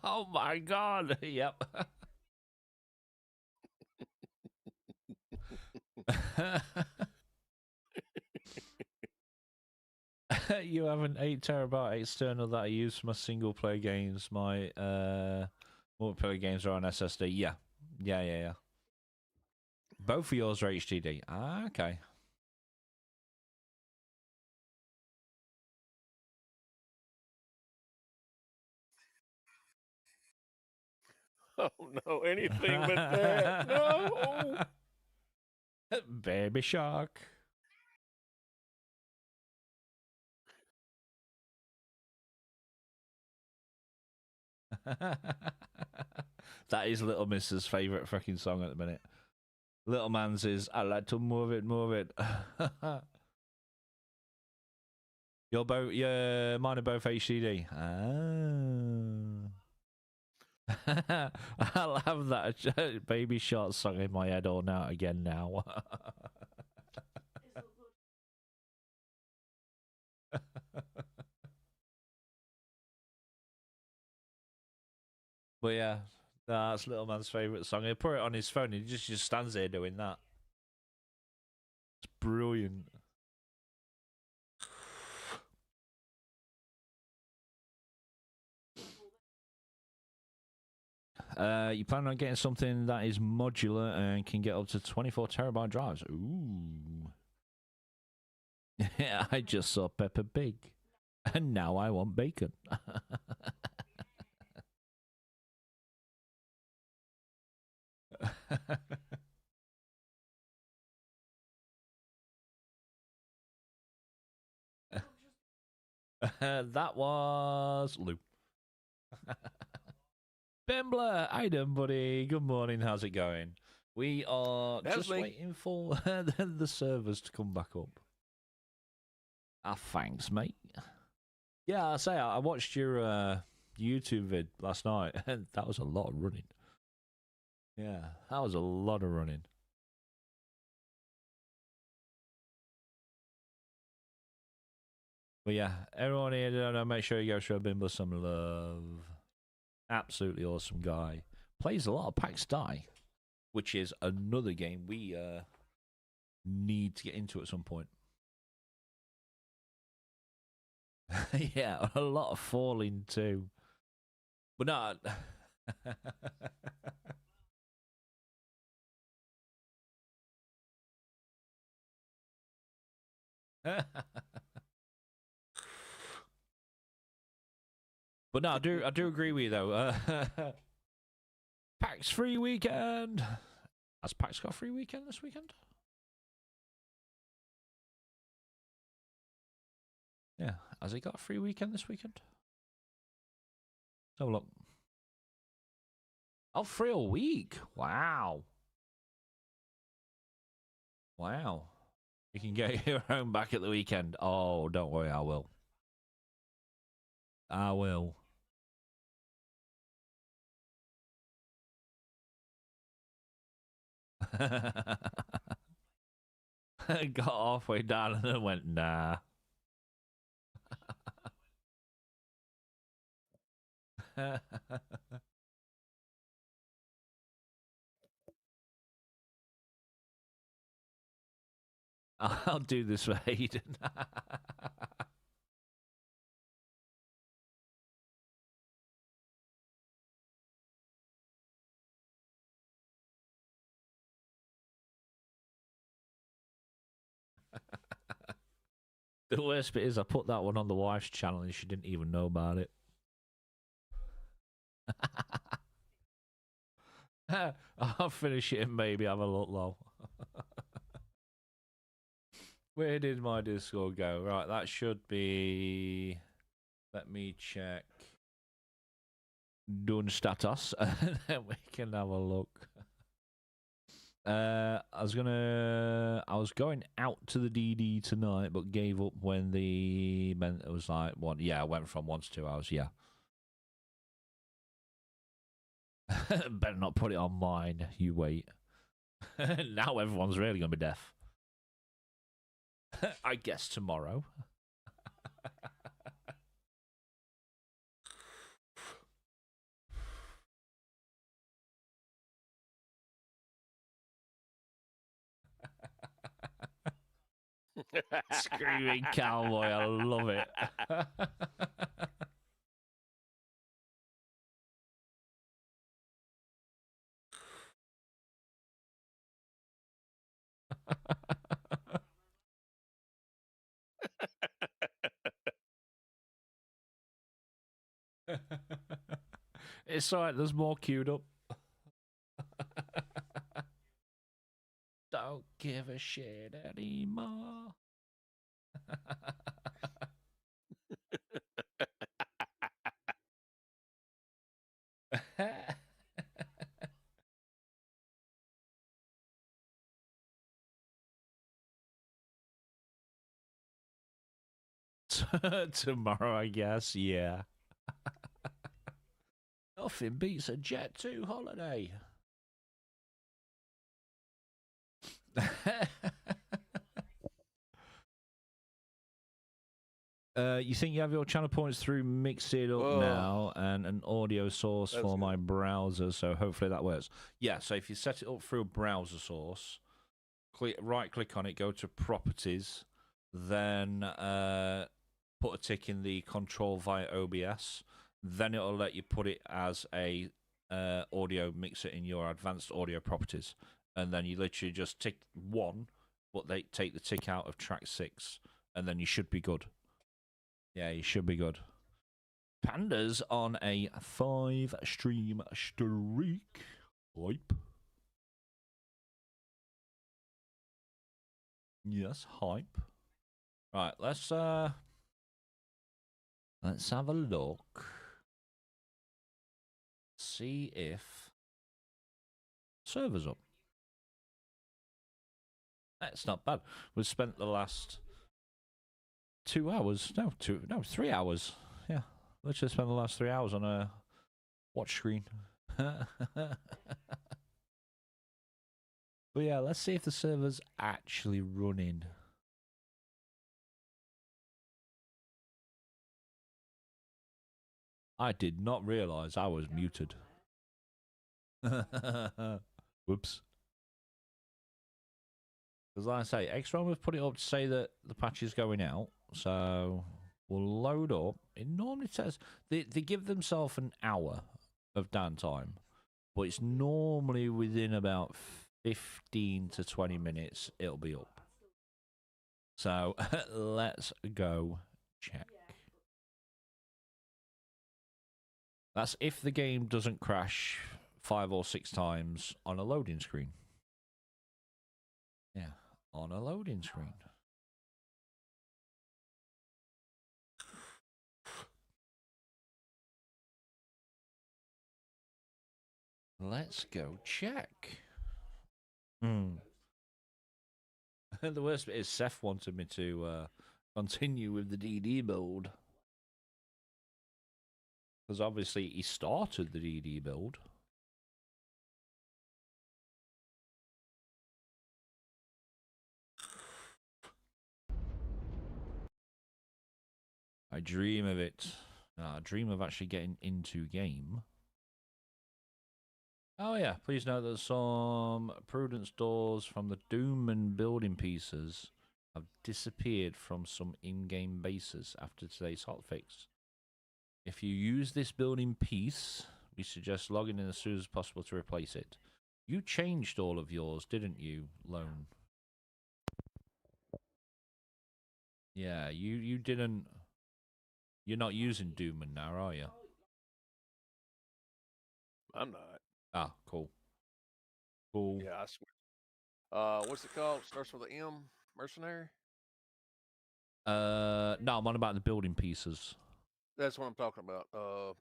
Oh my god. Yep. You have an 8 terabyte external that I use for my single player games. My multiplayer games are on SSD. Yeah. Both of yours are HDD. Ah, okay. Oh no, anything but that. No. Baby shark. That is Little Miss's favourite fucking song at the minute. Little Man's is I like to move it. Mine are both HDD. Ah. I'll have that Baby Shark song in my head all now again now. But yeah, that's Little Man's favourite song. He put it on his phone. He just stands there doing that. It's brilliant. You plan on getting something that is modular and can get up to 24 terabyte drives. Ooh. Yeah, I just saw Peppa Pig. And now I want bacon. That was Lou. Bembler, hi then, buddy. Good morning. How's it going? We are just waiting for the servers to come back up. Ah, thanks, mate. Yeah, I watched your YouTube vid last night, and that was a lot of running. Yeah, that was a lot of running. But yeah, everyone here, make sure you go show Bimble some love. Absolutely awesome guy. Plays a lot of PAX Die, which is another game we need to get into at some point. Yeah, a lot of falling too. But not. But no, I do agree with you though. PAX free weekend. Has PAX got a free weekend this weekend? Yeah, has it got a free weekend this weekend? Let's have a look. Oh, free a week. Wow. Wow. You can get your home back at the weekend. Oh, don't worry, I will. I will. Got halfway down and then went, nah. I'll do this for Hayden. The worst bit is I put that one on the wife's channel and she didn't even know about it. I'll finish it and maybe have a look low. Where did my Discord go? Right, that should be... Let me check. Dune status, and then we can have a look. I was going out to the DD tonight, but gave up when it was like one. Yeah, I went from 1 to 2 hours. Yeah. Better not put it on mine. You wait. Now everyone's really gonna be deaf. I guess tomorrow. Screaming cowboy, I love it. It's alright, there's more queued up. Don't give a shit anymore. Tomorrow, I guess, yeah. Nothing beats a Jet 2 holiday. You think you have your channel points through Mix It Up now and an audio source for my browser, so hopefully that works. Yeah, so if you set it up through a browser source, right-click on it, go to Properties, then put a tick in the Control via OBS, then it'll let you put it as a audio mixer in your Advanced Audio Properties, and then you literally just tick 1, but they take the tick out of track 6, and then you should be good. Yeah, you should be good. Panda's on a 5-stream streak. Hype. Yes, hype. Right, let's have a look. See if server's up. That's not bad. We've spent the last 2 hours. No, 3 hours. Yeah, literally spent the last 3 hours on a watch screen. But yeah, let's see if the server's actually running. I did not realize I was muted. Whoops. Because like I say, X-Ron have put it up to say that the patch is going out. So we'll load up. It normally says they give themselves an hour of downtime, but it's normally within about 15 to 20 minutes it'll be up. So let's go check. That's if the game doesn't crash 5 or 6 times on a loading screen. Yeah, on a loading screen. Let's go check. The worst bit is Seth wanted me to continue with the DD build. Because obviously he started the DD build. I dream of it. I dream of actually getting into game. Oh yeah, please note that some prudence doors from the Doom and building pieces have disappeared from some in-game bases after today's hotfix. If you use this building piece, we suggest logging in as soon as possible to replace it. You changed all of yours, didn't you, Lone? Yeah, you didn't. You're not using Doom now, are you? I'm not. Ah, cool. Cool. Yeah, I swear. What's it called? Starts with an M. Mercenary. No, I'm on about the building pieces. That's what I'm talking about.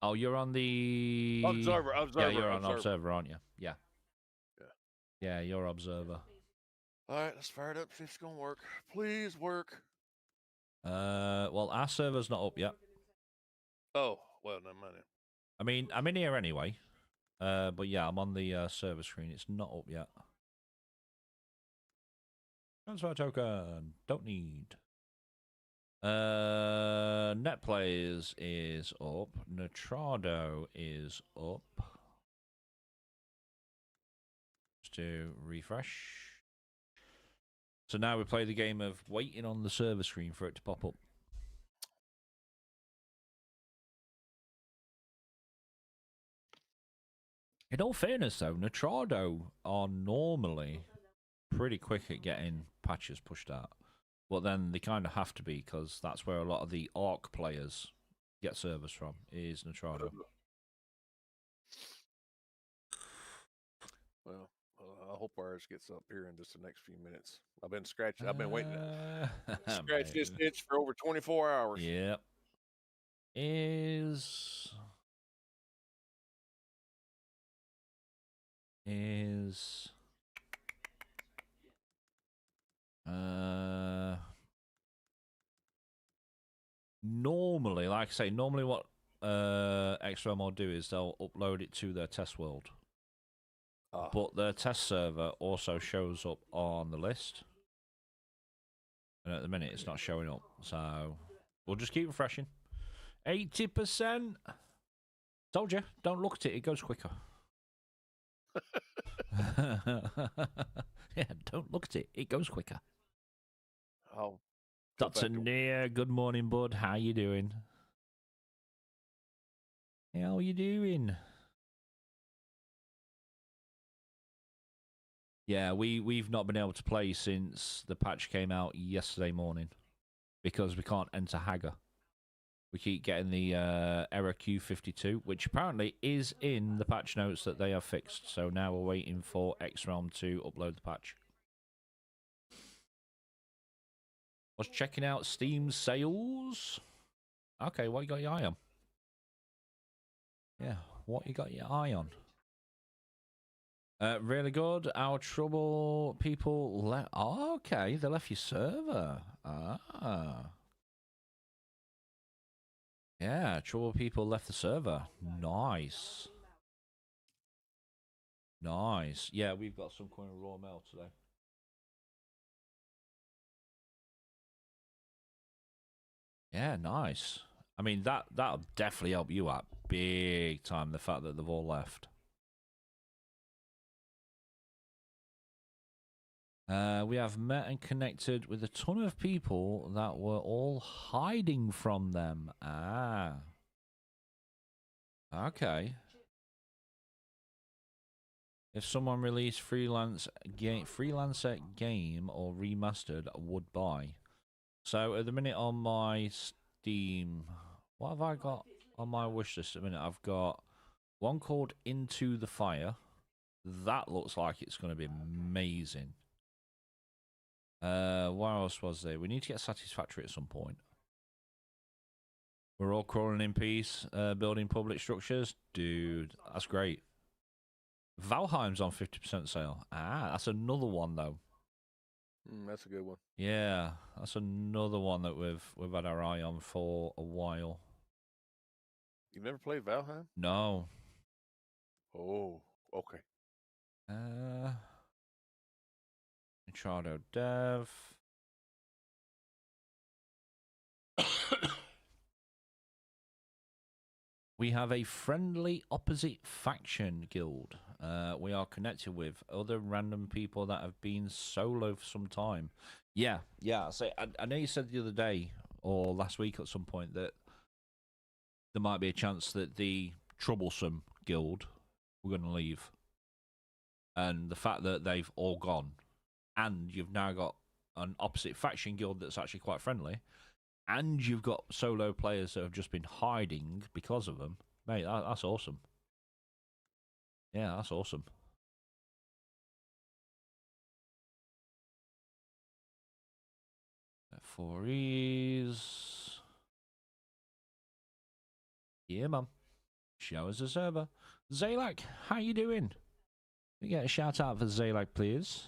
Oh, you're on the Observer. Yeah, you're on observer, aren't you? Yeah. Yeah, you're observer. All right, let's fire it up. See if it's gonna work. Please work. Well, our server's not up yet. Oh, well, never mind. I mean, I'm in here anyway. But yeah, I'm on the server screen. It's not up yet. Transfer token. Don't need. Net players is up. Netrado is up. Just to refresh. So now we play the game of waiting on the server screen for it to pop up. In all fairness, though, Netrado are normally pretty quick at getting patches pushed out. But then they kind of have to be, because that's where a lot of the ARC players get servers from, is Netrado. Well, I hope ours gets up here in just the next few minutes. I've been scratching. I've been waiting to scratch this itch for over 24 hours. Yep. Is normally, like I say, normally what XRM will do is they'll upload it to their test world. But their test server also shows up on the list. And at the minute, it's not showing up. So we'll just keep refreshing. 80%. Told you, don't look at it. It goes quicker. Yeah, don't look at it. It goes quicker. Oh, Dr. Near, good morning, bud. How you doing? How you doing? Yeah, we've not been able to play since the patch came out yesterday morning because we can't enter Hager. We keep getting the error Q52, which apparently is in the patch notes that they have fixed. So now we're waiting for XRealm to upload the patch. Was checking out Steam sales. Okay, what you got your eye on? Yeah, what you got your eye on? Really good. Our trouble people left. Oh, okay, they left your server. Ah. Yeah, trouble people left the server. Nice. Nice. Yeah, we've got some kind of raw mail today. Yeah, nice. I mean, that'll definitely help you out big time, the fact that they've all left. We have met and connected with a ton of people that were all hiding from them. Ah. Okay. If someone released freelancer game or remastered, I would buy. So at the minute on my Steam, what have I got on my wish list at the minute? I've got one called Into the Fire. That looks like it's going to be amazing. What else was there? We need to get Satisfactory at some point. We're all crawling in peace, building public structures. Dude, that's great. Valheim's on 50% sale. Ah, that's another one though. That's a good one. Yeah, that's another one that we've had our eye on for a while. You've never played Valheim? No. Oh, okay. Intrado Dev. We have a friendly opposite faction guild. We are connected with other random people that have been solo for some time. Yeah. So I know you said the other day or last week at some point that there might be a chance that the troublesome guild were going to leave. And the fact that they've all gone and you've now got an opposite faction guild that's actually quite friendly, and you've got solo players that have just been hiding because of them, mate, that's awesome. Yeah, that's awesome. For ease. Yeah, man. Show us a server. Zalak, how you doing? Can we get a shout out for Zalak, please?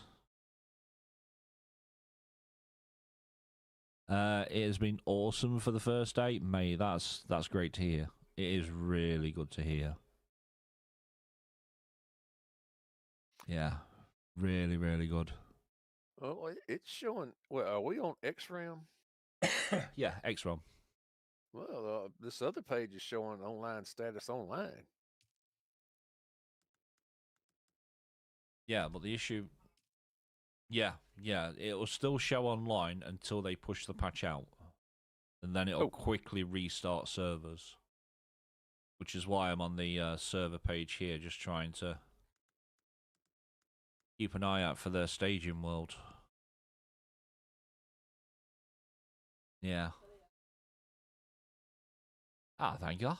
It has been awesome for the first day, mate. That's great to hear. It is really good to hear. Yeah, really, really good. Oh, it's showing. Well, are we on XRAM? Yeah, XRAM. Well, this other page is showing online status online. Yeah, but the issue. Yeah, it will still show online until they push the patch out, and then it'll quickly restart servers. Which is why I'm on the server page here, just trying to keep an eye out for their staging world. Yeah. Thank you.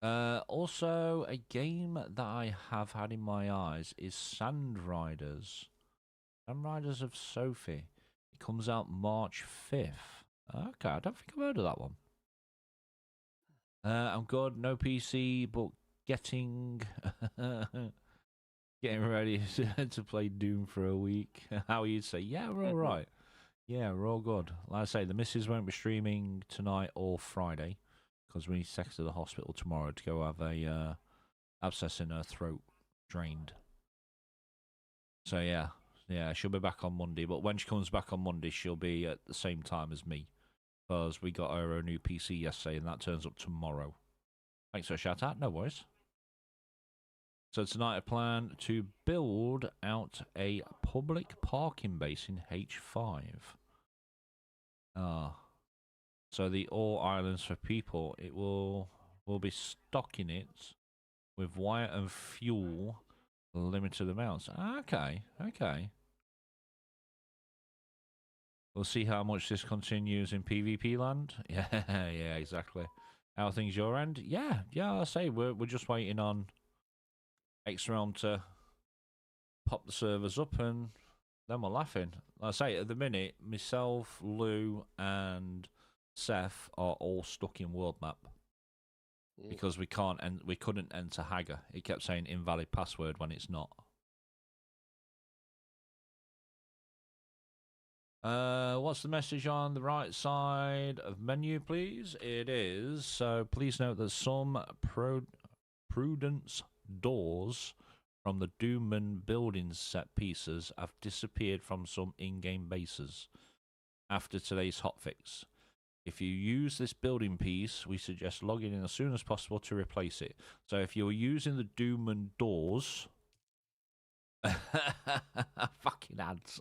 Also, a game that I have had in my eyes is Sand Riders. Sand Riders of Sophie. It comes out March 5th. Okay, I don't think I've heard of that one. I'm good. No PC, but getting ready to play Dune for a week. How you'd say? Yeah, we're all right. Yeah, we're all good. Like I say, the missus won't be streaming tonight or Friday because we need to take her to the hospital tomorrow to go have a abscess in her throat drained. So yeah, she'll be back on Monday. But when she comes back on Monday, she'll be at the same time as me because we got her a new PC yesterday, and that turns up tomorrow. Thanks for a shout out. No worries. So tonight I plan to build out a public parking base in H5. So the All Islands for People, it will be stocking it with wire and fuel, limited amounts. Okay. We'll see how much this continues in PvP land. Yeah, exactly. How are things your end? Yeah. I say we're just waiting on XRealm to pop the servers up, and then we're laughing. Like I say, at the minute, myself, Lou, and Seth are all stuck in world map because we couldn't enter Hagar. It kept saying invalid password when it's not. What's the message on the right side of menu, please? It is, so please note that some prudence doors from the Dune building set pieces have disappeared from some in-game bases after today's hotfix. If you use this building piece, we suggest logging in as soon as possible to replace it. So if you're using the Dune doors... Fucking ads.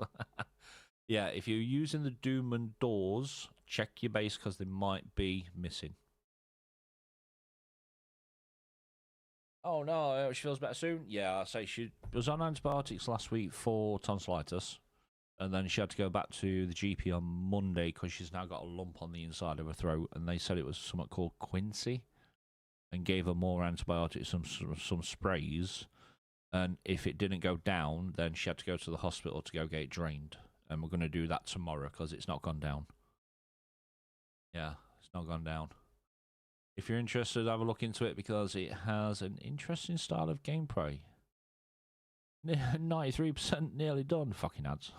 Yeah, if you're using the Dune doors, check your base because they might be missing. Oh no, she feels better soon. Yeah, I say she was on antibiotics last week for tonsillitis, and then she had to go back to the GP on Monday because she's now got a lump on the inside of her throat, and they said it was something called quinsy, and gave her more antibiotics, some sprays, and if it didn't go down, then she had to go to the hospital to go get it drained, and we're going to do that tomorrow because it's not gone down. Yeah, it's not gone down. If you're interested, have a look into it because it has an interesting style of gameplay. 93% nearly done. Fucking ads.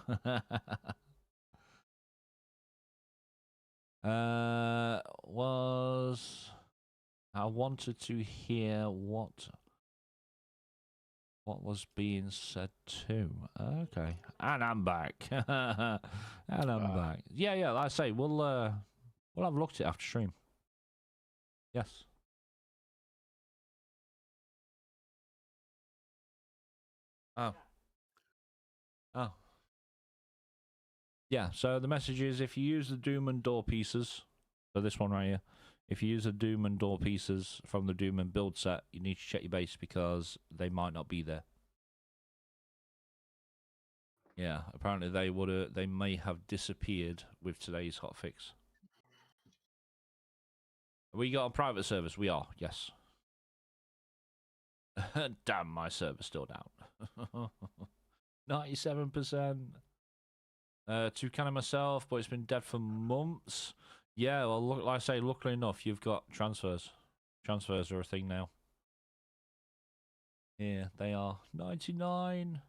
I wanted to hear what was being said too. Okay, and I'm back. Back. Yeah. Like I say, we'll have a look at it after stream. Yes. Oh. Yeah, so the message is if you use the Doom and door pieces, so this one right here, if you use the Doom and door pieces from the Doom and build set, you need to check your base because they might not be there. Yeah, apparently they may have disappeared with today's hotfix. We got a private service, we are, yes. Damn, my server's still down. 97%. Toucan myself, but it's been dead for months. Yeah, well, like I say, luckily enough, you've got transfers. Transfers are a thing now. Yeah, they are 99.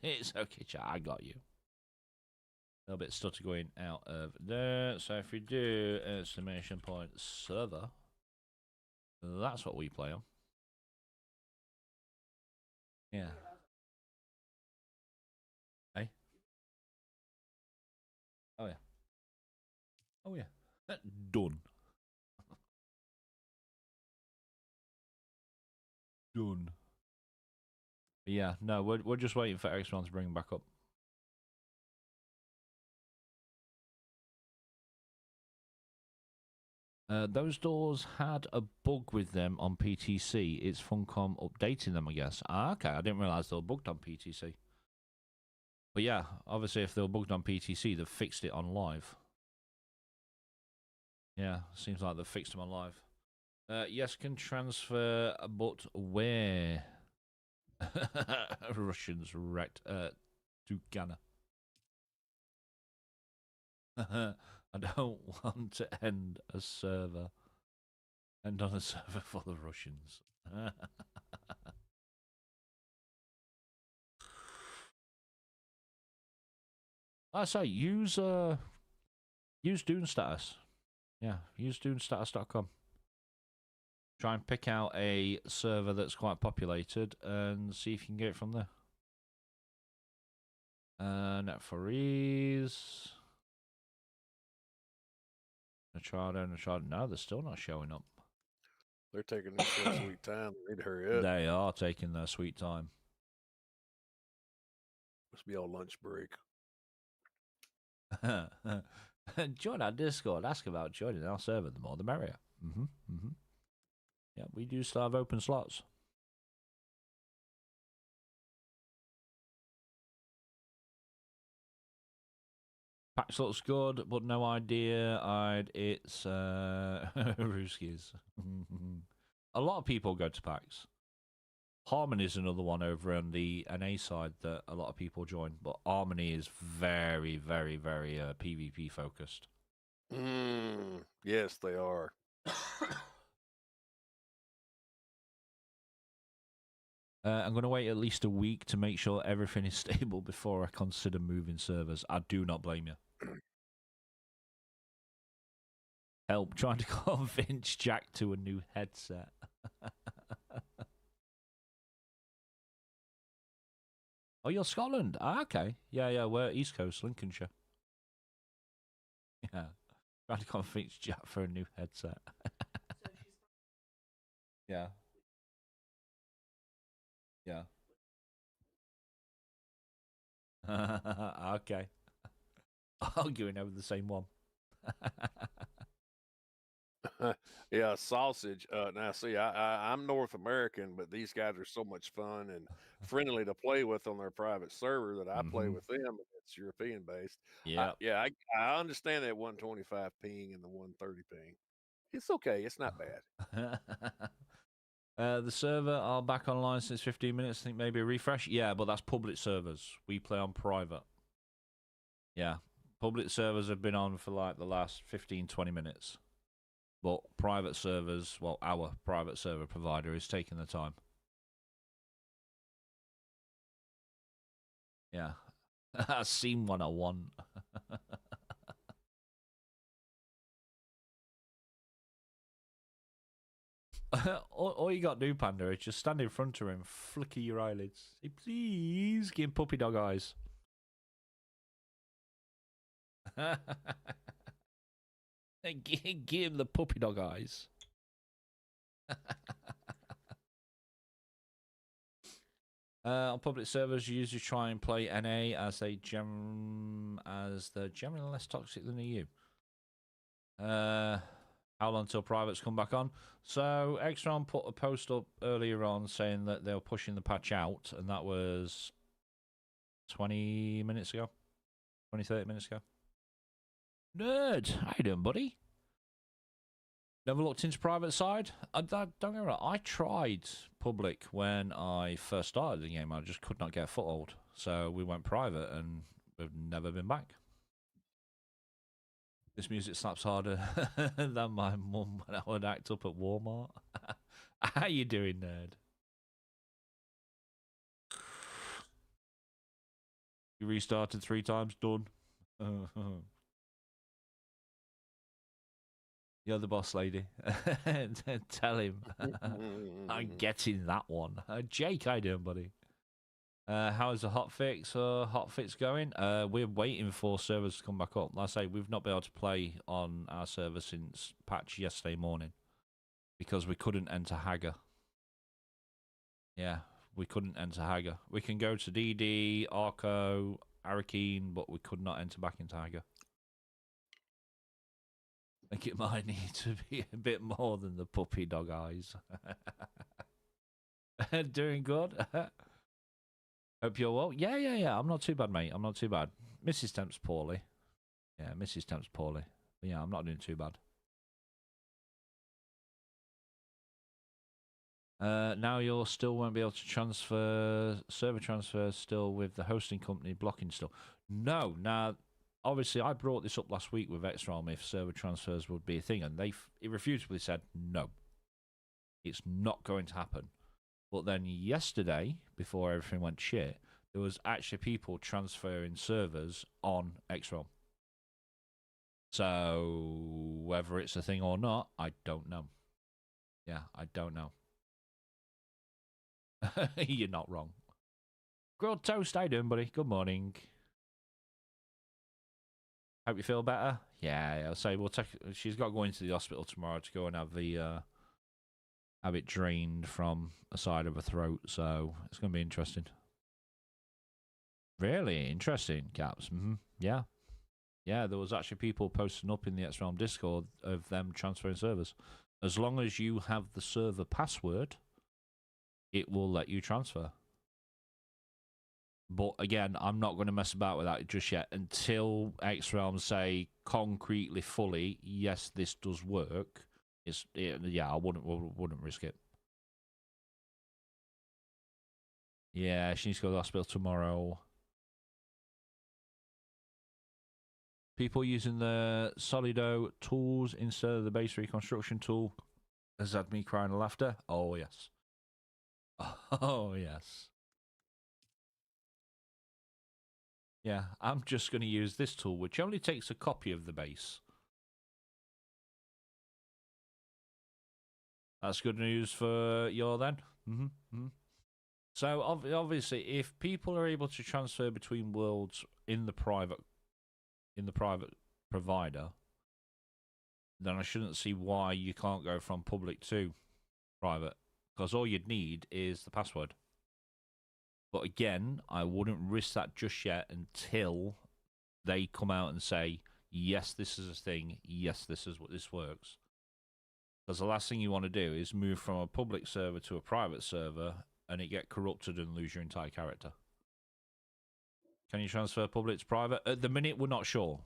It's okay, chat. I got you. A little bit stutter going out of there. So if we do exclamation point server, that's what we play on. Yeah. Hey. Oh yeah. Oh yeah. Done. Done. But yeah, no, we're just waiting for X1 to bring him back up. Those doors had a bug with them on PTC. It's Funcom updating them, I guess. Ah, okay, I didn't realise they were bugged on PTC. But yeah, obviously if they were bugged on PTC, they've fixed it on live. Yeah, seems like they've fixed them on live. Yes, can transfer, but where? Russians wrecked to Ghana. I don't want to end a server. End on a server for the Russians. I say use Dune status. Yeah, use dunestatus.com. Try and pick out a server that's quite populated and see if you can get it from there. Net for ease. Nachado. No, they're still not showing up. They're taking their sweet time. They need to hurry up. They are taking their sweet time. Must be all lunch break. Join our Discord. Ask about joining our server. The more the merrier. Yeah, we do still have open slots. Pax looks good, but no idea. It's Ruskies. A lot of people go to PAX. Harmony is another one over on the NA side that a lot of people join, but Harmony is very, very, very PvP focused. Yes, they are. I'm going to wait at least a week to make sure everything is stable before I consider moving servers. I do not blame you. Help trying to convince Jack to a new headset. Oh, you're Scotland? Ah, okay. Yeah, we're East Coast, Lincolnshire. Yeah. Trying to convince Jack for a new headset. Yeah. Yeah. Okay. Arguing over the same one. Yeah, sausage. Now, see, I'm North American, but these guys are so much fun and friendly to play with on their private server that I play with them. It's European based. Yeah. I understand that 125 ping and the 130 ping. It's okay. It's not bad. The server are back online since 15 minutes. I think maybe a refresh. Yeah, but that's public servers. We play on private. Yeah. Public servers have been on for like the last 15, 20 minutes. But private servers, well, our private server provider is taking the time. Yeah. Scene 101. all you got to do, Panda, is just stand in front of him, flicker your eyelids. Say, please, give him puppy dog eyes. Give him the puppy dog eyes. On public servers, you usually try and play NA as they're generally less toxic than EU. How long till privates come back on? So Exron put a post up earlier on saying that they were pushing the patch out, and that was 20 minutes ago. 20, 30 minutes ago. Nerd, how you doing, buddy? Never looked into private side. Don't get me wrong. I tried public when I first started the game. I just could not get a foothold. So we went private, and we've never been back. This music slaps harder than my mum when I would act up at Walmart. How you doing, nerd? You restarted 3 times, done. You're the boss lady. Tell him. I'm getting that one. Jake, how you doing, buddy? How's the hotfix hotfix going? We're waiting for servers to come back up. Like I say, we've not been able to play on our server since patch yesterday morning because we couldn't enter Hager. Yeah, we couldn't enter Hager. We can go to DD, Arco, Arakeen, but we could not enter back into Hager. I think it might need to be a bit more than the puppy dog eyes. Doing good? Hope you're well. Yeah. I'm not too bad, mate. I'm not too bad. Mrs. Temp's poorly. Yeah, Mrs. Temp's poorly. But yeah, I'm not doing too bad. Now you'll still won't be able to transfer server transfers still with the hosting company blocking still. No, now obviously I brought this up last week with Extrom if server transfers would be a thing, and they irrefutably said no, it's not going to happen. But then yesterday, before everything went shit, there was actually people transferring servers on Extrom. So whether it's a thing or not, I don't know. Yeah, I don't know. You're not wrong. Grilled toast, how you doing, buddy? Good morning. Hope you feel better. Yeah, I'll say we'll take. She's got to go into the hospital tomorrow to go and have the have it drained from a side of her throat. So it's going to be interesting. Really interesting, Caps. Yeah, yeah. There was actually people posting up in the X-Realm Discord of them transferring servers. As long as you have the server password, it will let you transfer. But again, I'm not going to mess about with that just yet until X-Realm say concretely, fully, yes, this does work. Yeah, I wouldn't risk it. Yeah, she needs to go to the hospital tomorrow. People using the Solido tools instead of the base reconstruction tool has had me crying laughter. Oh yes. Oh yes. Yeah, I'm just going to use this tool, which only takes a copy of the base. That's good news for you then. So obviously, if people are able to transfer between worlds in the private provider, then I shouldn't see why you can't go from public to private, because all you'd need is the password. But again, I wouldn't risk that just yet until they come out and say, yes, this is a thing. Yes, this is what this works. Because the last thing you want to do is move from a public server to a private server and it get corrupted and lose your entire character. Can you transfer public to private? At the minute, we're not sure.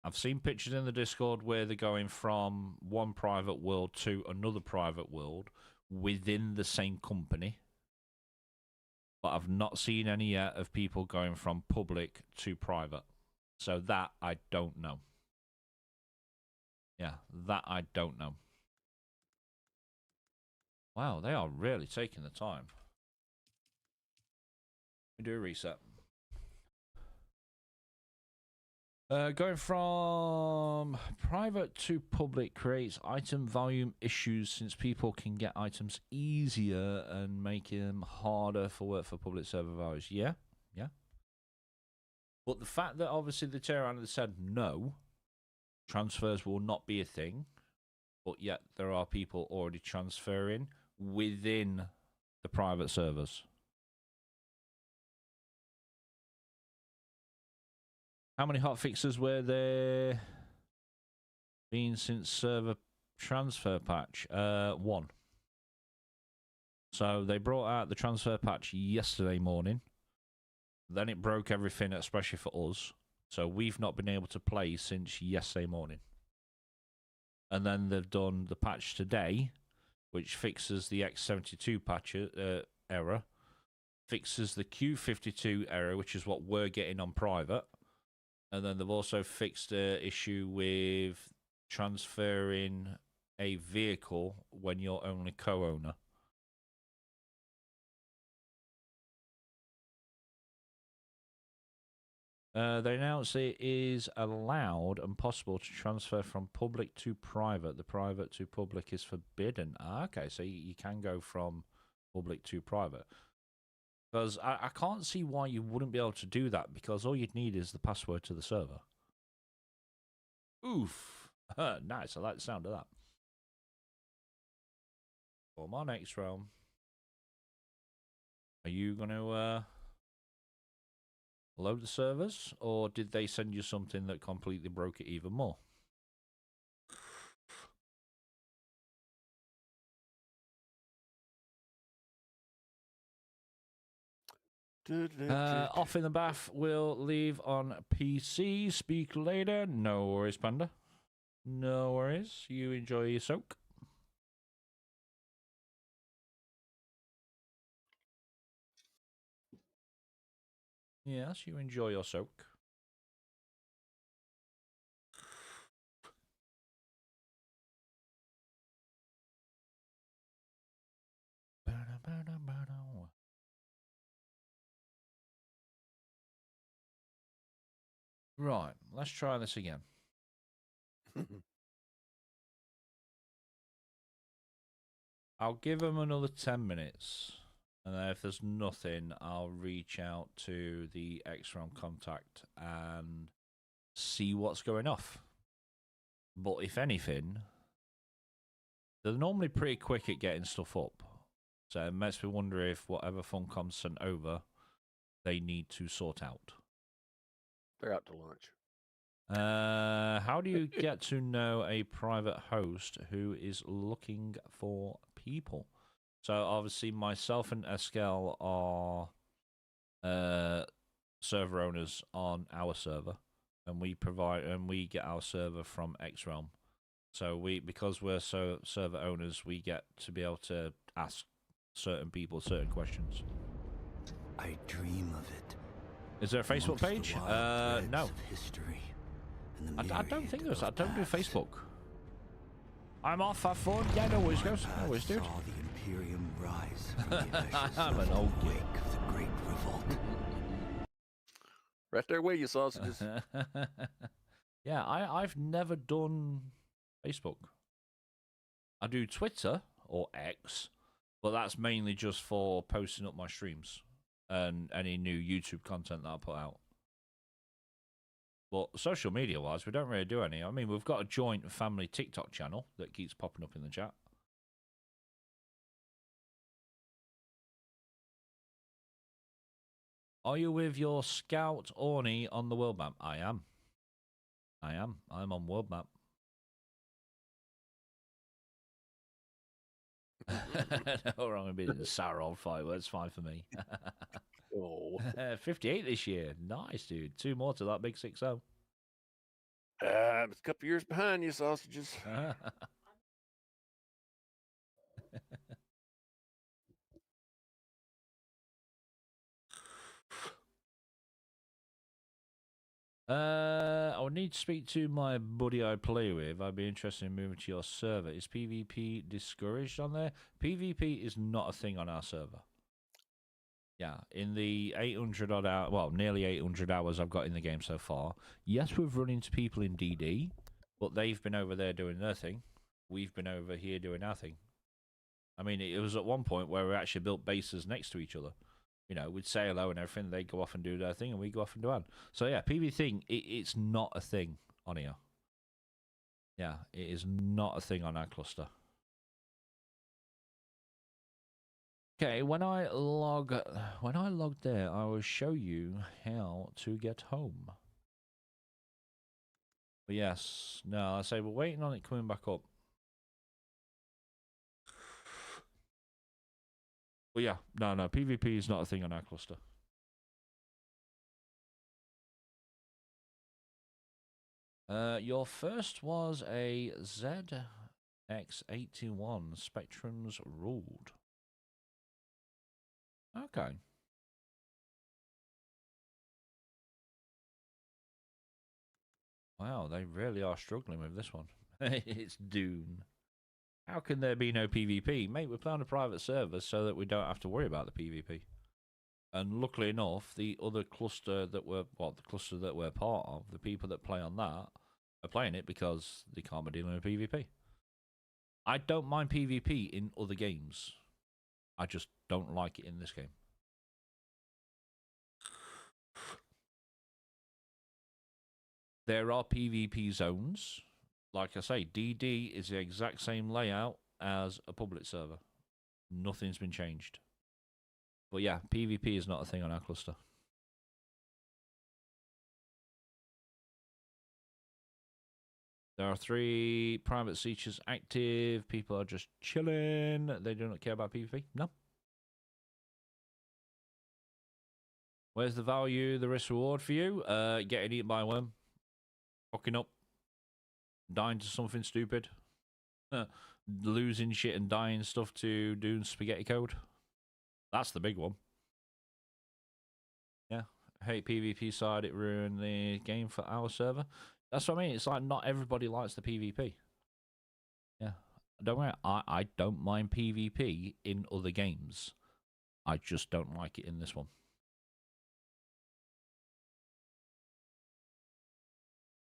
I've seen pictures in the Discord where they're going from one private world to another private world within the same company. But I've not seen any yet of people going from public to private. So that I don't know. Yeah, that I don't know. Wow, they are really taking the time. We do a reset. Going from private to public creates item volume issues since people can get items easier and make them harder for work for public server values. Yeah. But the fact that obviously the tier and said no, transfers will not be a thing, but yet there are people already transferring within the private servers. How many hotfixes were there been since server transfer patch? 1. So they brought out the transfer patch yesterday morning. Then it broke everything, especially for us. So we've not been able to play since yesterday morning. And then they've done the patch today, which fixes the X72 patch error, fixes the Q52 error, which is what we're getting on private, And then they've also fixed the issue with transferring a vehicle when you're only co-owner. They announced it is allowed and possible to transfer from public to private. The private to public is forbidden. Okay, so you can go from public to private. Because I can't see why you wouldn't be able to do that, because all you'd need is the password to the server. Oof. Nice, I like the sound of that. Well, my next realm. Are you going to load the servers, or did they send you something that completely broke it even more? Off in the bath, we'll leave on PC. Speak later. No worries, Panda. No worries. You enjoy your soak. Yes, you enjoy your soak. Right, let's try this again. I'll give them another 10 minutes. And then if there's nothing, I'll reach out to the X-Realm contact and see what's going off. But if anything, they're normally pretty quick at getting stuff up. So it makes me wonder if whatever Funcom's sent over, they need to sort out. They're out to lunch. How do you get to know a private host who is looking for people? So obviously myself and Eskel are server owners on our server, and we get our server from X-Realm. So because we're server owners, we get to be able to ask certain people certain questions. I dream of it. Is there a Facebook page? No. History I don't think there's. I don't do Facebook. I'm off. Have fun. Yeah, no worries, guys. No worries, dude. Saw the Imperium rise from the ashes I'm an of old the wake of the Great Revolt. Right there with you, sausages. Yeah, I've never done Facebook. I do Twitter or X, but that's mainly just for posting up my streams and any new YouTube content that I put out. But social media wise, we don't really do any. I mean, we've got a joint family TikTok channel that keeps popping up in the chat. Are you with your scout Orny on the world map? I am. I'm on world map. No, wrong. I'm being sour old fireworks. It's fine for me. Oh. 58 this year. Nice, dude. 2 more to that big 6-0. It's a couple years behind you, sausages. I would need to speak to my buddy I play with. I'd be interested in moving to your server. Is PvP discouraged on there? PvP is not a thing on our server. Yeah, in the 800 odd hours, well, nearly 800 hours I've got in the game so far. Yes, we've run into people in DD, but they've been over there doing their thing. We've been over here doing our thing. I mean, it was at one point where we actually built bases next to each other. You know, we'd say hello and everything. They'd go off and do their thing, and we go off and do ours. So yeah, PvP thing, it's not a thing on here. Yeah, it is not a thing on our cluster. Okay, when I log there, I will show you how to get home. But yes, no, I say we're waiting on it coming back up. But yeah, no, PvP is not a thing on our cluster. Your first was a ZX81 Spectrums Ruled. Okay. Wow, they really are struggling with this one. It's Dune. How can there be no PvP? Mate, we're playing on a private server so that we don't have to worry about the PvP. And luckily enough, the other cluster that we're, well, the cluster that we're part of, the people that play on that, are playing it because they can't be dealing with PvP. I don't mind PvP in other games. I just don't like it in this game. There are PvP zones. Like I say, DD is the exact same layout as a public server. Nothing's been changed. But yeah, PvP is not a thing on our cluster. There are 3 private features active. People are just chilling. They do not care about PvP. No. Where's the value, the risk reward for you? Getting eaten by a worm. Fucking up. Dying to something stupid. Losing shit and dying stuff to Dune spaghetti code. That's the big one. Yeah. Hate PvP side, it ruined the game for our server. That's what I mean. It's like not everybody likes the PvP. Yeah. Don't worry, I don't mind PvP in other games. I just don't like it in this one.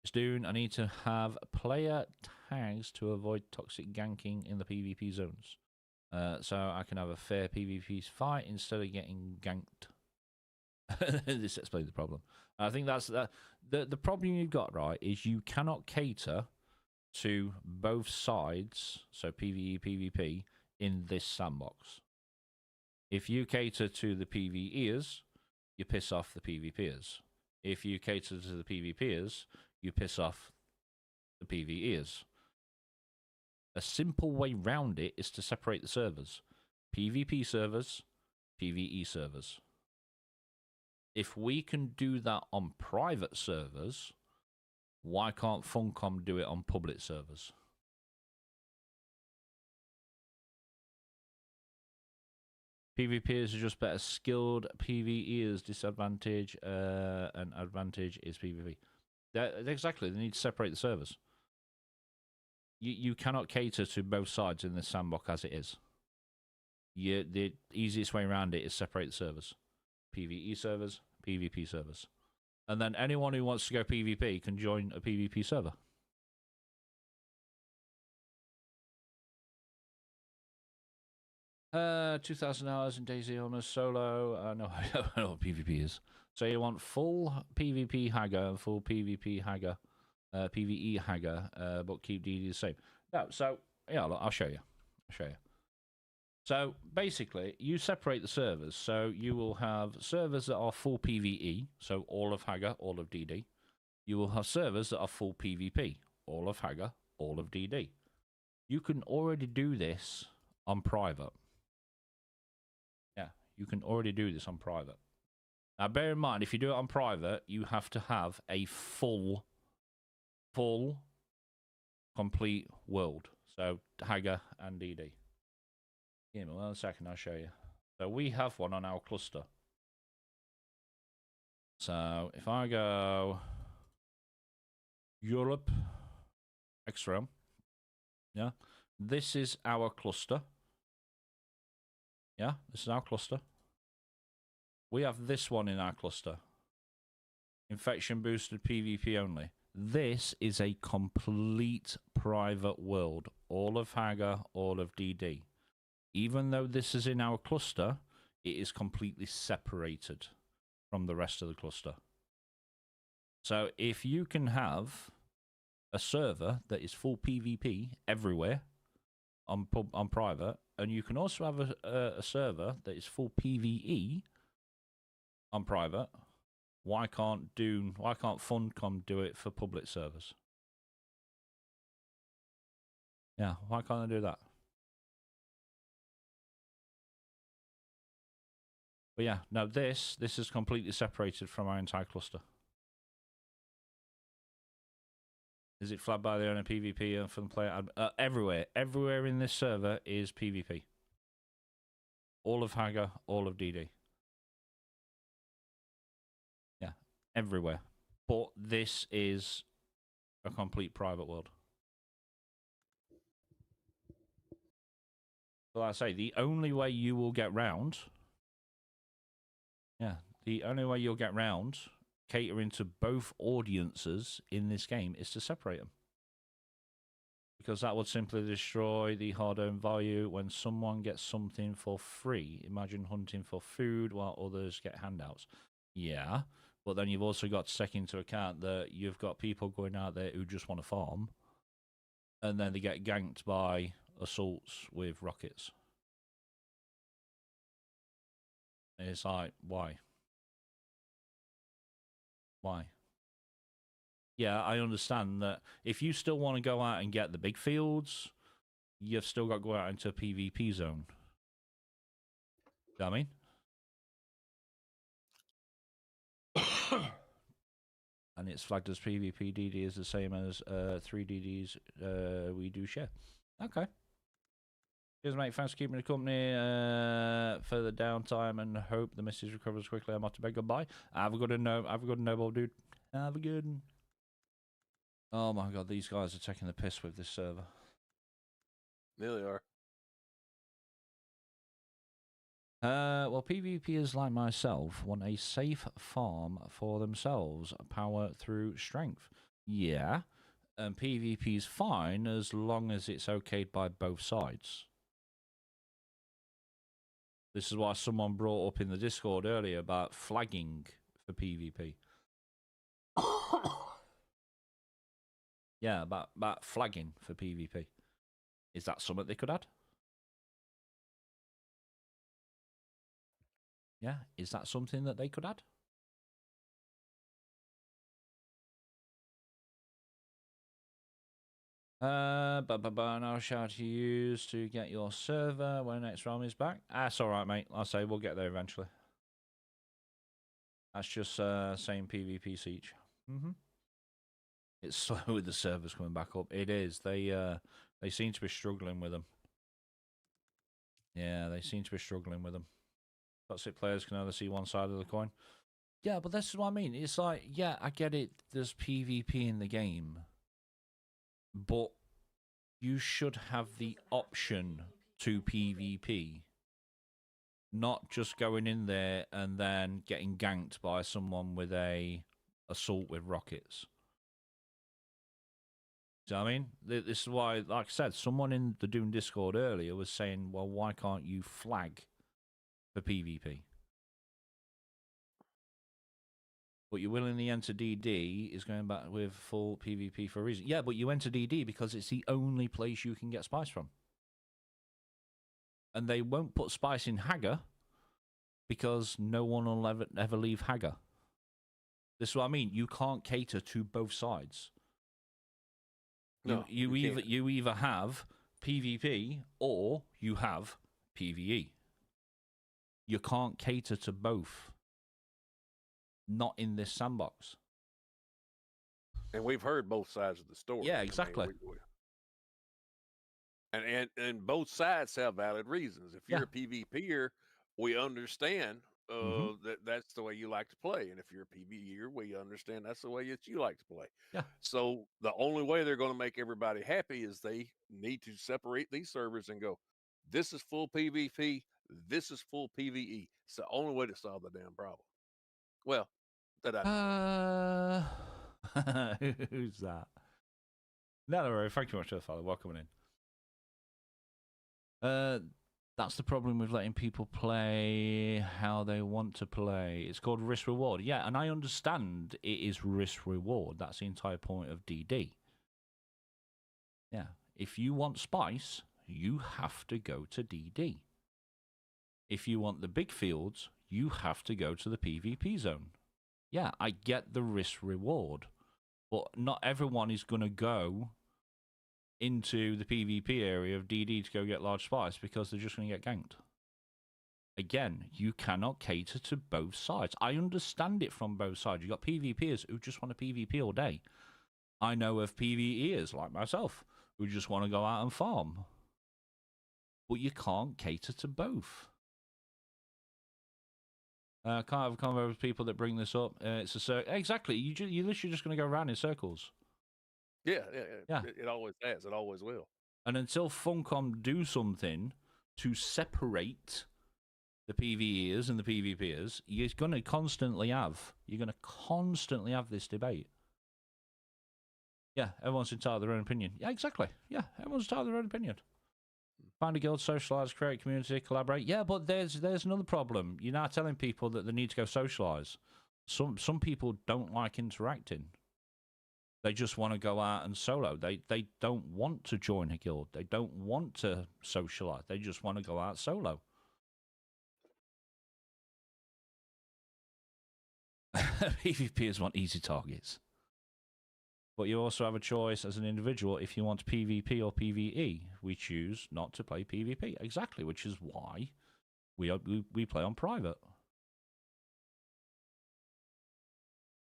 It's Dune. I need to have player tags to avoid toxic ganking in the PvP zones. So I can have a fair PvP fight instead of getting ganked. This explains the problem. I think that's the problem you've got, right, is you cannot cater to both sides, so PvE, PvP, in this sandbox. If you cater to the PvEers, you piss off the PvPers. If you cater to the PvPers, you piss off the PvEers. A simple way round it is to separate the servers. PvP servers, PvE servers. If we can do that on private servers, why can't Funcom do it on public servers? PvPers are just better skilled. PvEers disadvantage and advantage is PvP. Exactly, they need to separate the servers. You cannot cater to both sides in this sandbox as it is. The easiest way around it is separate the servers. PvE servers, PvP servers. And then anyone who wants to go PvP can join a PvP server. Uh, 2,000 hours in Daisy on a solo. No, I don't know what PvP is. So you want full PvP Hagger and full PvP Hagger, PvE Hagger, but keep DD the same. No, so yeah, look, I'll show you. So basically, you separate the servers. So you will have servers that are full PvE, so all of Hagger, all of DD. You will have servers that are full PvP, all of Hagger, all of DD. You can already do this on private. Yeah, you can already do this on private. Now, bear in mind, if you do it on private, you have to have a full, complete world. So Hagger and DD. Give me 1 second, I'll show you. So we have one on our cluster. So if I go Europe, X-Realm, yeah, this is our cluster. Yeah, this is our cluster. We have this one in our cluster. Infection boosted PvP only. This is a complete private world. All of Hagger, all of DD. Even though this is in our cluster, it is completely separated from the rest of the cluster. So if you can have a server that is full PvP everywhere on private, and you can also have a server that is full PvE on private, why can't Funcom do it for public servers? Yeah, why can't they do that? But yeah, no, this is completely separated from our entire cluster. Is it flagged by the owner PvP and from player everywhere in this server is PvP. All of Hagger, all of DD. Yeah, everywhere. But this is a complete private world. So like I say, the only way you will get round, the only way you'll get round catering to both audiences in this game is to separate them. Because that would simply destroy the hard-earned value when someone gets something for free. Imagine hunting for food while others get handouts. Yeah, but then you've also got to take into account that you've got people going out there who just want to farm, and then they get ganked by assaults with rockets. And it's like, why? Why? Yeah, I understand that if you still want to go out and get the big fields, you've still got to go out into a PvP zone. You know what I mean? And it's flagged as PvP. DD is the same as 3 DDs we do share. Okay. Cheers, mate. Thanks for keeping the company for the downtime, and hope the missus recovers quickly. I'm off to bed. Goodbye. Have a good noble, dude. Have a good one. Oh my god, these guys are taking the piss with this server. Nearly are. Well, PvPers like myself want a safe farm for themselves, power through strength. Yeah, and PvP's fine as long as it's okayed by both sides. This is why someone brought up in the Discord earlier about flagging for PvP. Yeah, about flagging for PvP. Is that something they could add? Yeah, is that something that they could add? I'll shout to you to get your server when next realm is back. That's alright, mate. I'll say we'll get there eventually. That's just same PvP siege. It's slow with the servers coming back up. It is. They seem to be struggling with them. Yeah, they seem to be struggling with them. Toxic players can only see one side of the coin. Yeah, but that's what I mean. It's like, yeah, I get it. There's PvP in the game. But you should have the option to PvP. Not just going in there and then getting ganked by someone with a assault with rockets. Do you know what I mean? This is why, like I said, someone in the Dune Discord earlier was saying, well, why can't you flag for PvP? But you willingly enter DD is going back with full PvP for a reason. Yeah, but you enter DD because it's the only place you can get spice from. And they won't put spice in Hagar because no one will ever leave Hagar. This is what I mean. You can't cater to both sides. No, you either have PvP or you have PvE. You can't cater to both. Not in this sandbox. And we've heard both sides of the story. Yeah, exactly. And both sides have valid reasons. If you're a PvPer, we understand that's the way you like to play. And if you're a PvEer, we understand that's the way that you like to play. Yeah. So the only way they're going to make everybody happy is they need to separate these servers and go, this is full PvP, this is full PvE. It's the only way to solve the damn problem. Well, that I who's that? No, thank you very much for the follow. Welcome in. That's the problem with letting people play how they want to play. It's called risk reward. Yeah, and I understand it is risk reward. That's the entire point of DD. Yeah, if you want spice, you have to go to DD. If you want the big fields, you have to go to the PvP zone. Yeah, I get the risk reward, but not everyone is going to go into the PvP area of DD to go get large spice because they're just going to get ganked. Again, you cannot cater to both sides. I understand it from both sides. You've got PvPers who just want to PvP all day. I know of PvEers like myself who just want to go out and farm. But you can't cater to both. Can't have a convo with people that bring this up. It's a exactly. You're literally just going to go around in circles. Yeah, Yeah. it always has. It always will. And until Funcom do something to separate the PvEers and the PvPers, you're going to constantly have this debate. Yeah, everyone's entitled to their own opinion. Yeah, exactly. Yeah, everyone's entitled to their own opinion. Find a guild, socialise, create a community, collaborate. Yeah, but there's another problem. You're now telling people that they need to go socialise. Some people don't like interacting. They just want to go out and solo. They don't want to join a guild. They don't want to socialise. They just want to go out solo. PvPers want easy targets. But you also have a choice as an individual if you want PvP or PvE. We choose not to play PvP. Exactly, which is why we play on private.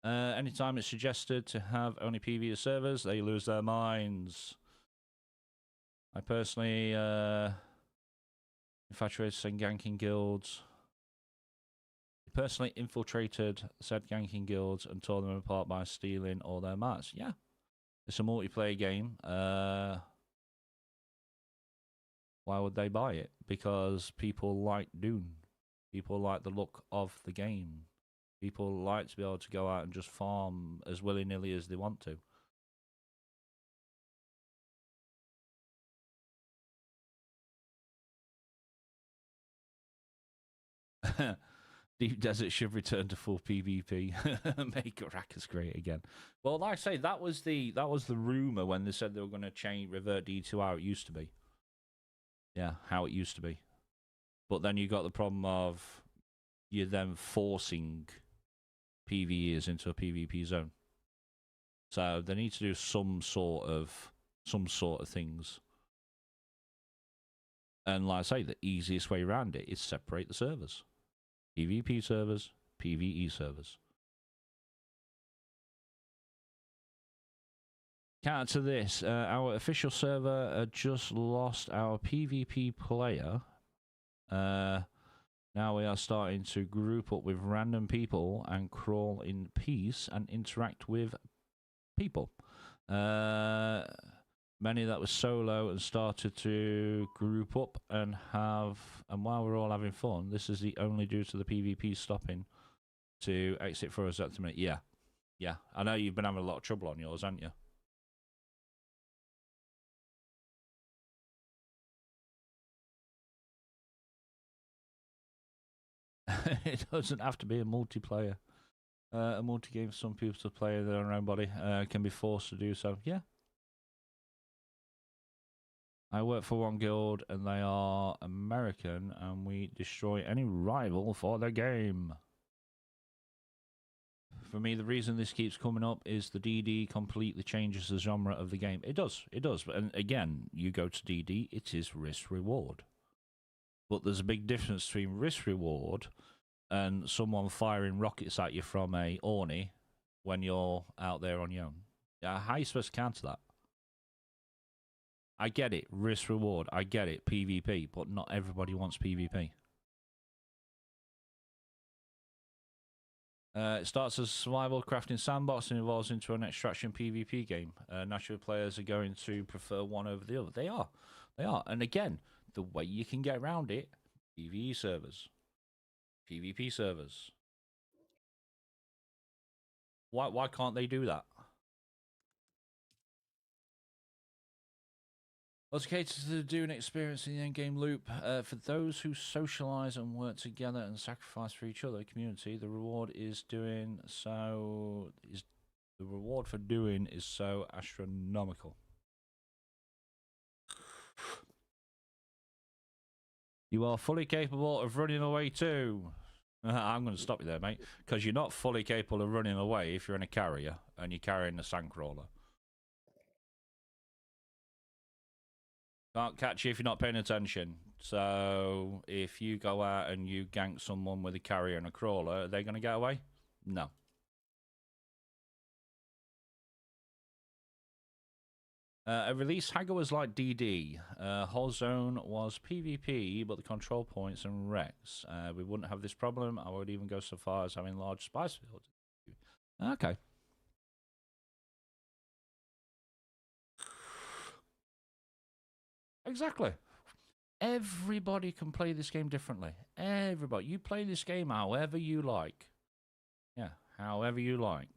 Anytime it's suggested to have only PvE servers, they lose their minds. I personally infatuated and ganking guilds. Personally infiltrated said ganking guilds and tore them apart by stealing all their mats. Yeah, it's a multiplayer game. Why would they buy it? Because people like Dune. People like the look of the game. People like to be able to go out and just farm as willy-nilly as they want to. Deep Desert should return to full PvP. Make Arrakis great again. Well, like I say, that was the rumor when they said they were going to revert D to how it used to be. Yeah, how it used to be. But then you got the problem of you're then forcing PvEs into a PvP zone. So they need to do some sort of things. And like I say, the easiest way around it is separate the servers. PvP servers, PvE servers. Counter to this, our official server just lost our PvP player. Now we are starting to group up with random people and crawl in peace and interact with people. Many that were solo and started to group up and while we're all having fun, this is the only due to the PvP stopping to exit for us at the minute. Yeah. Yeah. I know you've been having a lot of trouble on yours, haven't you? It doesn't have to be a multiplayer. A multi-game for some people to play their own body can be forced to do so. Yeah. I work for one guild and they are American and we destroy any rival for the game. For me, the reason this keeps coming up is the DD completely changes the genre of the game. It does. And again, you go to DD, it is risk-reward. But there's a big difference between risk-reward and someone firing rockets at you from a Orni when you're out there on your own. How are you supposed to counter that? I get it, risk-reward. I get it, PvP. But not everybody wants PvP. It starts as a survival crafting sandbox and evolves into an extraction PvP game. Naturally, players are going to prefer one over the other. They are. And again, the way you can get around it, PvE servers, PvP servers. Why can't they do that? Let's cater to the Dune experience in the endgame loop. For those who socialise and work together and sacrifice for each other, community, the reward for doing is so astronomical. You are fully capable of running away too. I'm going to stop you there, mate, because you're not fully capable of running away if you're in a carrier and you're carrying a sandcrawler. Can't catch you if you're not paying attention. So if you go out and you gank someone with a carrier and a crawler, are they going to get away? No. A release Hagar was like DD. Whole zone was PvP, but the control points and wrecks. We wouldn't have this problem. I would even go so far as having large spice fields. Okay. Exactly. Everybody can play this game differently. Everybody. You play this game however you like. Yeah, however you like.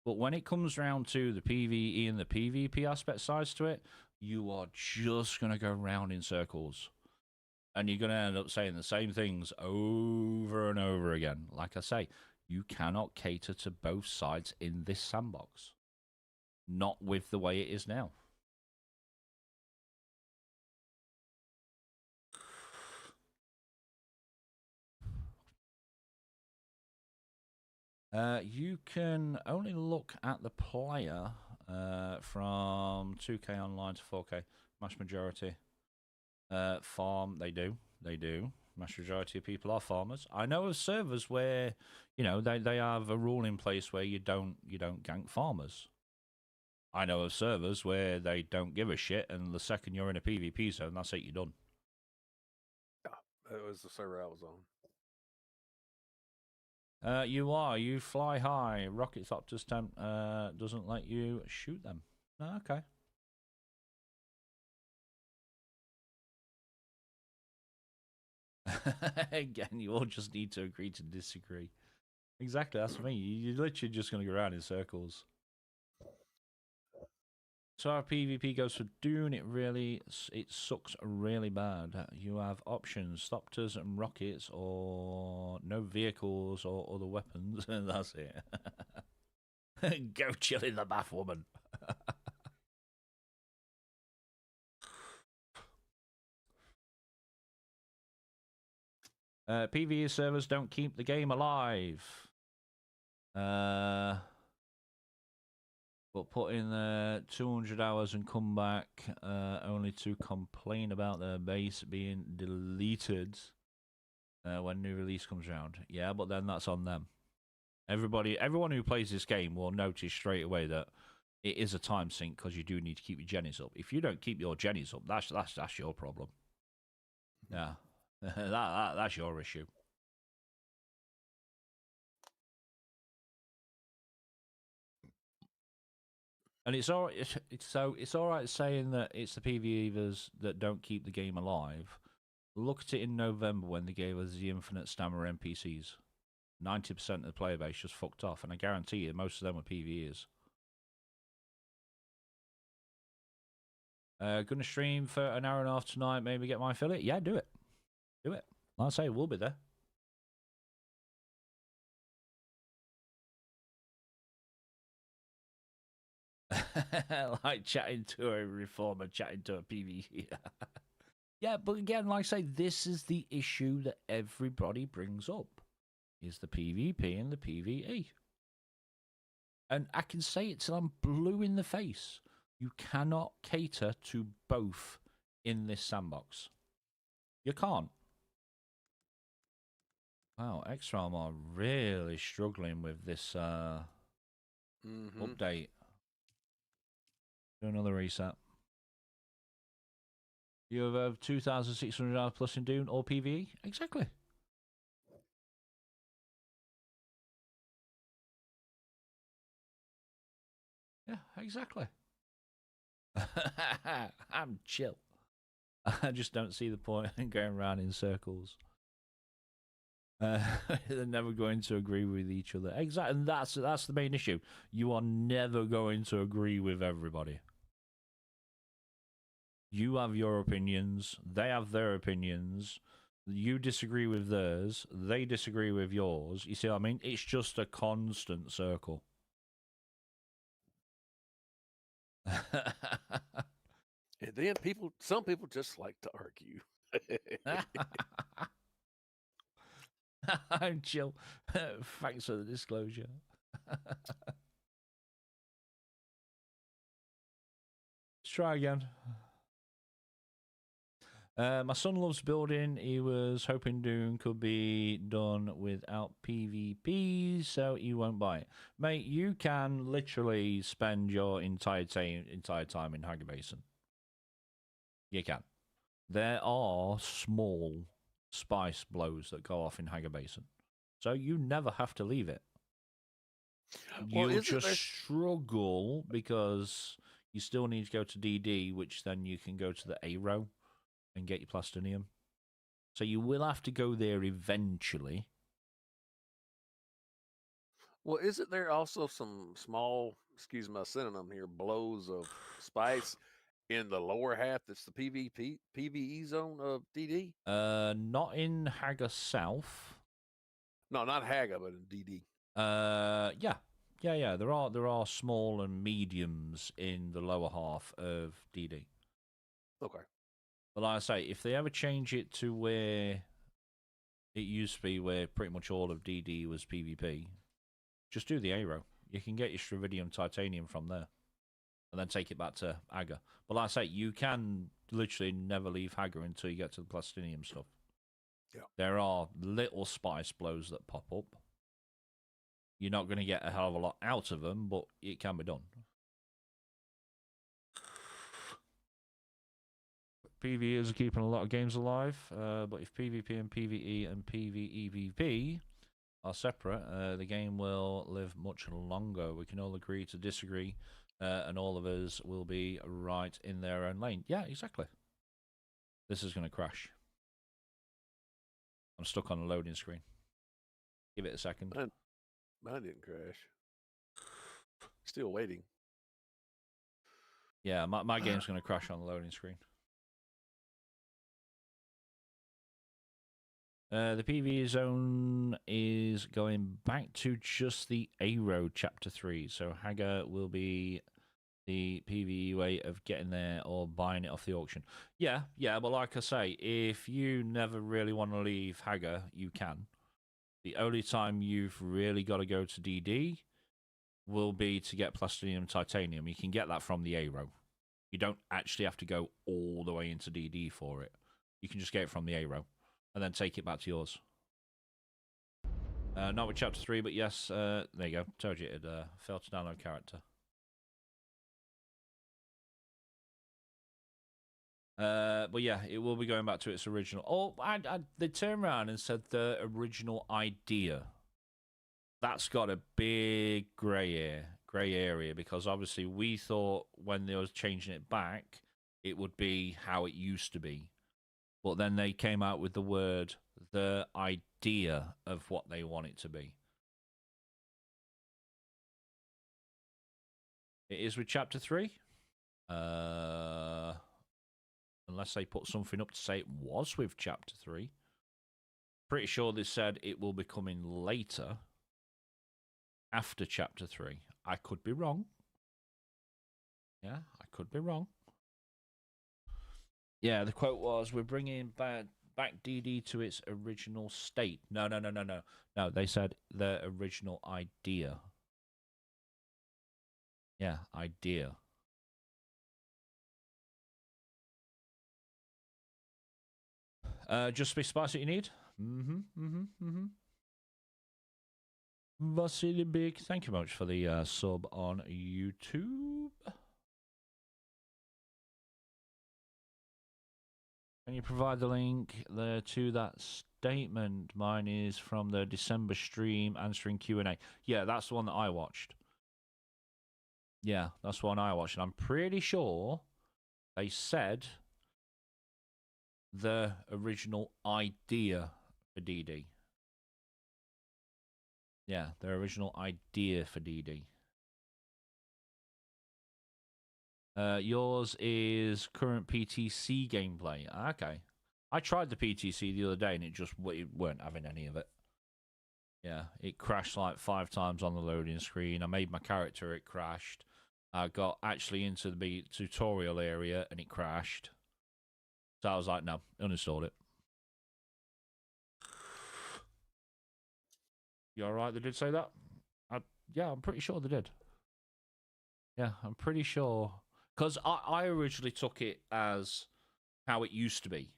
But when it comes round to the PvE and the PvP aspect sides to it, you are just going to go round in circles. And you're going to end up saying the same things over and over again. Like I say, you cannot cater to both sides in this sandbox. Not with the way it is now. You can only look at the player from 2K online to 4K. Mass majority. Farm, they do. Mass majority of people are farmers. I know of servers where, they have a rule in place where you don't gank farmers. I know of servers where they don't give a shit, and the second you're in a PvP zone, that's it, you're done. Yeah, it was the server I was on. You fly high. Rocket Thopter's temp doesn't let you shoot them. Oh, okay. Again, you all just need to agree to disagree. Exactly, that's me. You're literally just going to go around in circles. So our PvP goes for Dune. It sucks really bad. You have options: Thopters and rockets, or no vehicles or other weapons, and that's it. Go chill in the bath, woman. PvE servers don't keep the game alive. But put in 200 hours and come back only to complain about their base being deleted when new release comes around. Yeah, but then that's on them. Everyone who plays this game will notice straight away that it is a time sink because you do need to keep your jennies up. If you don't keep your jennies up, that's your problem. Yeah, that's your issue. And it's all right saying that it's the PvEvers that don't keep the game alive. Look at it in November when they gave us the infinite stamina NPCs. 90% of the player base just fucked off, and I guarantee you most of them were PvEers. Gonna stream for an hour and a half tonight, maybe get my affiliate? Yeah, do it. Do it. Like I say, we'll be there. Like chatting to a reformer, chatting to a PvE. Yeah, but again, like I say, this is the issue that everybody brings up, is the PvP and the PvE. And I can say it till I'm blue in the face. You cannot cater to both in this sandbox. You can't. Wow, XRAM are really struggling with this update. Do another reset. You have 2,600 hours plus in Dune or PvE? Exactly. Yeah, exactly. I'm chill. I just don't see the point in going around in circles. They're never going to agree with each other. Exactly, and that's the main issue. You are never going to agree with everybody. You have your opinions. They have their opinions. You disagree with theirs. They disagree with yours. You see what I mean? It's just a constant circle. And then some people just like to argue. I'm chill. Thanks for the disclosure. Let's try again. My son loves building. He was hoping Dune could be done without PvP, so he won't buy it. Mate, you can literally spend your entire time in Hager Basin. You can. There are small spice blows that go off in Hager Basin, so you never have to leave it. Well, You'll just struggle because you still need to go to DD, which then you can go to the A row. and get your plastinium. So you will have to go there eventually. Well, isn't there also some small, excuse my synonym here, blows of spice in the lower half that's the PvE zone of DD? Not in Hagar South. No, not Haga, but in DD. Yeah. There are small and mediums in the lower half of DD. Okay. But like I say, if they ever change it to where it used to be, where pretty much all of DD was PvP, just do the Aero. You can get your Stravidium Titanium from there, and then take it back to Hagar. But like I say, you can literally never leave Hagar until you get to the Plastinium stuff. Yeah. There are little spice blows that pop up. You're not going to get a hell of a lot out of them, but it can be done. PvE is keeping a lot of games alive, but if PvP and PvE and PvEVP are separate, the game will live much longer. We can all agree to disagree, and all of us will be right in their own lane. Yeah, exactly. This is going to crash. I'm stuck on a loading screen. Give it a second. Mine didn't crash. Still waiting. Yeah, my game's going to crash on the loading screen. The PvE zone is going back to just the Aero Chapter 3. So Hagar will be the PvE way of getting there or buying it off the auction. Yeah, but like I say, if you never really want to leave Hagar, you can. The only time you've really got to go to DD will be to get Plastinium Titanium. You can get that from the Aero. You don't actually have to go all the way into DD for it. You can just get it from the Aero and then take it back to yours. Not with Chapter 3, but yes, there you go. Told you it failed to download character. But yeah, it will be going back to its original. Oh, they turned around and said the original idea. That's got a big grey area, because obviously we thought when they was changing it back, it would be how it used to be. But then they came out with the word, the idea of what they want it to be. It is with Chapter 3. Unless they put something up to say it was with Chapter 3. Pretty sure they said it will be coming later, after Chapter 3. I could be wrong. Yeah, I could be wrong. Yeah, the quote was, we're bringing back DD to its original state. No. No, they said the original idea. Yeah, idea. Just be spice that you need. Vasily Big, thank you much for the sub on YouTube. Can you provide the link there to that statement? Mine is from the December stream answering Q&A. Yeah, that's the one that I watched. Yeah, that's the one I watched. And I'm pretty sure they said the original idea for DD. Yeah, their original idea for DD. Yours is current PTC gameplay. Okay. I tried the PTC the other day and it weren't having any of it. Yeah, it crashed like 5 times on the loading screen. I made my character, it crashed. I got actually into the tutorial area and it crashed. So I was like, no, uninstalled it. You alright? They did say that? Yeah, I'm pretty sure they did. Yeah, I'm pretty sure. Because I originally took it as how it used to be.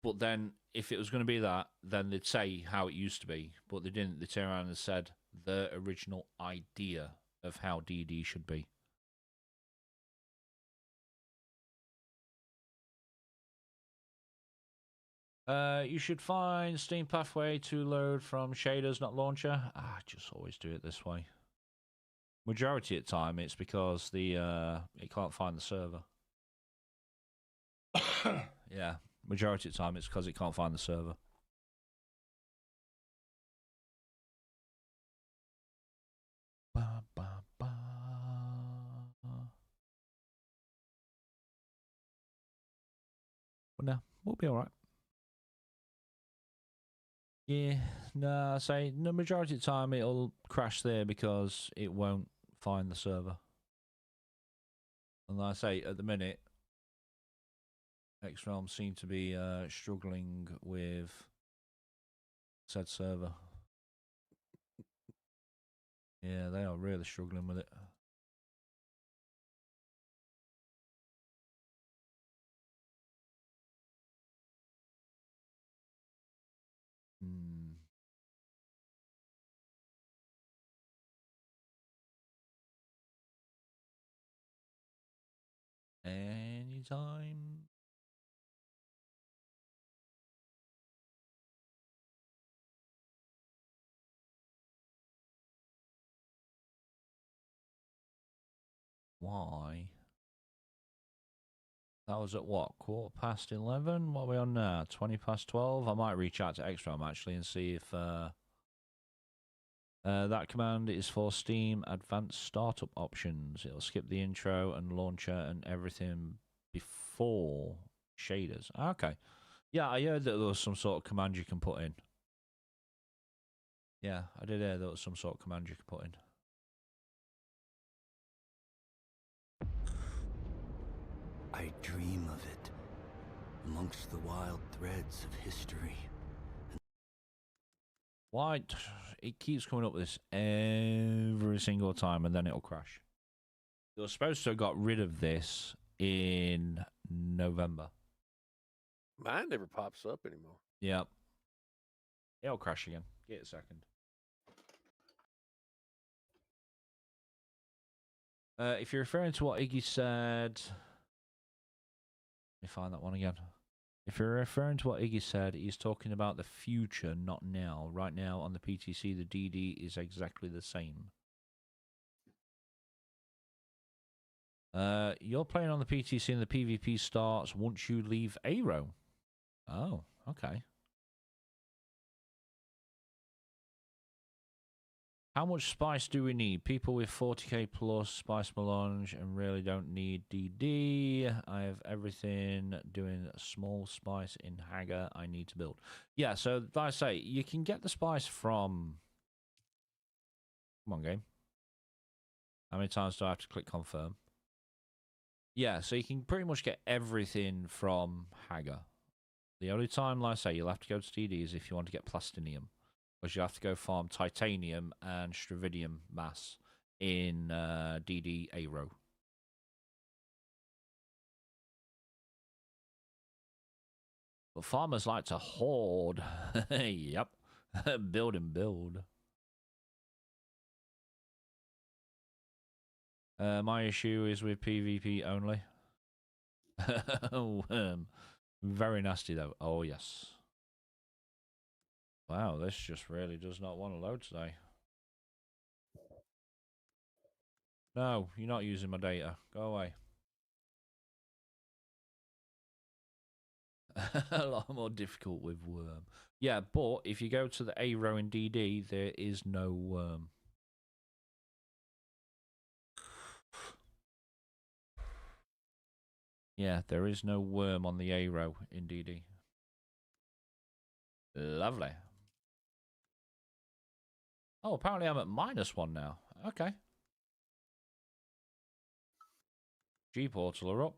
But then, if it was going to be that, then they'd say how it used to be. But they didn't. They turned around and said the original idea of how DD should be. You should find Steam pathway to load from shaders, not launcher. I just always do it this way. Majority of the time, it's because it can't find the server. Yeah, majority of the time it's because it can't find the server. Ba, ba, ba. Well, no, we'll be all right. Yeah, no, I say the majority of the time it'll crash there because it won't find the server. And like I say, at the minute, X-Realm seem to be struggling with said server. Yeah, they are really struggling with it. Hmm. Anytime. Why? That was at what? 11:15? What are we on now? 12:20? I might reach out to X-Realm actually and see if that command is for Steam Advanced Startup Options. It'll skip the intro and launcher and everything before shaders. Okay. Yeah, I heard that there was some sort of command you can put in. Yeah, I did hear there was some sort of command you could put in. I dream of it, amongst the wild threads of history. Why? It keeps coming up with this every single time and then it'll crash. They were supposed to have got rid of this in November. Mine never pops up anymore. Yep. It'll crash again. Get a second. If you're referring to what Iggy said... Let me find that one again. If you're referring to what Iggy said, he's talking about the future, not now. Right now on the PTC, the DD is exactly the same. You're playing on the PTC and the PvP starts once you leave Aero. Oh, okay. How much spice do we need? People with 40k plus spice melange and really don't need DD. I have everything doing small spice in Hagar I need to build. Yeah, so like I say, you can get the spice from... Come on, game. How many times do I have to click confirm? Yeah, so you can pretty much get everything from Hagar. The only time, like I say, you'll have to go to DD is if you want to get plastinium. Because you have to go farm titanium and stravidium mass in DD Aero. But farmers like to hoard. Yep. Build and build. My issue is with PvP only. Very nasty though. Oh yes. Wow, this just really does not want to load today. No, you're not using my data. Go away. A lot more difficult with worm. Yeah, but if you go to the A row in DD, there is no worm. Yeah, there is no worm on the A row in DD. Lovely. Oh, apparently I'm at -1 now. Okay. G-Portal are up.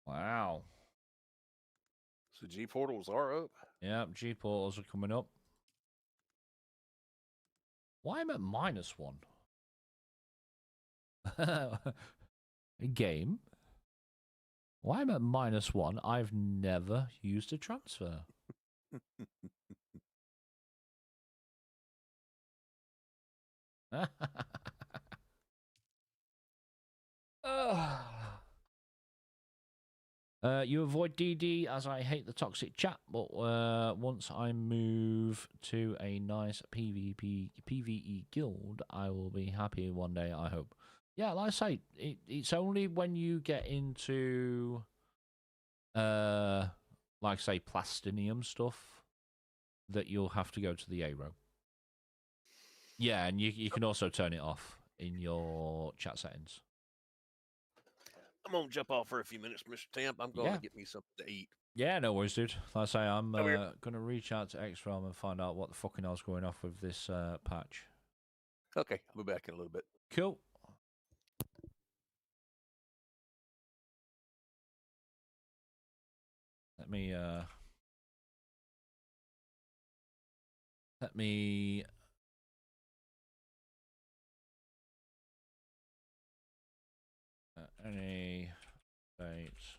Wow. So G portals are up. Yeah, G-Portals are coming up. Why am I at -1? Game? Why am I at -1? I've never used a transfer. You avoid DD as I hate the toxic chat, but once I move to a nice PvE guild, I will be happy one day, I hope. Yeah, like I say, it's only when you get into, like say, Plastinium stuff that you'll have to go to the ARO. Yeah, and you can also turn it off in your chat settings. I'm gonna jump off for a few minutes, Mr. Temp. I'm going to get me something to eat. Yeah, no worries, dude. Like I say, I'm going to reach out to X-Realm and find out what the fucking hell's going off with this patch. Okay, I'll be back in a little bit. Cool. Let me any dates.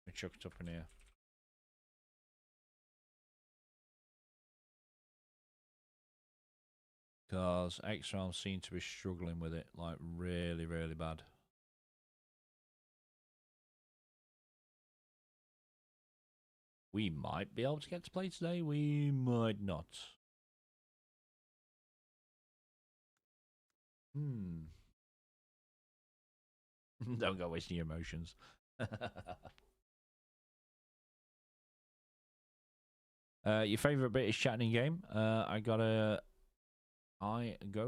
Let me chuck it up in here. Because X-Realm seem to be struggling with it, like really, really bad. We might be able to get to play today, we might not. Don't go wasting your emotions. Your favourite bit is chatting in game. I go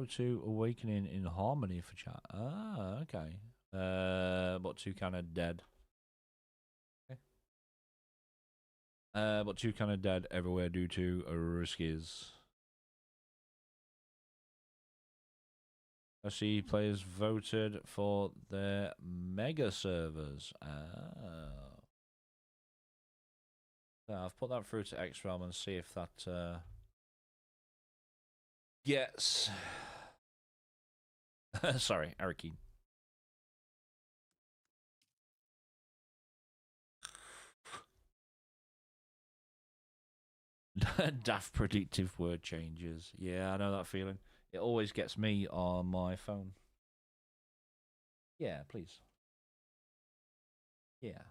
to Awakening in Harmony for chat. Ah, okay. But two kind of dead. Okay. But two kind of dead everywhere due to riskies. I see players voted for their mega servers. So I've put that through to X-Realm and see if that gets... Sorry, Arakeen. Daft predictive word changes. Yeah, I know that feeling. It always gets me on my phone. Yeah, please. Yeah.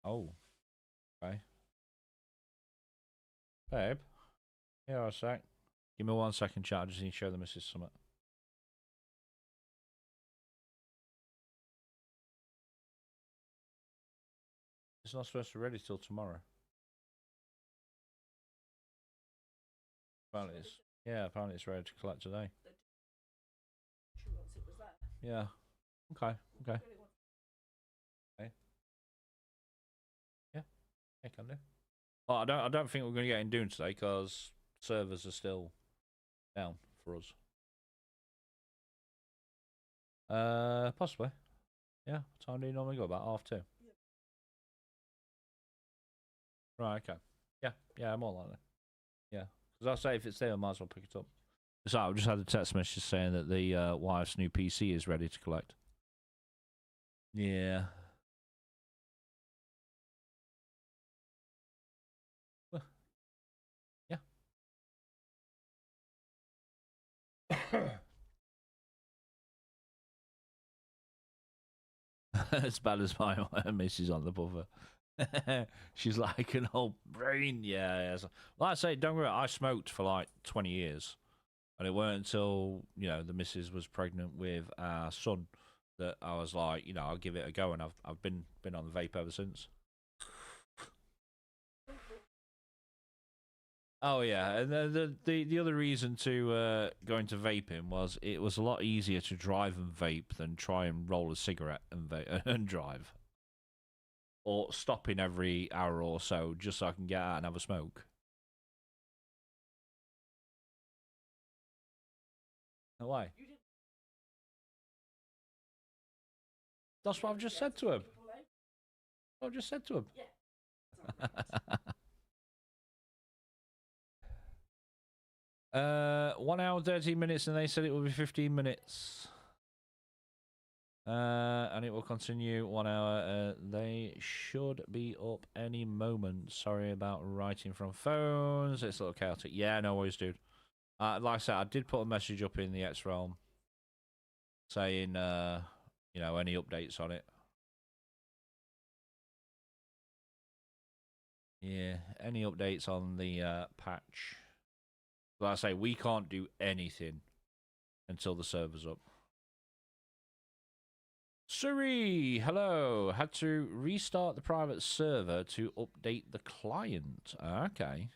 Oh, okay. Babe, here a sec. Give me 1 second, chat. I just need to show the missus something. It's not supposed to be ready till tomorrow. Apparently it's, yeah, apparently it's ready to collect today. Yeah. Okay. Okay. Okay. Yeah. Yeah, can do. Well, I don't think we're going to get in Dune today because servers are still down for us. Possibly. Yeah. What time do you normally go? About 2:30. Right. Okay. Yeah. Yeah. More likely. Yeah. Because I say if it's there, I might as well pick it up. So I've just had a text message saying that the wife's new PC is ready to collect. Yeah. Well, yeah. As bad as my missus on the buffer. She's like an old brain. Yeah. Like I say, don't worry, I smoked for like 20 years. And it weren't until, the missus was pregnant with our son that I was like, I'll give it a go. And I've been on the vape ever since. Oh yeah, and the other reason to go into vaping was it was a lot easier to drive and vape than try and roll a cigarette and and drive, or stopping every hour or so just so I can get out and have a smoke. No way. That's what I've just said to him. I've just said to him. 1 hour 13 minutes, and they said it will be 15 minutes. And it will continue 1 hour. They should be up any moment. Sorry about writing from phones. It's a little chaotic. Yeah, no worries, dude. Like I said, I did put a message up in the X Realm saying, you know, any updates on it. Yeah, any updates on the patch. Like I say, we can't do anything until the server's up. Suri, hello. Had to restart the private server to update the client. Okay.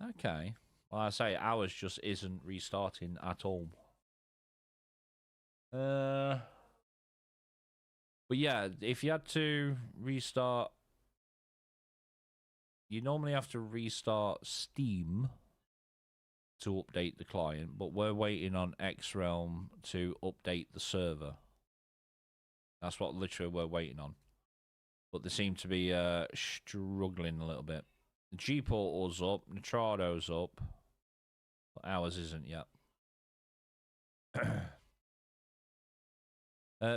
Okay. Well, I say ours just isn't restarting at all. But yeah, if you had to restart, you normally have to restart Steam to update the client, but we're waiting on X-Realm to update the server. That's what literally we're waiting on. But they seem to be struggling a little bit. The G-Portal's up, Nitrado's up, but ours isn't yet.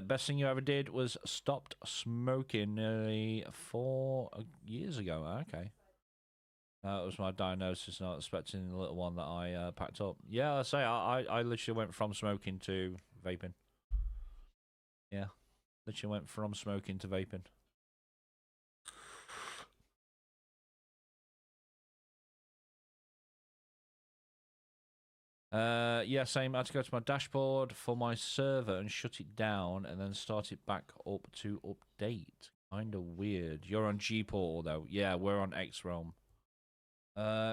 Best thing you ever did was stopped smoking nearly 4 years ago. Okay. That was my diagnosis, not expecting the little one that I packed up. Yeah, I say, I literally went from smoking to vaping. Yeah. Literally went from smoking to vaping. Yeah, same. I had to go to my dashboard for my server and shut it down and then start it back up to update. Kind of weird. You're on G-Portal, though. Yeah, we're on X-Realm. We'll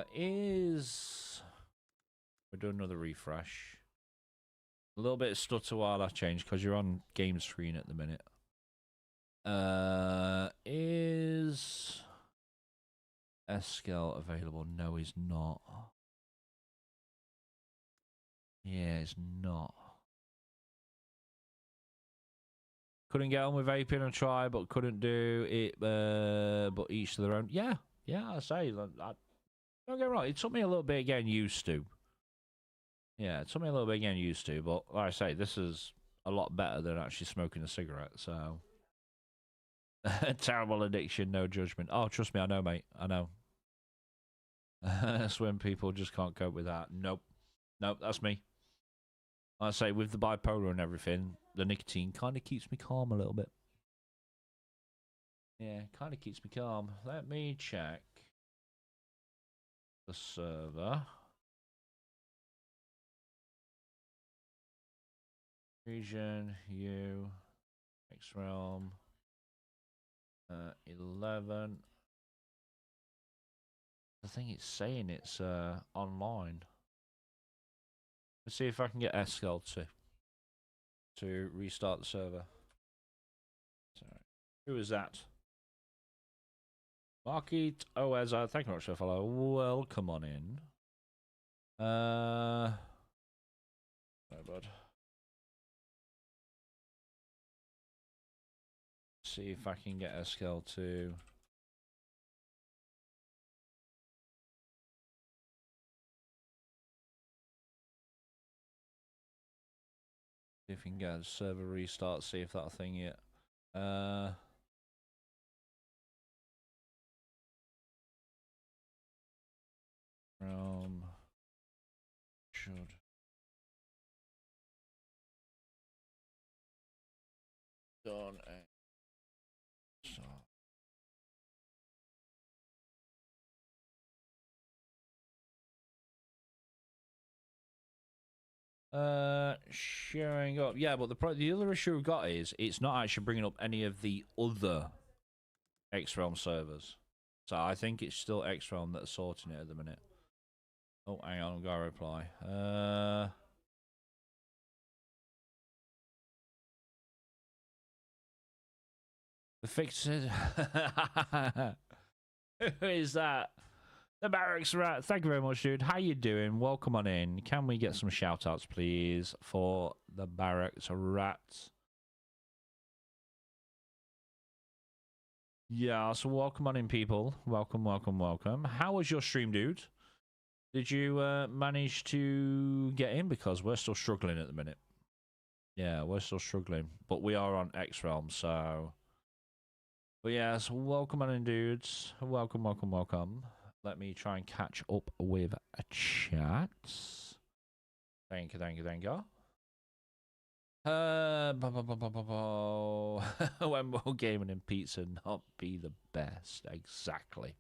do another refresh. A little bit of stutter while I change because you're on game screen at the minute. Is Eskel available? No, he's not. Yeah, it's not. Couldn't get on with vaping and try, but couldn't do it. But each to their own. Yeah, I say. Don't get me wrong. It took me a little bit getting used to. Yeah, it took me a little bit getting used to. But like I say, this is a lot better than actually smoking a cigarette. So terrible addiction, no judgment. Oh, trust me, I know, mate. I know. That's when people just can't cope with that. Nope, that's me. Like I say, with the bipolar and everything, the nicotine kind of keeps me calm a little bit. Yeah, kind of keeps me calm. Let me check the server. Region, U, X-Realm, 11. I think it's saying it's online. Let's see if I can get Eskel to restart the server. Sorry. Who is that? Market OS, thank you very much for the follow. Welcome on in. Sorry, bud. See if I can get Eskel to. See if we can get a server restart, see if that thing yet. Should. Done. Start. Showing up. Yeah, but the other issue we've got is it's not actually bringing up any of the other X-Realm servers. So I think it's still X-Realm that's sorting it at the minute. Oh, hang on, I've got to reply. The fix is... Who is that? The Barracks Rat. Thank you very much, dude. How you doing? Welcome on in. Can we get some shout-outs, please, for the Barracks Rat? Yeah, so welcome on in, people. Welcome. How was your stream, dude? Did you manage to get in? Because we're still struggling at the minute. Yeah, we're still struggling. But we are on X Realm, so... But yes, welcome on in, dudes. Welcome, welcome, welcome. Let me try and catch up with a chat. Thank you, thank you, thank you. When will gaming and pizza not be the best? Exactly.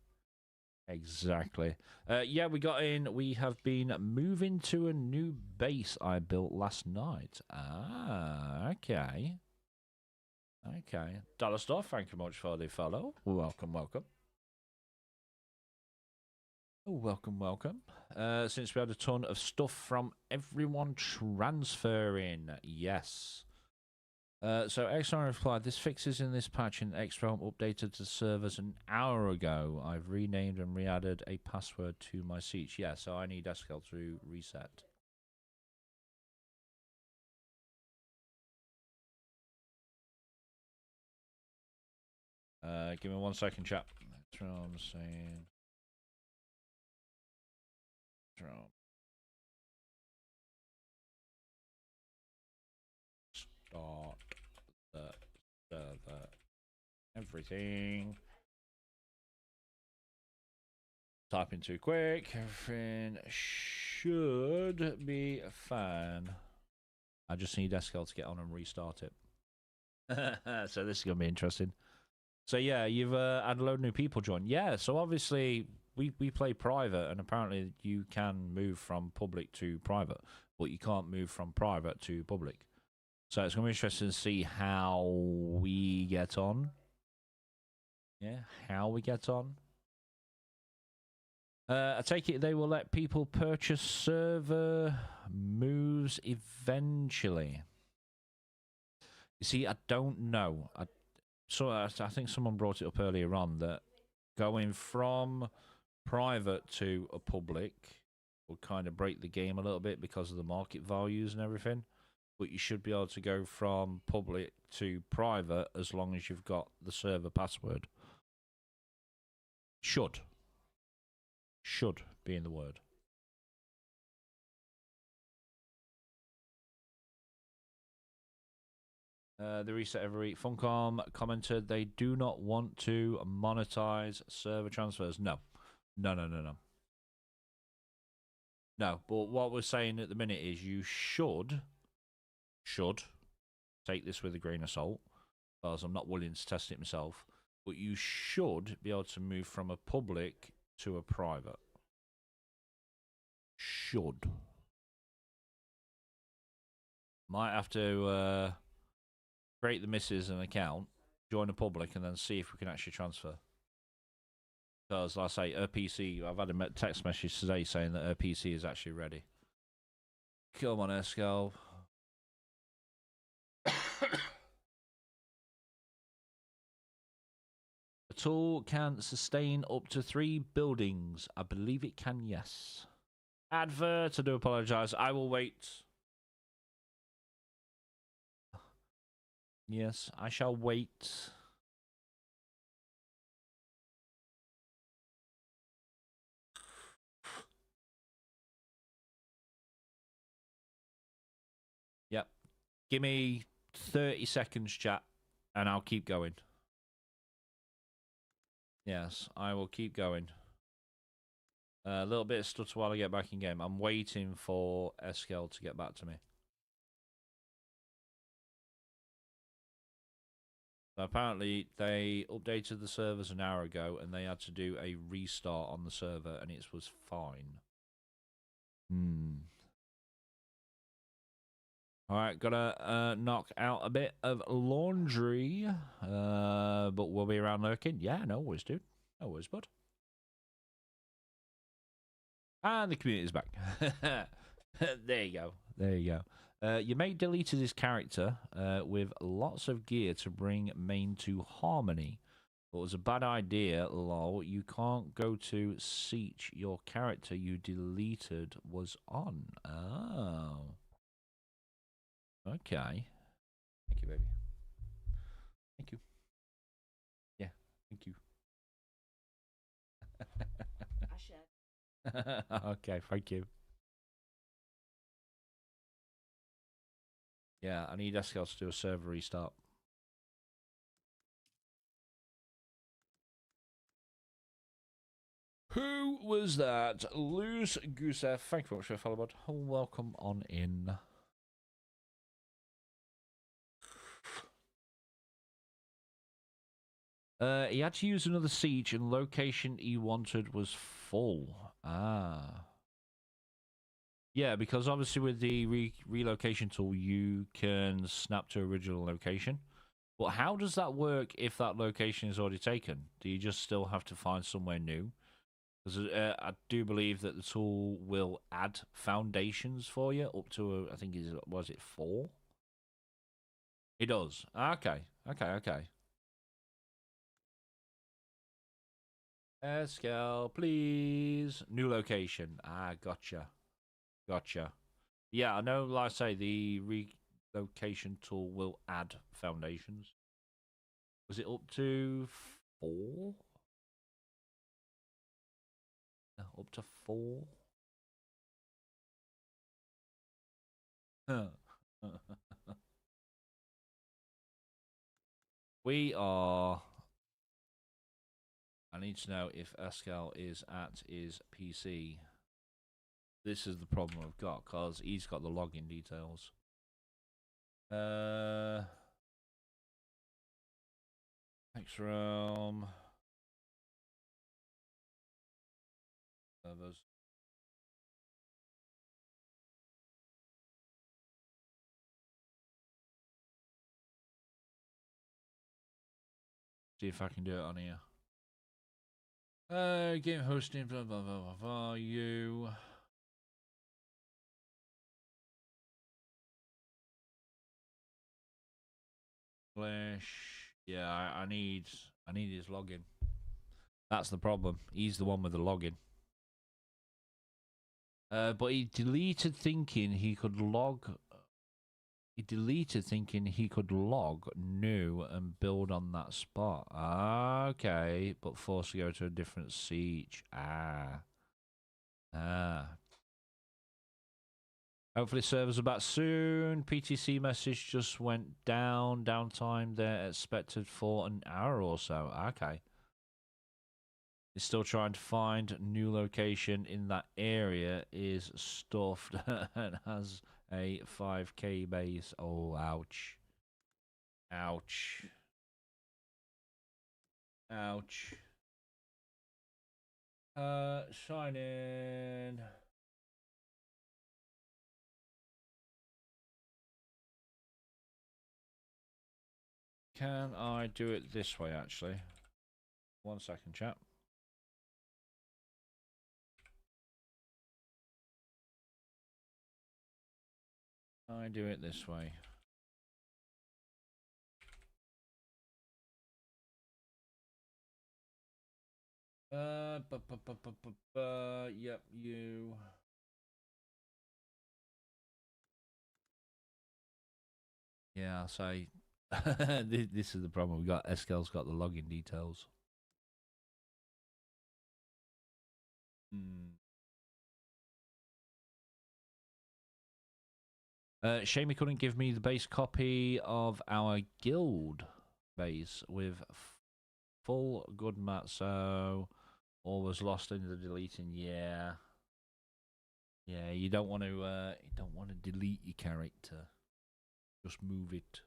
Exactly. Yeah, we got in. We have been moving to a new base I built last night. Ah, okay. Okay. Dollar Store, thank you much for the follow. Welcome, welcome. Oh, welcome, welcome. Since we had a ton of stuff from everyone transferring. Yes. So XRM replied, this fixes in this patch and XRM updated the servers an hour ago. I've renamed and re-added a password to my seats. Yeah, so I need SQL to reset. Give me 1 second, chat. That's what I'm saying. Start the server. Everything. Typing too quick. Everything should be fine. I just need SQL to get on and restart it. So this is going to be interesting. So yeah, you've had a load of new people join. Yeah, so obviously we play private, and apparently you can move from public to private, but you can't move from private to public. So it's going to be interesting to see how we get on. Yeah, how we get on. I take it they will let people purchase server moves eventually. You see, I don't know. I think someone brought it up earlier on that going from private to a public will kind of break the game a little bit because of the market values and everything. But you should be able to go from public to private as long as you've got the server password. Should be in the word. The reset every week. Funcom commented they do not want to monetize server transfers. No. No, but what we're saying at the minute is you should take this with a grain of salt, because I'm not willing to test it myself, but you should be able to move from a public to a private. Should. Might have to create the missus an account, join a public, and then see if we can actually transfer. Because, like I say, her PC, I've had a text message today saying that her PC is actually ready. Come on, Escal. A tool can sustain up to 3 buildings. I believe it can, yes. Advert, I do apologise. I will wait. Yes, I shall wait. Yep. Give me 30 seconds, chat, and I'll keep going. Yes, I will keep going. A little bit of stutter while I get back in game. I'm waiting for SQL to get back to me. So apparently, they updated the servers an hour ago, and they had to do a restart on the server, and it was fine. All right, gotta knock out a bit of laundry, but we'll be around lurking. Yeah, no worries, dude. No worries, bud. And the community's back. There you go. There you go. Your mate deleted his character with lots of gear to bring main to harmony. But it was a bad idea, lol. You can't go to Seach. Your character you deleted was on. Oh. Okay. Thank you, baby. Thank you. Yeah, thank you. Okay, thank you. Yeah, I need SQL to do a server restart. Who was that? Loose Goose. Thank you very much for your follow, bud. Welcome on in. He had to use another siege, and location he wanted was full. Ah. Yeah, because obviously with the relocation tool, you can snap to original location. But how does that work if that location is already taken? Do you just still have to find somewhere new? Because I do believe that the tool will add foundations for you up to, I think, was it 4? It does. Okay. Escal, please. New location. Gotcha. Yeah, I know, like I say, the relocation tool will add foundations. Was it up to 4? No, up to 4? We are... I need to know if Escal is at his PC. This is the problem I've got, because he's got the login details. X Realm. Servers. See if I can do it on here. Game hosting, blah, blah, blah, blah, blah. You. English. Yeah, I need his login. That's the problem. He's the one with the login. But he deleted thinking he could log. He deleted thinking he could log new and build on that spot. Okay, but forced to go to a different siege. Hopefully servers are back soon. PTC message just went down. Downtime they're expected for an hour or so. Okay. He's still trying to find new location in that area. Is stuffed and has a 5k base. Oh, ouch. Ouch. Sign in. Can I do it this way, actually? 1 second, chat. I do it this way. Yep, you. Yeah, I'll say. This is the problem. We got Eskel's got the login details. Shame he couldn't give me the base copy of our guild base with full good mat, so all was lost in the deleting. Yeah, you don't want to delete your character. Just move it.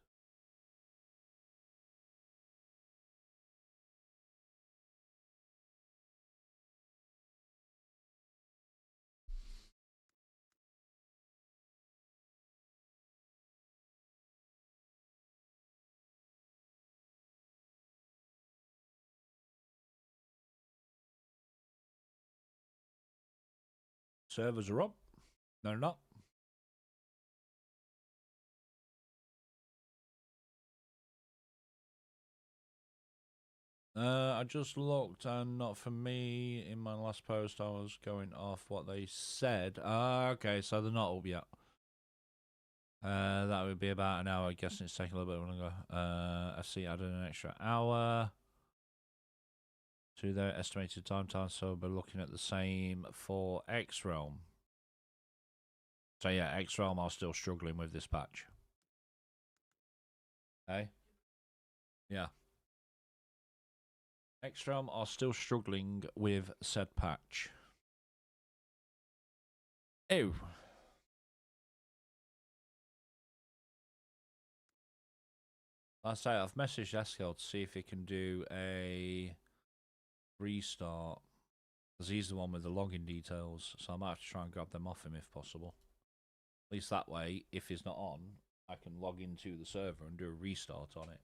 Servers are up. No, they're not. I just looked, and not for me. In my last post, I was going off what they said. Okay, so they're not up yet. That would be about an hour. I guess it's taking a little bit longer. I see. Added an extra hour. to their estimated time, so we're looking at the same for X Realm. So yeah, X Realm are still struggling with this patch. Okay. Yeah. X Realm are still struggling with said patch. Oh. I say I've messaged Eskel to see if he can do a restart, because he's the one with the login details, so I might have to try and grab them off him if possible. At least that way, if he's not on, I can log into the server and do a restart on it.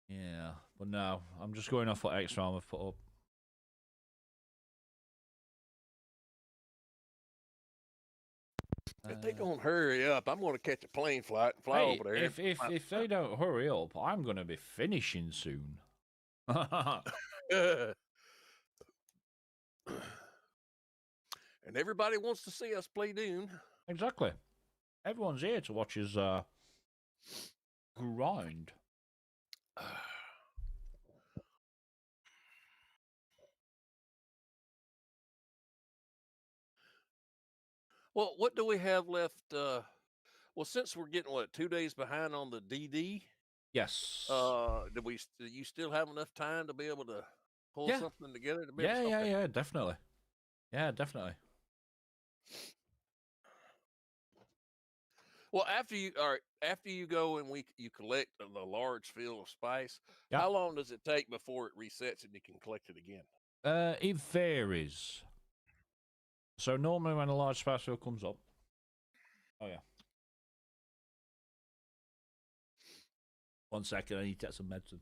Yeah, but no, I'm just going off what X-Realm have put up. If they don't hurry up, I'm going to catch a plane flight and fly Hey, over there. if they don't hurry up, I'm going to be finishing soon. And everybody wants to see us play Dune. Exactly. Everyone's here to watch us grind. Well, what do we have left? Well, since we're getting 2 days behind on the DD, Yes. do you still have enough time to be able to pull something together? To be able to, Yeah, definitely. Yeah, definitely. Well, after you go and you collect the large field of spice, Yep. how long does it take before it resets and you can collect it again? It varies. So normally when a large spice field comes up, oh yeah. 1 second, I need to get some medicine.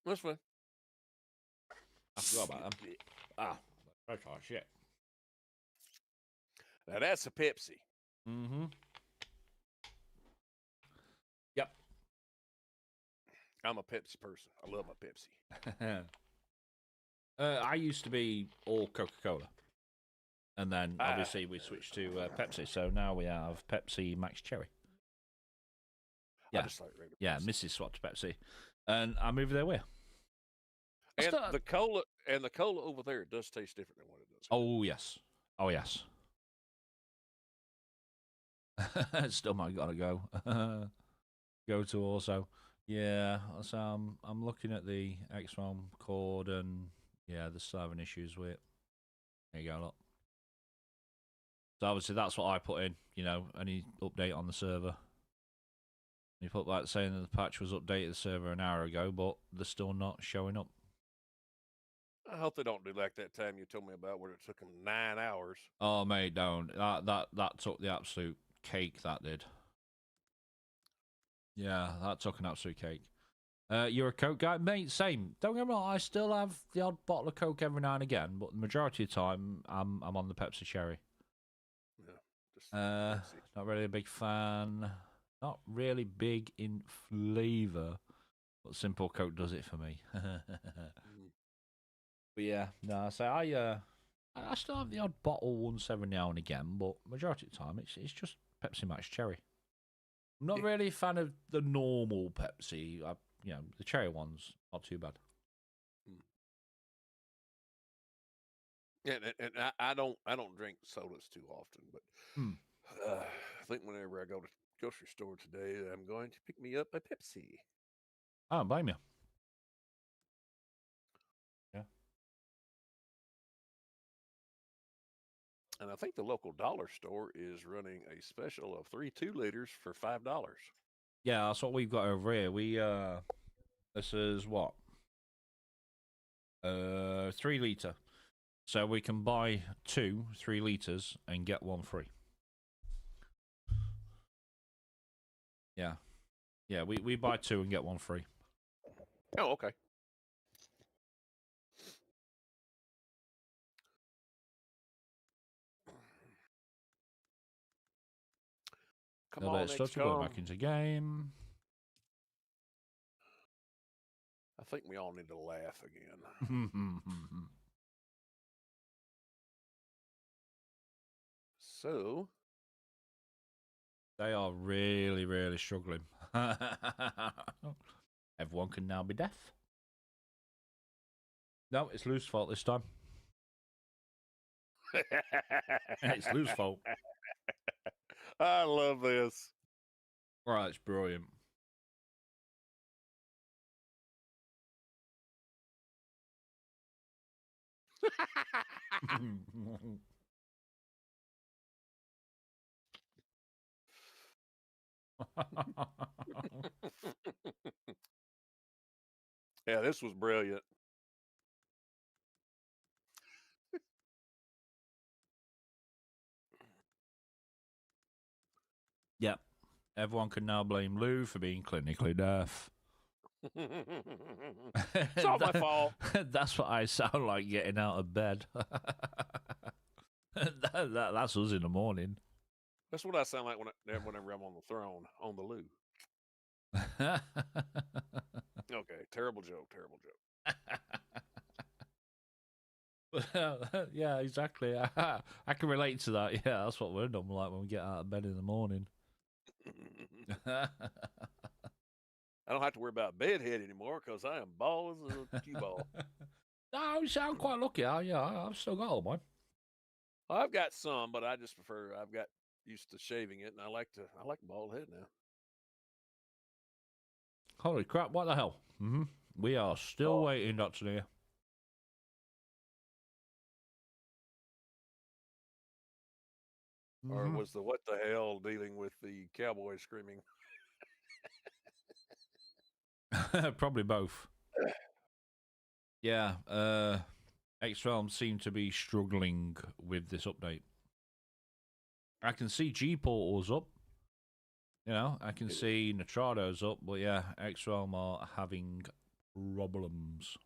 That's fine. I forgot about them. That's hard shit. Now that's a Pepsi. Mm-hmm. Yep. I'm a Pepsi person. I love my Pepsi. I used to be all Coca-Cola. And then, obviously, we switched to Pepsi. So now we have Pepsi Max Cherry. Yeah, I just like regular yeah. Pepsi. Mrs. swapped to Pepsi. And I moved their way. And the cola over there does taste different than what it does. Oh, yes. Oh, yes. Still might gotta go. Go to also. Yeah, so I'm looking at the X-Realm cord, and yeah, they're still having issues with it. There you go, look. So obviously that's what I put in, any update on the server. You put that saying that the patch was updated the server an hour ago, but they're still not showing up. I hope they don't do like that time you told me about where it took them 9 hours. Oh mate, don't. That took the absolute cake, that did. Yeah, that took an absolute cake. You're a Coke guy? Mate, same. Don't get me wrong, I still have the odd bottle of Coke every now and again, but the majority of the time, I'm on the Pepsi Cherry. Yeah, just Pepsi. Not really a big fan. Not really big in flavour, but Simple Coke does it for me. But yeah, no, so I still have the odd bottle once every now and again, but majority of the time, it's just Pepsi Max Cherry. I'm not really a fan of the normal Pepsi. The cherry ones, not too bad. And I don't drink sodas too often, but I think whenever I go to the grocery store today, I'm going to pick me up a Pepsi. I don't blame you. Yeah. And I think the local dollar store is running a special of 3 2-liters for $5. Yeah, that's what we've got over here. This is what? 3 litre. So we can buy 2 3 litres and get 1 free. Yeah. Yeah, we buy 2 and get 1 free. Oh, okay. Come on, Start to go back into game. I think we all need to laugh again. So they are really, really struggling. Everyone can now be deaf. No, it's Lou's fault this time. It's Lou's fault. I love this. Right, it's brilliant. Yeah, this was brilliant. Yep. Everyone can now blame Lou for being clinically deaf. It's all my fault. That's what I sound like getting out of bed. That's us in the morning. That's what I sound like whenever I'm on the throne, on the loo. Okay, terrible joke, terrible joke. Yeah, exactly. I can relate to that. Yeah, that's what we're normal like when we get out of bed in the morning. I don't have to worry about bedhead anymore because I am bald as a cue ball. No, you sound quite lucky. I've still got all mine. I've got some, but I just prefer. I've got used to shaving it, and I like a bald head now. Holy crap! What the hell? We are still waiting, Dr. Near. Or was the what the hell dealing with the cowboy screaming? Probably both. Yeah, X-Realm seem to be struggling with this update. I can see G-Portal's up. You know, I can see Nitrado's up, but yeah, X-Realm are having problems.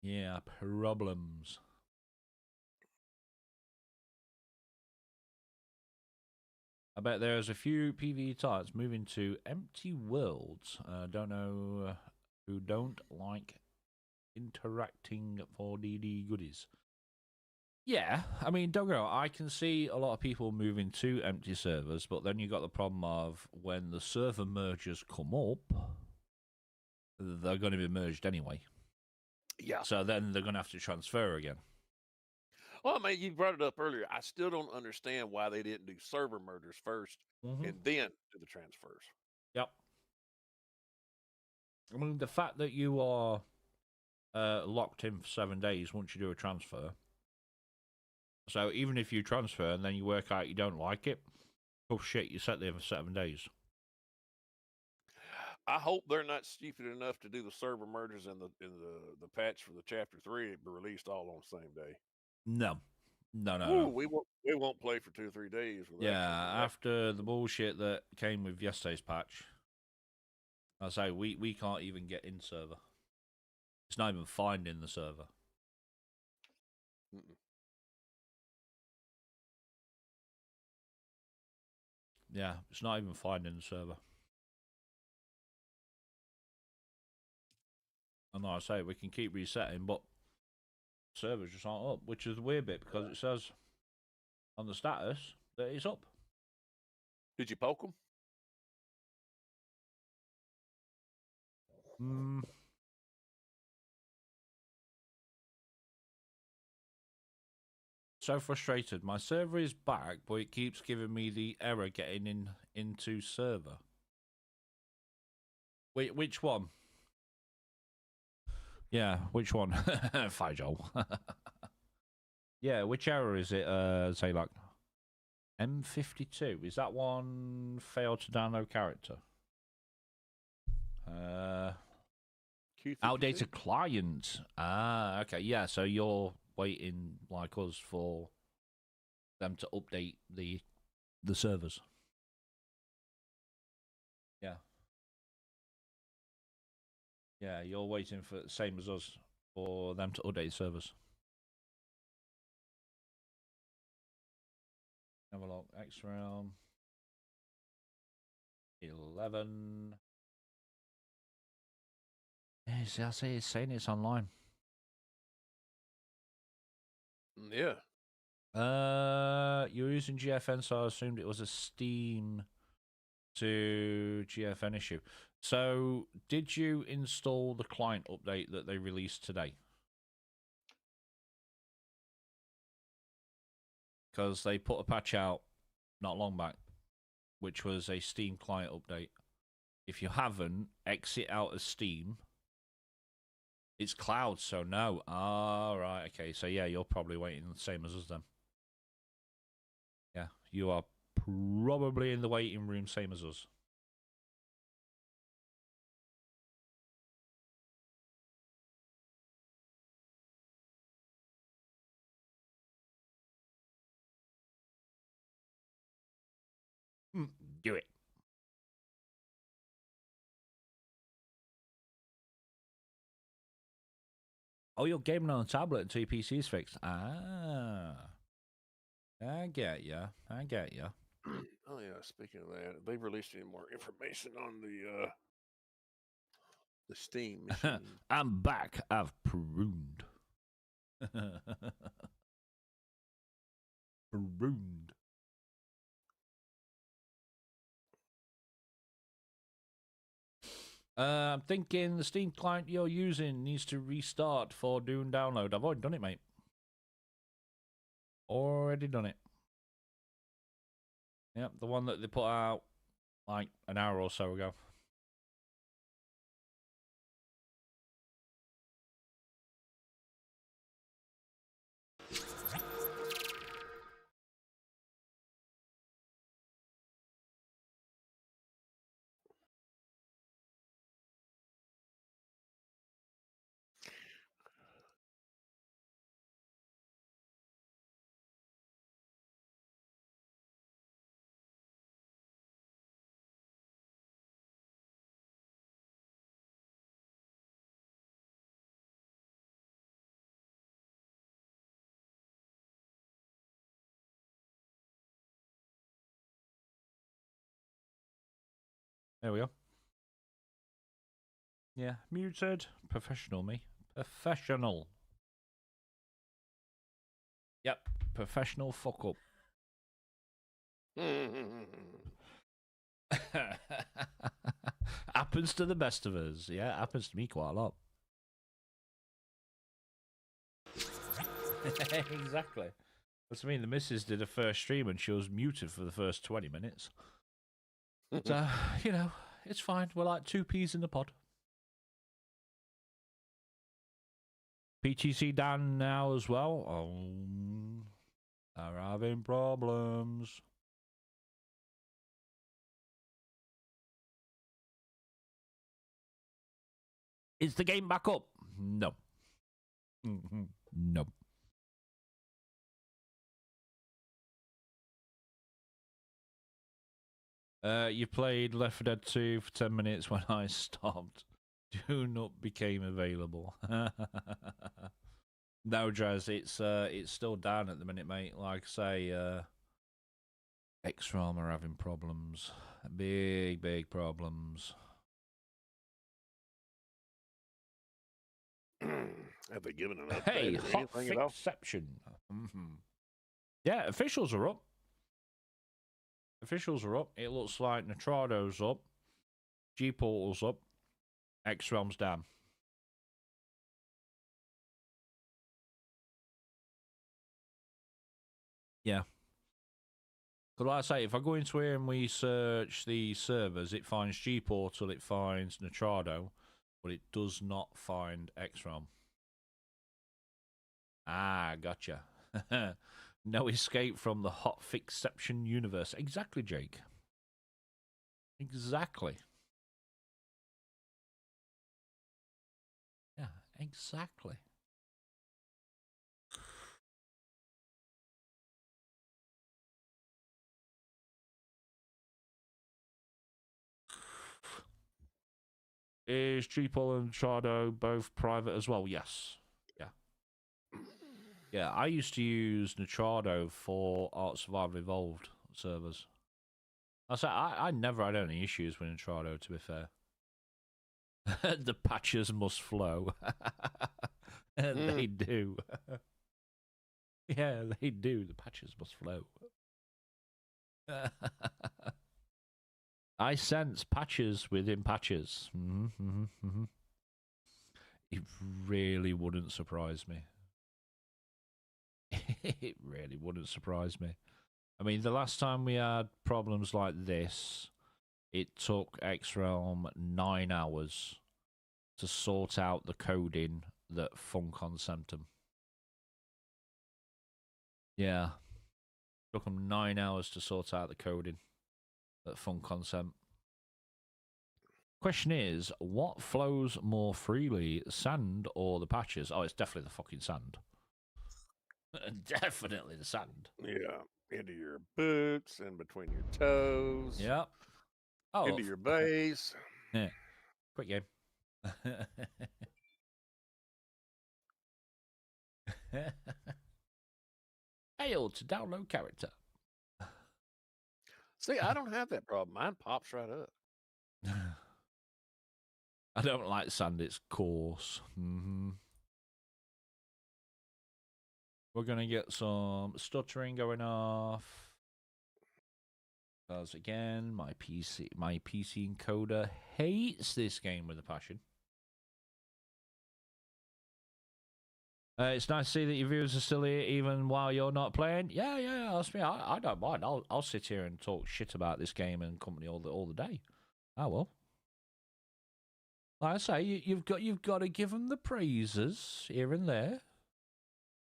Yeah, problems. I bet there's a few PvE types moving to empty worlds. Don't know who don't like interacting for DD goodies. Yeah, I mean, don't get me wrong, I can see a lot of people moving to empty servers, but then you got the problem of when the server mergers come up, they're going to be merged anyway. Yeah. So then they're going to have to transfer again. Well, I mean, you brought it up earlier. I still don't understand why they didn't do server mergers 1st and then do the transfers. Yep. I mean, the fact that you are locked in for 7 days once you do a transfer. So even if you transfer and then you work out you don't like it, oh shit, you sat there for 7 days. I hope they're not stupid enough to do the server mergers in the patch for the chapter 3 be released all on the same day. No. No. We won't play for 2 or 3 days. Yeah, after the bullshit that came with yesterday's patch, I say we can't even get in server. It's not even finding the server. Yeah, it's not even finding the server. And like I say, we can keep resetting, but servers just aren't up, which is the weird bit because it says on the status that it's up. Did you poke them? So frustrated. My server is back, but it keeps giving me the error getting into server. Wait, which one? Yeah, which one? Fijol. Yeah, which error is it? Say like M52. Is that one failed to download character? Outdated client. Ah, okay. Yeah, so you're waiting like us for them to update the servers. Yeah. Yeah, you're waiting for the same as us for them to update servers. Have a look. X-Realm 11. Yeah, see, I see it's saying it's online. Yeah. You're using GFN, so I assumed it was a Steam to GFN issue. So, did you install the client update that they released today? Because they put a patch out not long back, which was a Steam client update. If you haven't, exit out of Steam. It's cloud, so no. Ah, right, okay. So yeah, you're probably waiting the same as us then. Yeah, you are probably in the waiting room, same as us. Do it. Oh, you're gaming on a tablet until your PC is fixed. Ah. I get ya. I get ya. Oh yeah, speaking of that, they've released any more information on the Steam machine. I'm back. I've pruned. Pruned. I'm thinking the Steam client you're using needs to restart for Dune download. I've already done it, mate. Already done it. Yep, the one that they put out like an hour or so ago. There we go. Yeah, muted. Professional, me. Professional. Yep, professional fuck up. Happens to the best of us. Yeah, happens to me quite a lot. Exactly. That's what I mean. The missus did a first stream and she was muted for the first 20 minutes. So, you know, it's fine. We're like two peas in the pod. PTC down now as well. Are having problems. Is the game back up? No. No. You played Left 4 Dead 2 for 10 minutes when I stopped. Dune Up became available. No, Draz, it's still down at the minute, mate. Like I say, X-Realm are having problems. Big problems. Have they given an update? Hey, or hot anything at all? fixception. Yeah, officials are up. Officials are up. It looks like Nitrado's up. G-Portal's up. X-Realm's down. Yeah. Because like I say, if I go into here and we search the servers, it finds G-Portal, it finds Nitrado, but it does not find X-Realm. Ah, gotcha. No escape from the hot fixception universe. Exactly, Jake. Exactly. Yeah, exactly. Is G-Pol and Chado both private as well? Yes. Yeah. Yeah, I used to use Nitrado for Art Survival Evolved servers. I never had any issues with Nitrado, to be fair. The patches must flow. They do. Yeah, they do. The patches must flow. I sense patches within patches. It really wouldn't surprise me. It really wouldn't surprise me. I mean, the last time we had problems like this, it took X-Realm 9 hours to sort out the coding that Funcom sent them. Yeah. Took them 9 hours to sort out the coding that Funcom sent. Question is, what flows more freely, sand or the patches? Oh, it's definitely the fucking sand. Definitely the sand. Yeah, into your boots, in between your toes. Yep. Oh, into your base. Yeah. Quick game. Hail to download character. See, I don't have that problem. Mine pops right up. I don't like sand, it's coarse. We're going to get some stuttering going off. Because again, my PC encoder hates this game with a passion. It's nice to see that your viewers are still here even while you're not playing. Yeah, that's me. I don't mind. I'll sit here and talk shit about this game and company all the day. Oh well. Like I say, you've got to give them the praises here and there,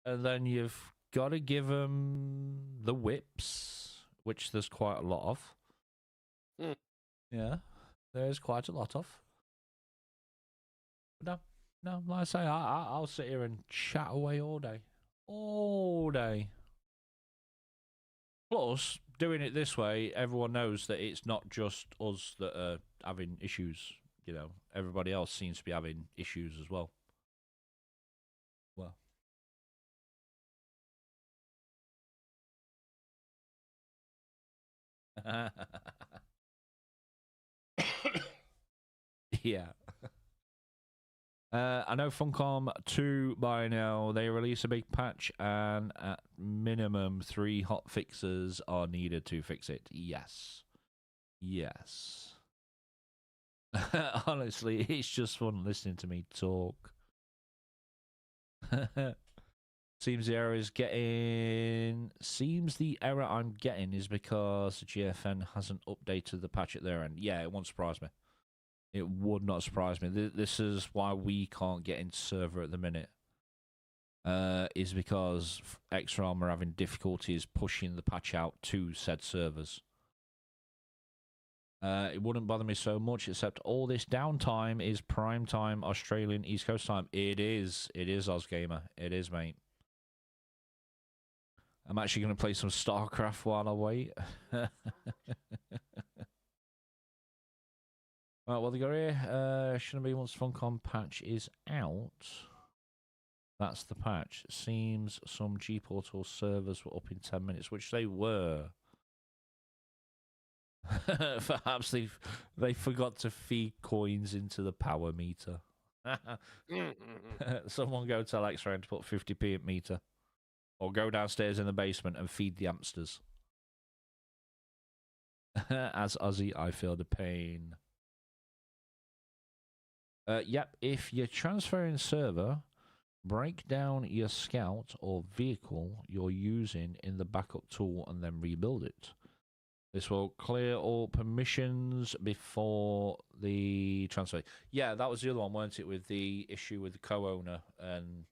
and then you've got to give them the whips, which there's quite a lot of. Yeah, there's quite a lot of. But no, like I say, I'll sit here and chat away all day. All day. Plus, doing it this way, everyone knows that it's not just us that are having issues. You know, everybody else seems to be having issues as well. Well. Yeah. I know Funcom 2 by now, they release a big patch and at minimum 3 hot fixes are needed to fix it. Yes. Yes. Honestly, it's just fun listening to me talk. Seems the error I'm getting is because GFN hasn't updated the patch at their end. Yeah, it won't surprise me. It would not surprise me. This is why we can't get into server at the minute. Is because X-Realm are having difficulties pushing the patch out to said servers. It wouldn't bother me so much, except all this downtime is prime time Australian East Coast time. It is Ozgamer. It is, mate. I'm actually going to play some StarCraft while I wait. Right, what they got here? Shouldn't be once Funcom patch is out. That's the patch. Seems some G-Portal servers were up in 10 minutes, which they were. Perhaps they forgot to feed coins into the power meter. Someone go tell X-Ray to put 50p at meter. Or go downstairs in the basement and feed the hamsters. As Ozzy, I feel the pain. Yep, if you're transferring server, break down your scout or vehicle you're using in the backup tool and then rebuild it. This will clear all permissions before the transfer. Yeah, that was the other one, weren't it, with the issue with the co-owner, and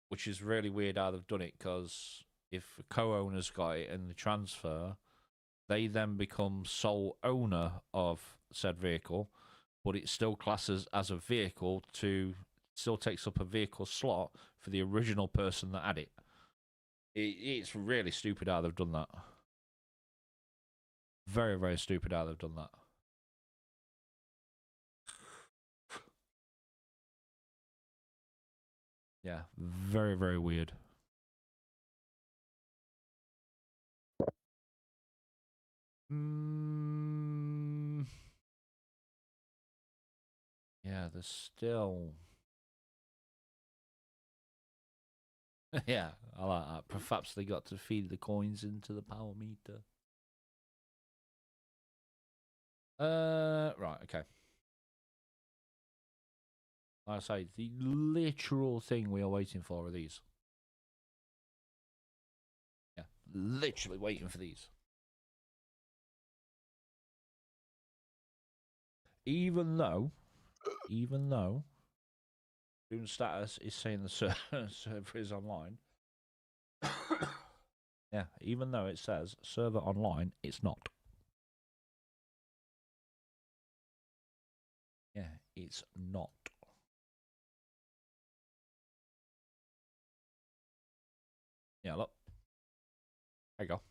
which is really weird how they've done it, because if a co-owner's got it in the transfer, they then become sole owner of said vehicle, but it still classes as a vehicle still takes up a vehicle slot for the original person that had it. It's really stupid how they've done that. Very, very stupid how they've done that. Yeah, very, very weird. Yeah, there's still... Yeah, I like that. Perhaps they got to feed the coins into the power meter. Right, okay. Like I say, the literal thing we are waiting for are these. Yeah, literally waiting for these. Even though Dune status is saying the server is online. Yeah, even though it says server online, it's not. Yeah, it's not. Yeah, look. There you go.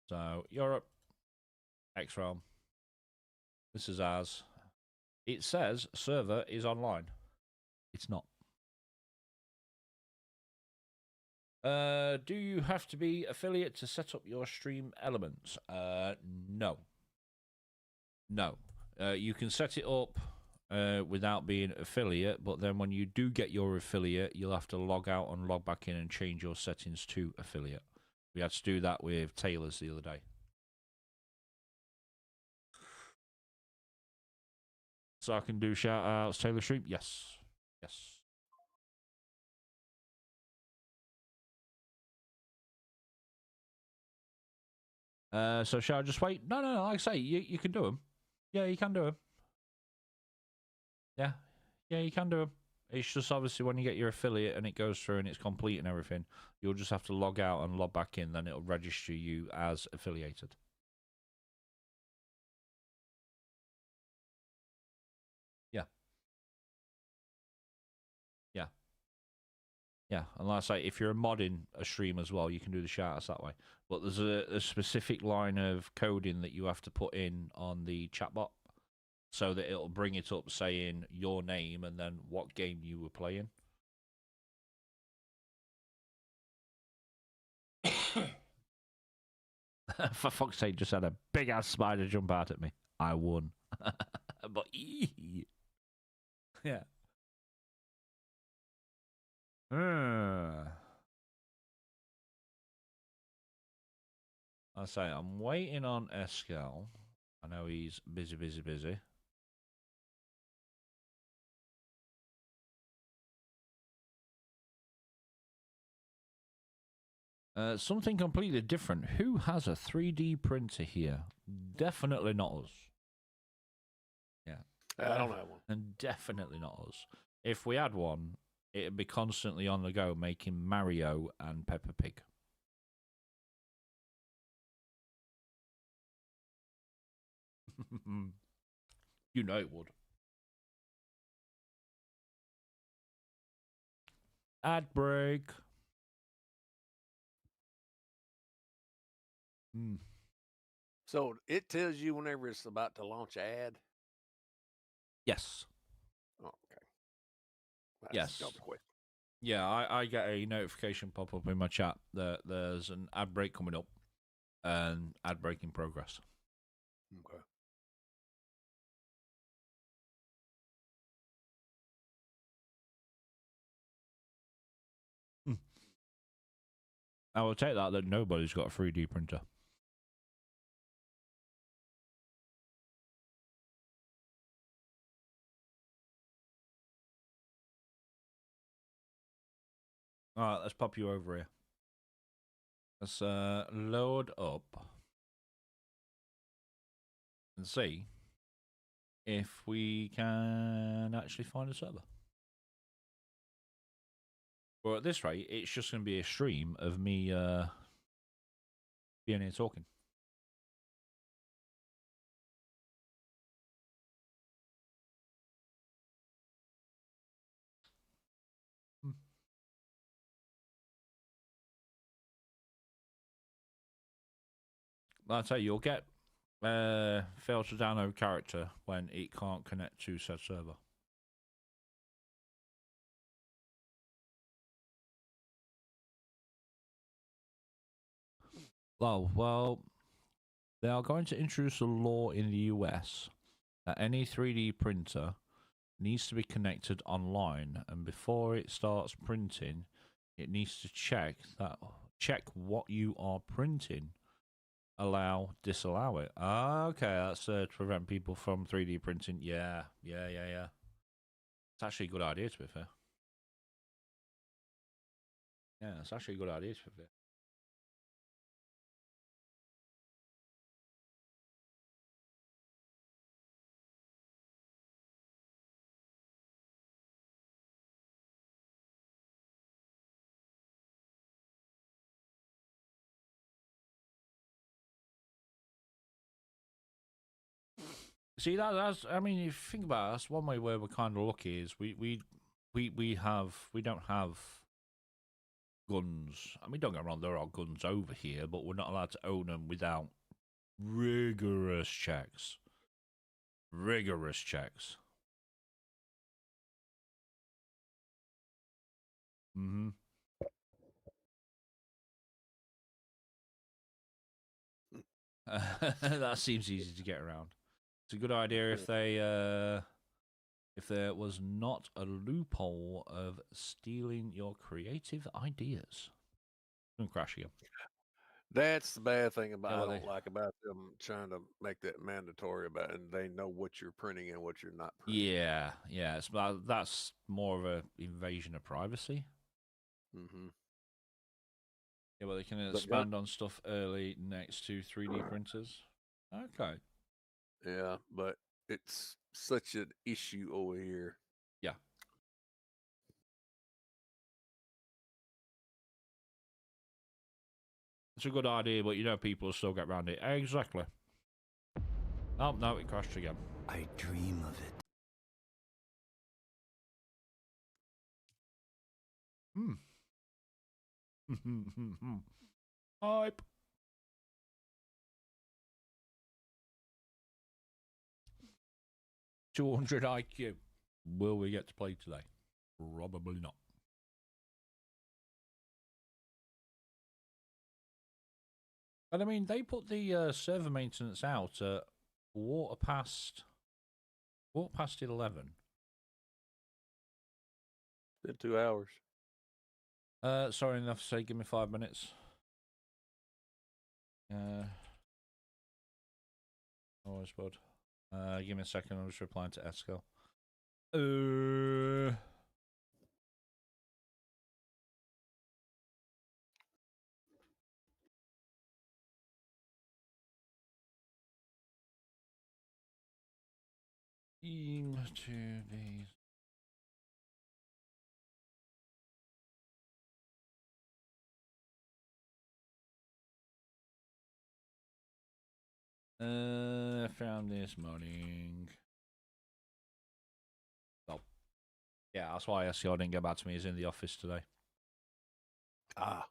So, Europe, X-Realm. This is ours. It says server is online. It's not. Do you have to be affiliate to set up your stream elements? No. No. You can set it up without being affiliate, but then when you do get your affiliate, you'll have to log out and log back in and change your settings to affiliate. We had to do that with Taylor's the other day. So I can do shout outs, Taylor Stream? Yes. Yes. So shall I just wait? No, like I say, you can do them. Yeah, you can do them. Yeah, you can do them. It's just obviously when you get your affiliate and it goes through and it's complete and everything, you'll just have to log out and log back in, then it'll register you as affiliated. Yeah. Yeah. Yeah, and like I say, if you're modding a stream as well, you can do the shoutouts that way. But there's a specific line of coding that you have to put in on the chatbot so that it'll bring it up saying your name and then what game you were playing. For fuck's sake, just had a big ass spider jump out at me. I won. But yeah. I say I'm waiting on Escal. I know he's busy. Something completely different. Who has a 3D printer here? Definitely not us. Yeah. I don't have one. And definitely not us. If we had one, it'd be constantly on the go making Mario and Peppa Pig. You know it would. Ad break. So it tells you whenever it's about to launch an ad? Yes. Oh, okay. Yes. Dumb question. Yeah, I get a notification pop up in my chat that there's an ad break coming up and ad break in progress. Okay. I will take that nobody's got a 3D printer. Alright, let's pop you over here. Let's load up and see if we can actually find a server. Well, at this rate, it's just going to be a stream of me being here talking. I'll tell you, you'll get fail to download character when it can't connect to said server. Well, they are going to introduce a law in the US that any 3D printer needs to be connected online, and before it starts printing, it needs to check what you are printing disallow it. Ah, okay, that's to prevent people from 3D printing. Yeah. It's actually a good idea, to be fair. Yeah, it's actually a good idea, to be fair. See that's I mean, if you think about it, that's one way where we're kind of lucky is we don't have guns. I mean, don't get me wrong, there are guns over here, but we're not allowed to own them without rigorous checks. Rigorous checks. Mm-hmm. That seems easy to get around. It's a good idea if there was not a loophole of stealing your creative ideas. I'm gonna crash again. That's the bad thing about Yeah, I well, don't like about them trying to make that mandatory about, and they know what you're printing and what you're not printing. yeah. That's more of a invasion of privacy. Mm-hmm. Yeah, well, they can But expand on stuff early next to 3D printers. Okay. yeah, but it's such an issue over here. Yeah. It's a good idea, but you know people will still get around it. Exactly. Oh, no, it crashed again. I dream of it. Hype. 200 IQ. Will we get to play today? Probably not. And I mean, they put the server maintenance out at quarter past 11. In 2 hours. Sorry enough to say, give me 5 minutes. Oh, bud. Give me a second. I'm just replying to Esco. In 2 days. Found this morning. Oh, yeah, that's why SCO didn't get back to me. He's in the office today. Ah.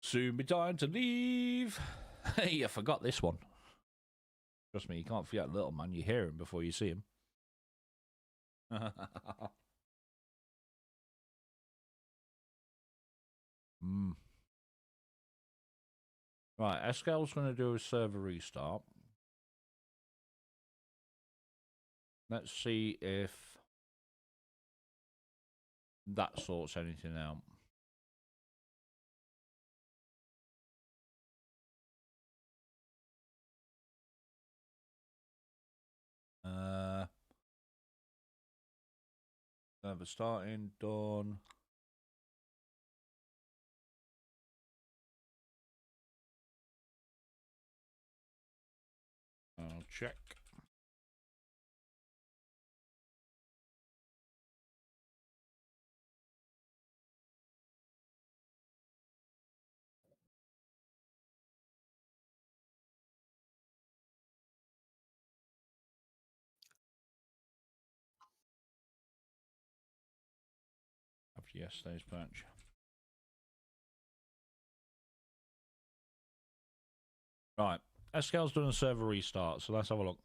Soon be time to leave. Hey, you forgot this one. Trust me, you can't forget little man. You hear him before you see him. Right, Escal's going to do a server restart. Let's see if that sorts anything out. Server starting, done. I'll check. After yesterday's patch. Right, Escal's done a server restart, so let's have a look.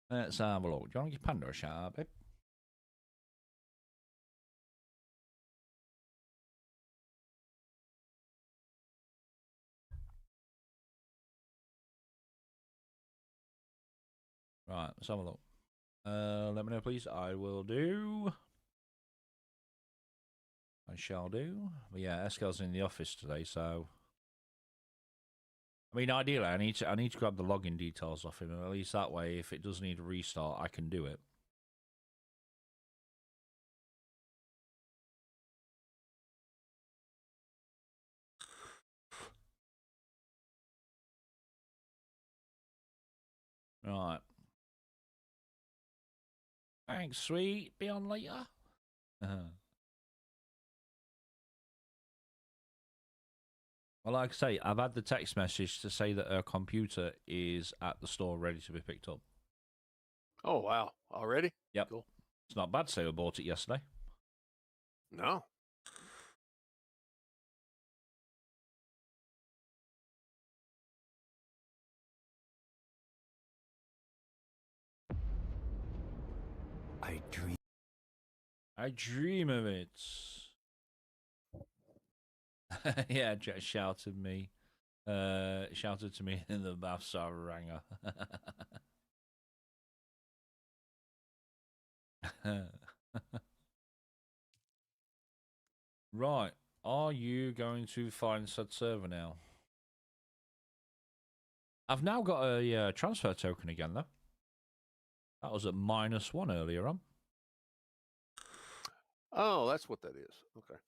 Let's have a look. Do you want to give Panda a shout out, babe? Right, let's have a look. Let me know, please. I will do. I shall do. But yeah, Eskel's in the office today, so I mean, ideally, I need to grab the login details off him, and at least that way, if it does need a restart, I can do it. Right. Thanks, sweet. Be on later. Well, like I say, I've had the text message to say that her computer is at the store ready to be picked up. Oh, wow. Already? Yep. Cool. It's not bad, say we bought it yesterday. No. I dream. I dream of it. Yeah, Jack shouted me. Shouted to me in the bath, so I rang her. Right. Are you going to find said server now? I've now got a transfer token again, though. That was at -1 earlier on. Oh, that's what that is. Okay.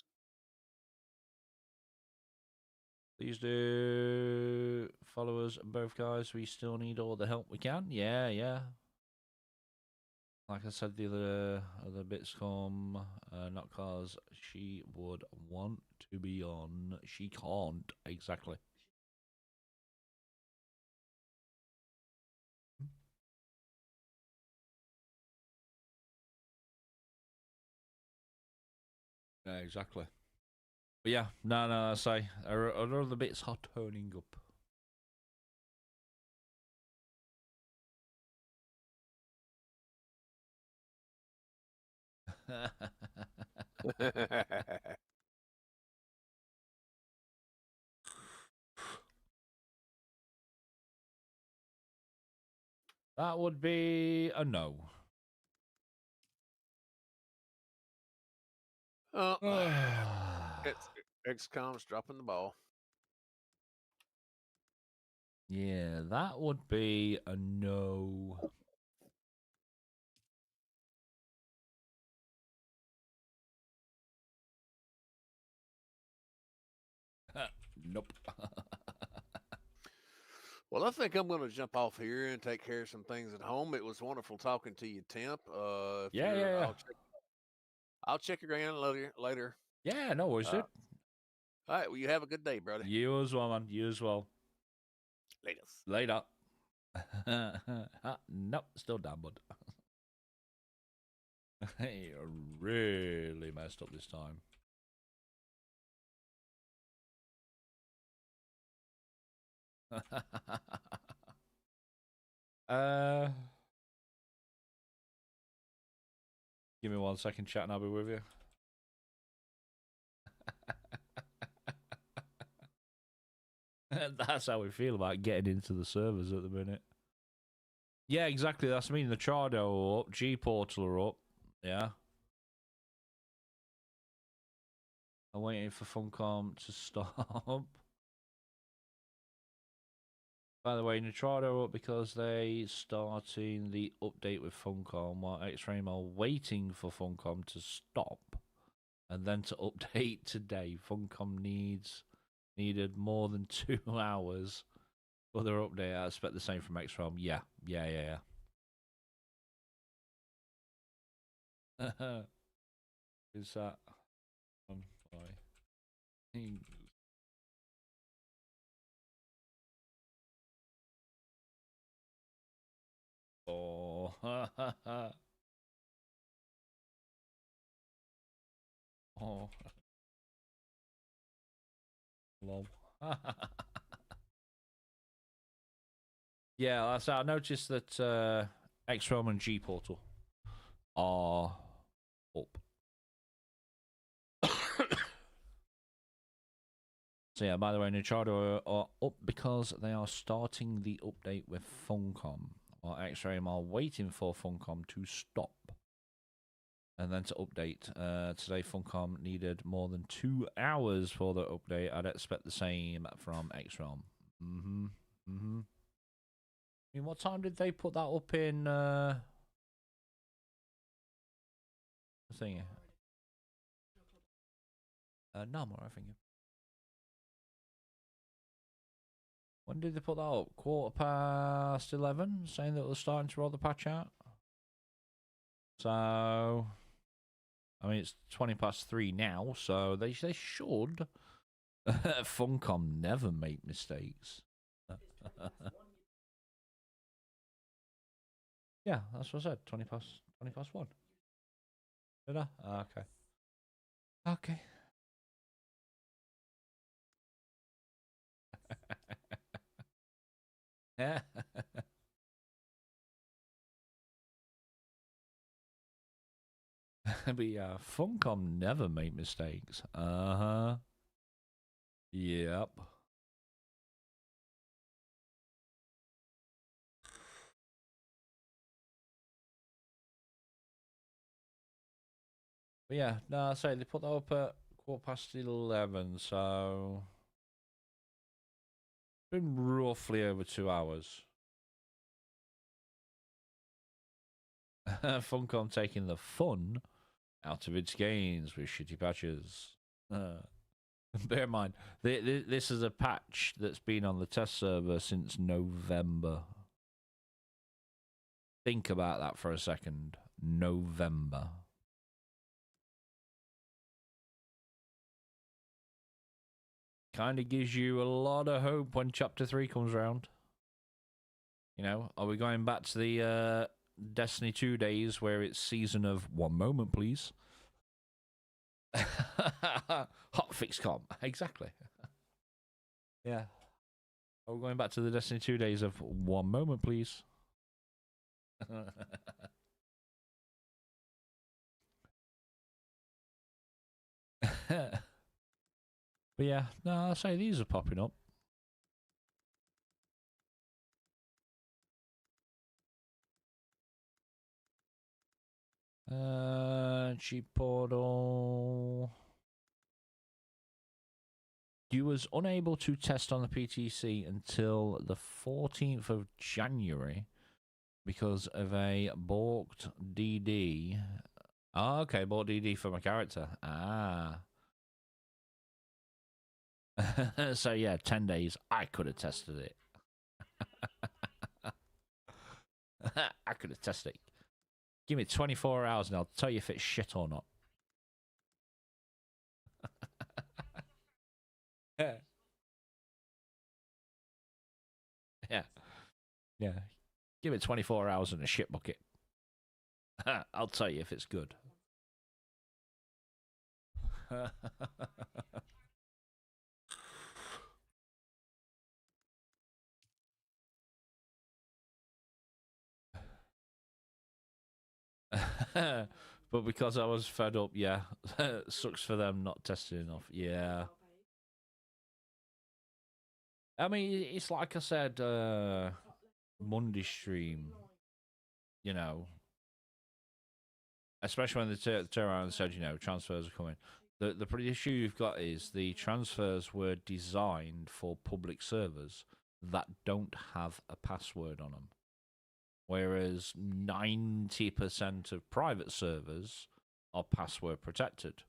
Please do follow us, both guys. We still need all the help we can. Yeah, yeah. Like I said, the other bits come, not cause she would want to be on. She can't. Exactly. Yeah, exactly. But yeah, no, I say, our other bits are turning up. That would be a no. Oh, it's XCOM's dropping the ball. Yeah, that would be a no. Nope. Well, I think I'm going to jump off here and take care of some things at home. It was wonderful talking to you, Temp. Yeah. I'll check your in later. Yeah, no worries, dude. All right. Well, you have a good day, brother. You as well, man. You as well. Later. Nope, still down, bud. Hey, really messed up this time. Give me 1 second, chat, and I'll be with you. That's how we feel about getting into the servers at the minute. Yeah, exactly. That's me. The Trado are up. G Portal are up. Yeah. I'm waiting for Funcom to stop. By the way, Nitrado up because they starting the update with Funcom, while X-Frame are waiting for Funcom to stop and then to update today. Funcom needed more than 2 hours for their update. I expect the same from X-Frame. Yeah. Is that on by Oh, oh, lol. Yeah, so I noticed that X-Realm and G Portal are up. So yeah, by the way, Nichado are up because they are starting the update with Funcom, while X-Realm are waiting for Funcom to stop And then to update, today Funcom needed more than 2 hours for the update. I'd expect the same from X-Realm. I mean, what time did they put that up in, the thing? No more, I think. When did they put that up? 11:15, saying that they're starting to roll the patch out. So, I mean, it's 3:20 now, so they should. Funcom never make mistakes. Yeah, that's what I said. 20:1. Did I? Okay. Okay. Yeah. But yeah, Funcom never make mistakes. Yep. But yeah, no, I say they put that up at 11:15, so it's been roughly over 2 hours. Funcom taking the fun out of its games with shitty patches. Bear in mind, this is a patch that's been on the test server since November. Think about that for a second. November. Kind of gives you a lot of hope when Chapter 3 comes around. You know, are we going back to the Destiny 2 days where it's season of 1 moment, please? Hot fix comp. Exactly. Yeah. Are we going back to the Destiny 2 days of 1 moment, please? But yeah, no, I'll say these are popping up. Cheap portal. You was unable to test on the PTC until the 14th of January because of a balked DD. Oh, okay, balked DD for my character. Ah. So yeah, 10 days. I could have tested it. I could have tested it. Give me 24 hours and I'll tell you if it's shit or not. Yeah. Yeah. Yeah. Give it 24 hours and a shit bucket. I'll tell you if it's good. But because I was fed up, yeah. Sucks for them not testing enough. Yeah. I mean, it's like I said, Monday stream, you know, especially when they turn around and said, you know, transfers are coming. The pretty issue you've got is the transfers were designed for public servers that don't have a password on them, whereas 90% of private servers are password protected.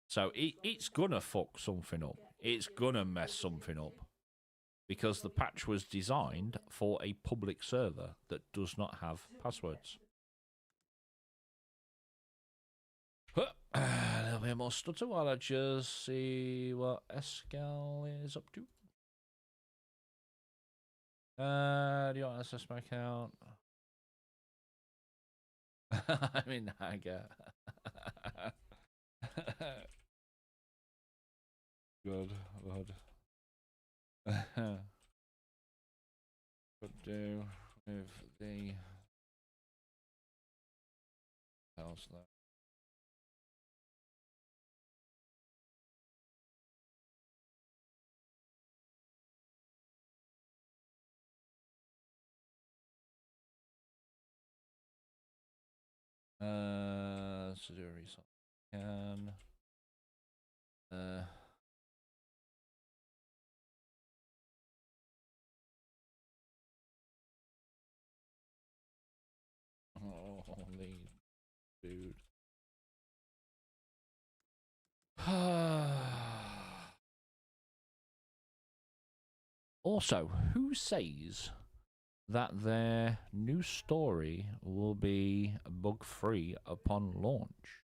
So it's gonna fuck something up. It's gonna mess something up because the patch was designed for a public server that does not have passwords. A little bit more stutter while I just see what Escal is up to. Do you want to assess my account? I mean, I get. Good. Could do with the house there. to do a reset. Can. Holy dude. Also, who says that their new story will be bug-free upon launch?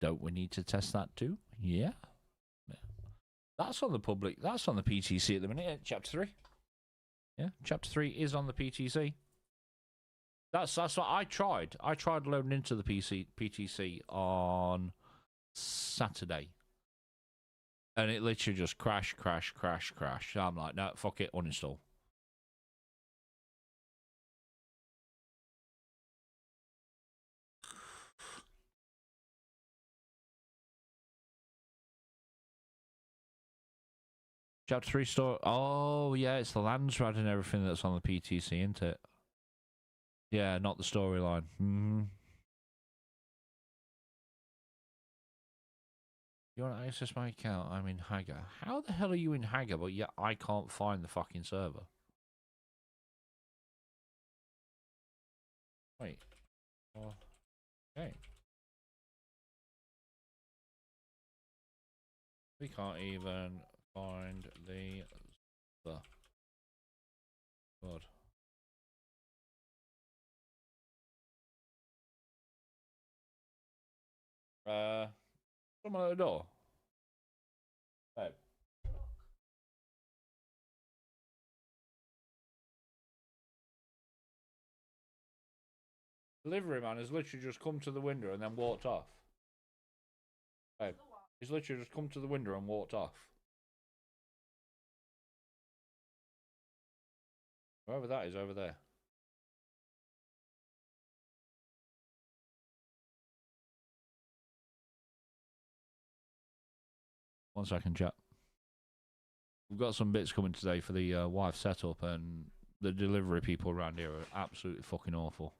Don't we need to test that too? Yeah. That's on the public. That's on the PTC at the minute. Chapter 3. Yeah, Chapter 3 is on the PTC. That's what I tried. I tried loading into the PTC on Saturday. And it literally just crash. I'm like, no, fuck it, uninstall. Chapter 3 store. Oh, yeah, it's the Landsrad and everything that's on the PTC, isn't it? Yeah, not the storyline. You want to access my account? I'm in Hager. How the hell are you in Hager? But yeah, I can't find the fucking server. Wait. Oh, okay. We can't even find the God. Someone at the door. Babe. Delivery man has literally just come to the window and then walked off. Babe. He's literally just come to the window and walked off. Whoever that is over there. One second, chat. We've got some bits coming today for the wife setup, and the delivery people around here are absolutely fucking awful.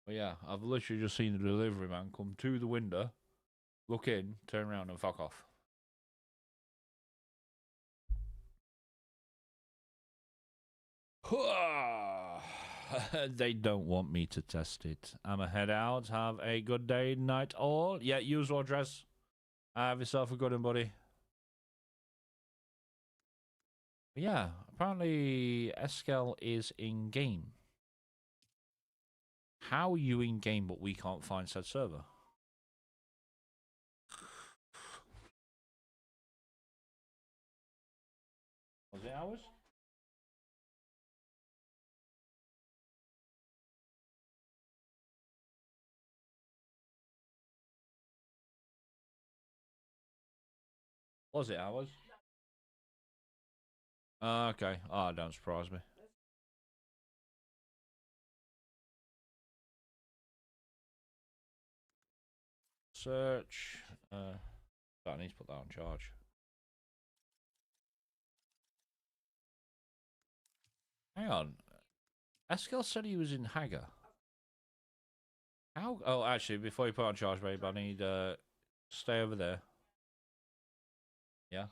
But yeah, I've literally just seen the delivery man come to the window, look in, turn around and fuck off. They don't want me to test it. I'ma head out. Have a good day, night all. Yeah, usual address. Have yourself a good one, buddy. But yeah, apparently Eskel is in game. How are you in game but we can't find said server? Was it ours? Was it ours? Okay. Oh, don't surprise me. Search. I need to put that on charge. Hang on. Eskel said he was in Hager. How? Oh, actually, before you put on charge, babe, I need stay over there. Yeah.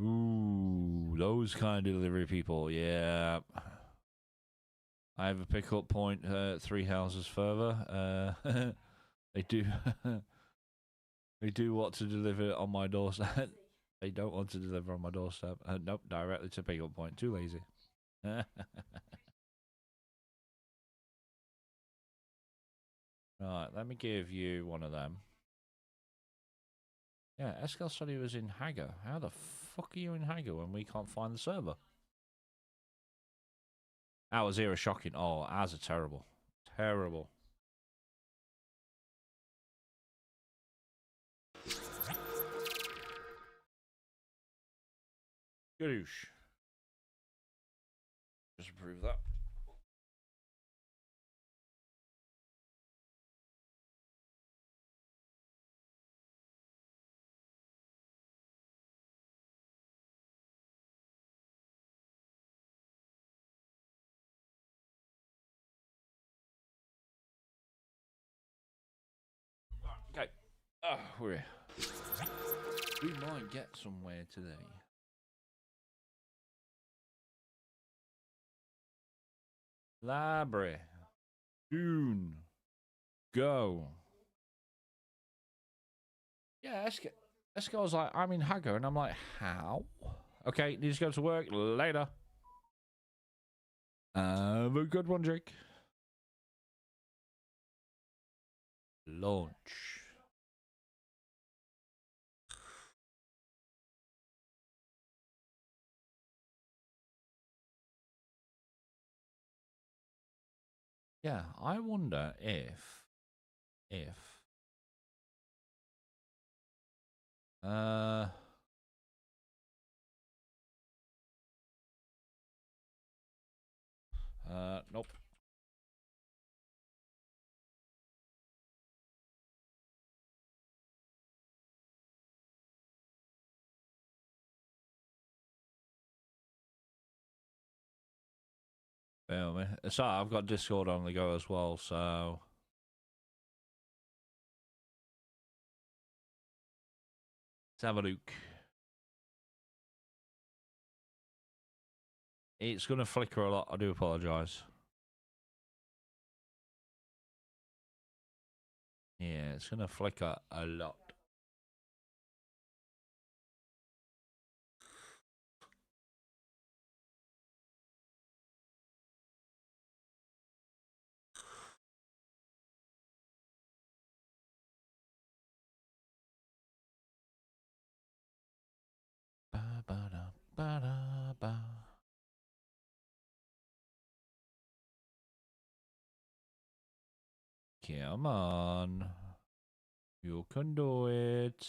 Ooh, those kind of delivery people. Yeah. I have a pickup point 3 houses further. They do. They do want to deliver on my doorstep. They don't want to deliver on my doorstep. Nope, directly to pickup point. Too lazy. Right, let me give you one of them. Yeah, Eskel said he was in Hager. How the fuck are you in Hager when we can't find the server? Ours here are shocking. Oh, ours are terrible. Terrible. Goosh. Just approve that. We might get somewhere today. Library. Dune. Go. Yeah, Esco's like, I'm in Hagar, and I'm like, how? Okay, need to go to work later. Have a good one, Jake. Launch. Yeah, I wonder if uh nope. Bear with me. So I've got Discord on the go as well, so let's have a look. It's gonna flicker a lot, I do apologise. Yeah, it's gonna flicker a lot. Ba, ba, da, ba, da, ba. Come on. You can do it.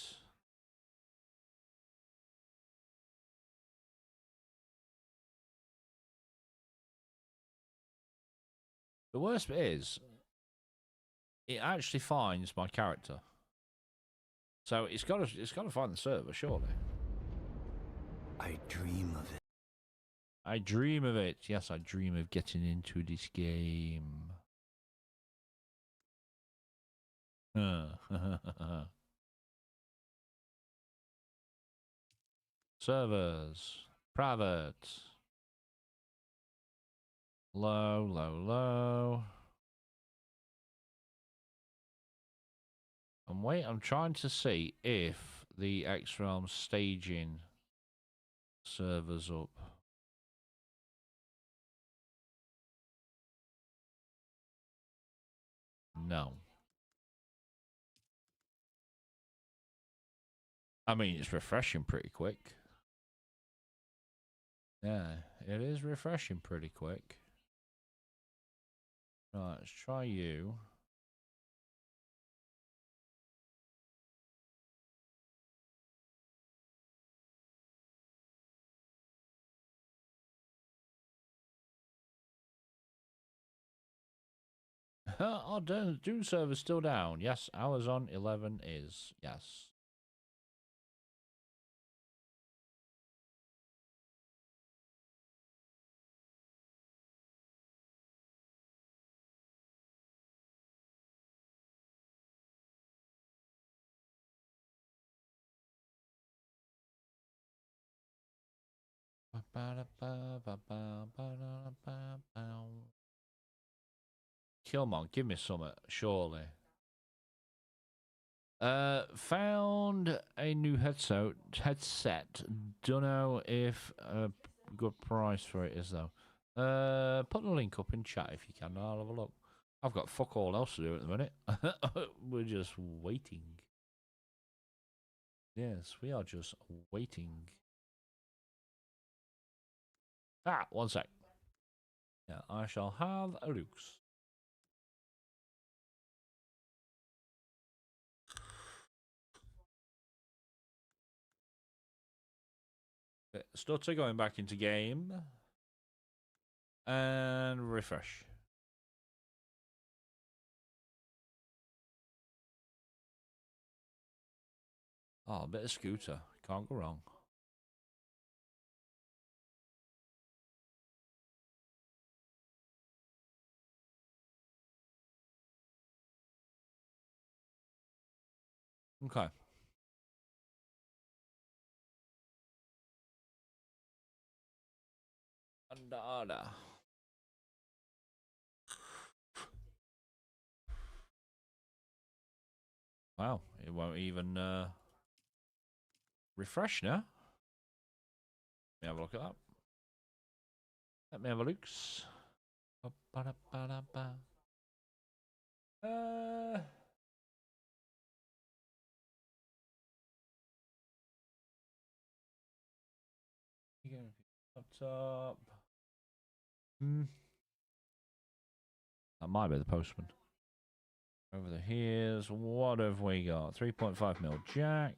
The worst bit is, it actually finds my character. So it's gotta find the server, surely. I dream of it. I dream of it. Yes, I dream of getting into this game. Servers. Private. Low, low, low. I'm trying to see if the X-Realm staging servers up. No. I mean, it's refreshing pretty quick. Yeah, it is refreshing pretty quick. Right, let's try you. Oh, Dune server's still down. Yes, hours on 11 is. Yes. Come on, give me some, surely. Found a new headset. Don't know if a good price for it is though. Put the link up in chat if you can. I'll have a look. I've got fuck all else to do at the minute. We're just waiting. Yes, we are just waiting. Ah, one sec. Yeah, I shall have a look. Stutter going back into game. And refresh. Oh, a bit of Scooter. Can't go wrong. Okay. Under. Wow, it won't even refresh now. Let me have a look at that. Let me have a look. Laptop. That might be the postman. Over the here's what have we got? 3.5mm jack.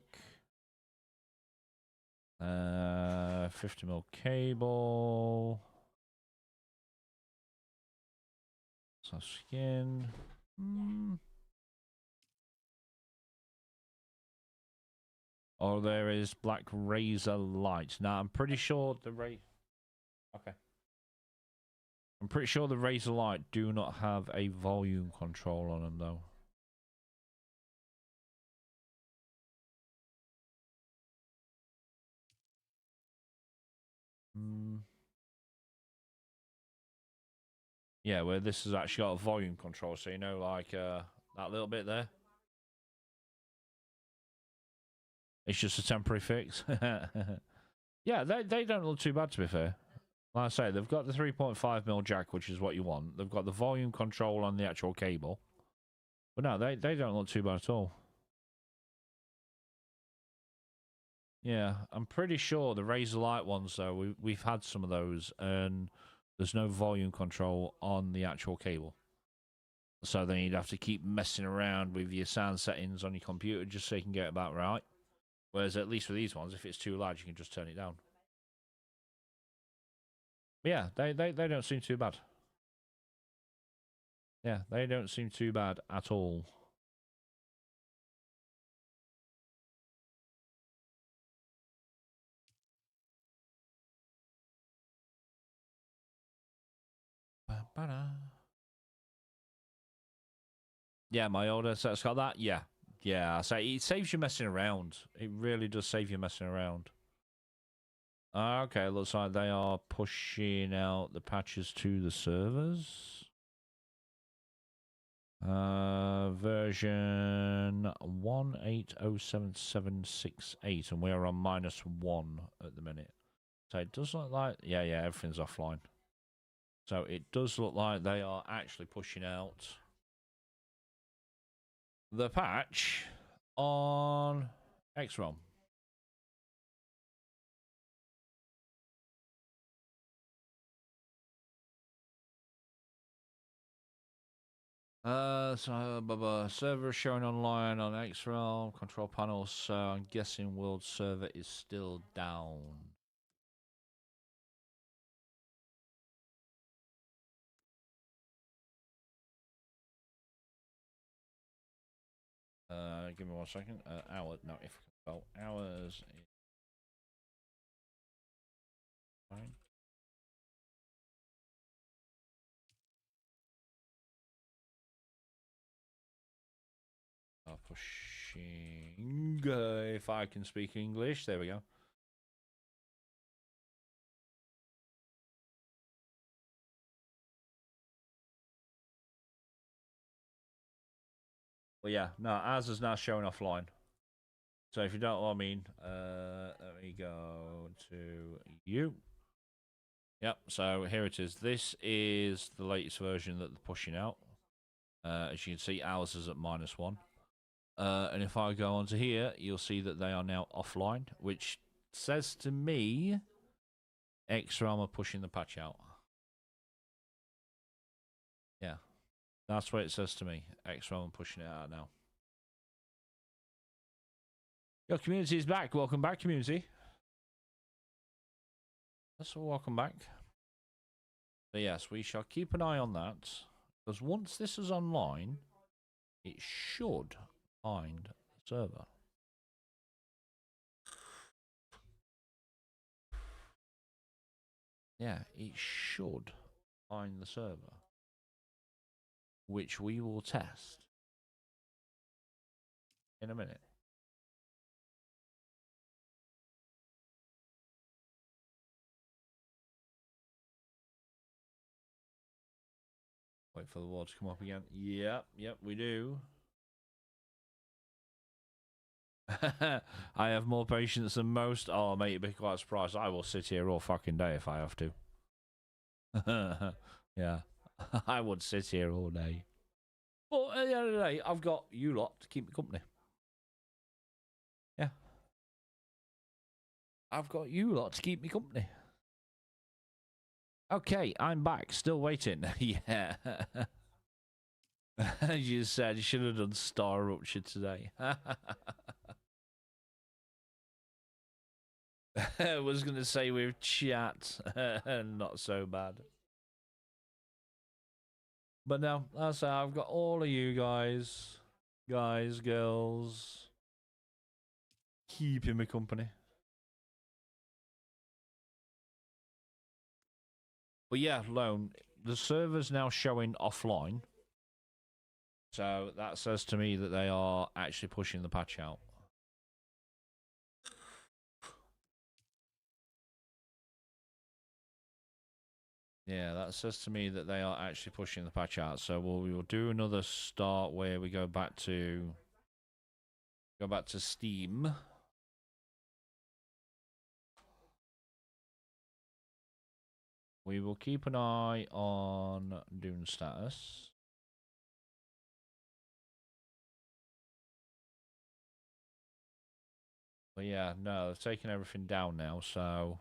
50mm cable. So skin. Oh, there is black razor light. Now I'm pretty sure the Okay. I'm pretty sure the razor light do not have a volume control on them though. Yeah, where this has actually got a volume control, so you know, like that little bit there. It's just a temporary fix. Yeah, they don't look too bad, to be fair. Like I say, they've got the 3.5mm jack, which is what you want. They've got the volume control on the actual cable. But no, they don't look too bad at all. Yeah, I'm pretty sure the Razor Light ones, though, we've had some of those, and there's no volume control on the actual cable. So then you'd have to keep messing around with your sound settings on your computer just so you can get it about right. Whereas at least with these ones, if it's too loud, you can just turn it down. But yeah, they don't seem too bad. Yeah, they don't seem too bad at all. Yeah, my older set's got that. Yeah. Yeah, I say it saves you messing around. It really does save you messing around. Okay, looks like they are pushing out the patches to the servers. Version 1807768, and we are on -1 at the minute. So it does look like, yeah, everything's offline. So it does look like they are actually pushing out the patch on XROM. Server showing online on XROM control panel, so I'm guessing world server is still down. Give me 1 second. Hour, no, if hours is fine. Pushing. If I can speak English, there we go. Well, yeah, no, ours is now showing offline. So if you don't know what I mean, let me go to you. Yep, so here it is. This is the latest version that they're pushing out. As you can see, ours is at -1. And if I go onto here, you'll see that they are now offline, which says to me XRAM are pushing the patch out. Yeah, that's what it says to me. XRAM are pushing it out now. Your community is back. Welcome back, community. That's all. Welcome back. But yes, we shall keep an eye on that, because once this is online, it should find the server. Yeah, it should find the server, which we will test in a minute. Wait for the wall to come up again. Yep, we do. I have more patience than most. Oh, mate, you'd be quite surprised. I will sit here all fucking day if I have to. Yeah, I would sit here all day. But at the end of the day, I've got you lot to keep me company. Yeah. I've got you lot to keep me company. Okay, I'm back. Still waiting. Yeah. As you said, you should have done Star Rupture today. I was going to say with chat, not so bad. But no, that's how I've got all of you guys, girls, keeping me company. But yeah, Lone, the server's now showing offline. So that says to me that they are actually pushing the patch out. Yeah, that says to me that they are actually pushing the patch out. So we will do another start where we go back to Steam. We will keep an eye on Dune status. But yeah, no, they've taken everything down now, so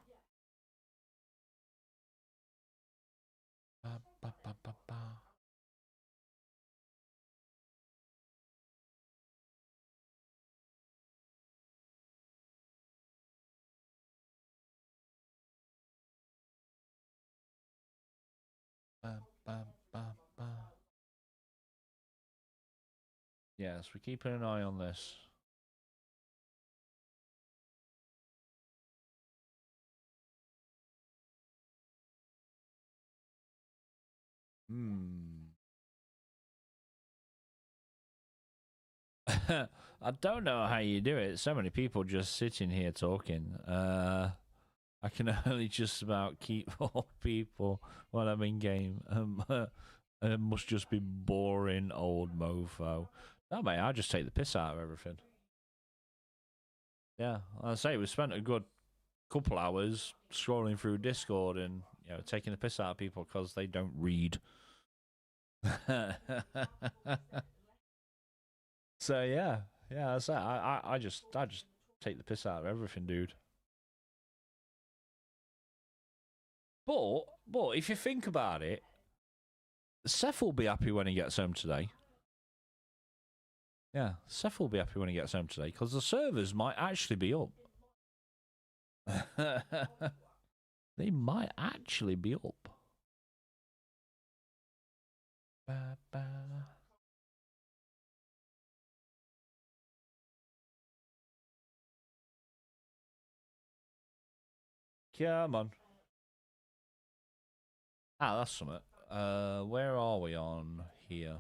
yes, we're keeping an eye on this. I don't know how you do it. So many people just sitting here talking. I can only just about keep 4 people while I'm in game. It must just be boring old mofo. No, mate, I just take the piss out of everything. Yeah, I say we spent a good couple hours scrolling through Discord and taking the piss out of people because they don't read. So yeah, so I just take the piss out of everything, dude. But if you think about it, Seth will be happy when he gets home today. Yeah, Seth will be happy when he gets home today because the servers might actually be up. They might actually be up. Come on. Ah, that's something. Where are we on here?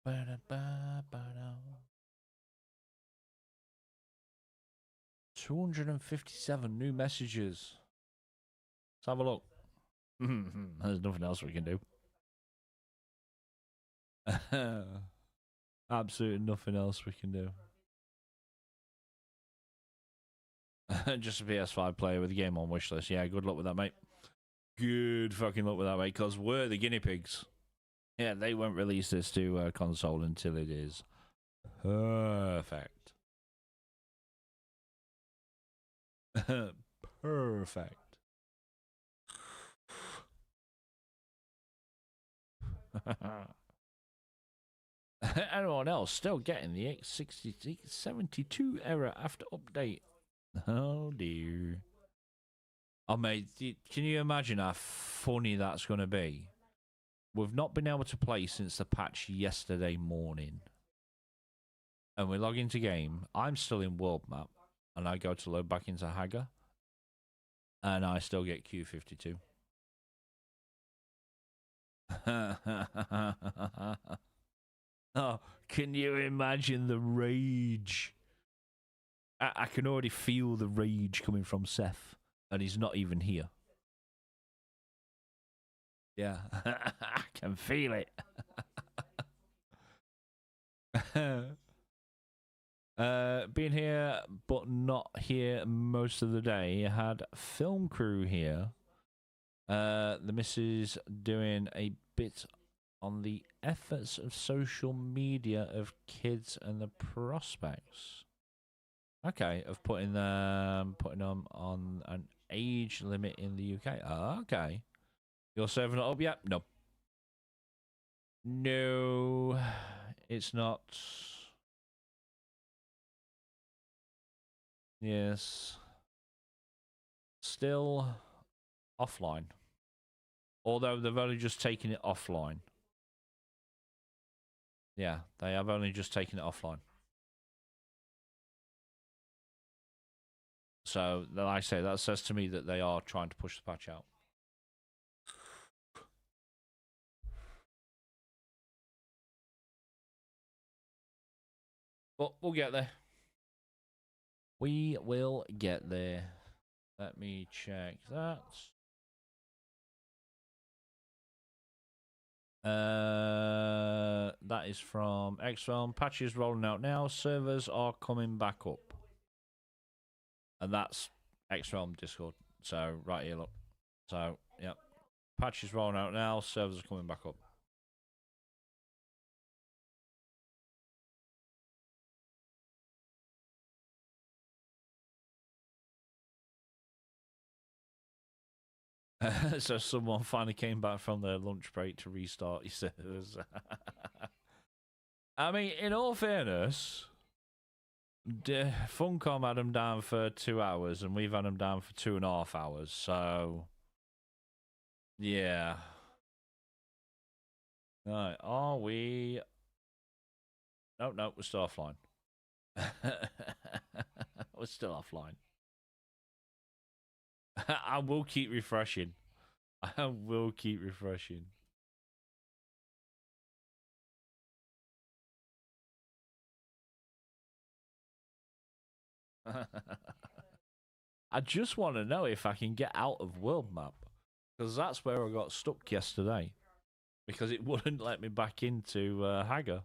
Ba-da-ba-ba-da. 257 new messages. Let's have a look. There's nothing else we can do. Absolutely nothing else we can do. Just a PS5 player with a game on wishlist. Yeah, good luck with that, mate. Good fucking luck with that, mate, because we're the guinea pigs. Yeah, they won't release this to console until it is perfect. Perfect. Anyone else still getting the 872 error after update? Oh dear. Oh mate, can you imagine how funny that's going to be? We've not been able to play since the patch yesterday morning. And we log into game. I'm still in world map. And I go to load back into Hagar. And I still get Q52. Oh, can you imagine the rage? I can already feel the rage coming from Seth. And he's not even here. Yeah, I can feel it. Being here, but not here most of the day. Had film crew here. The missus doing a bit on the efforts of social media of kids and the prospects. Okay, of putting them on an age limit in the UK. Oh, okay. You're serving it up yet? No. No, it's not. Yes. Still offline. Although they've only just taken it offline. Yeah, they have only just taken it offline. So, like I say, that says to me that they are trying to push the patch out. But we'll get there. We will get there. Let me check that. That is from Xrealm. Patches rolling out now. Servers are coming back up. And that's Xrealm Discord. So, right here, look. So, yep. Patches rolling out now. Servers are coming back up. So someone finally came back from their lunch break to restart your servers. I mean, in all fairness, Funcom had them down for 2 hours, and we've had them down for 2.5 hours. So, yeah. Right, are we? No, we're still offline. We're still offline. I will keep refreshing. I will keep refreshing. I just want to know if I can get out of world map, because that's where I got stuck yesterday, because it wouldn't let me back into Hagar.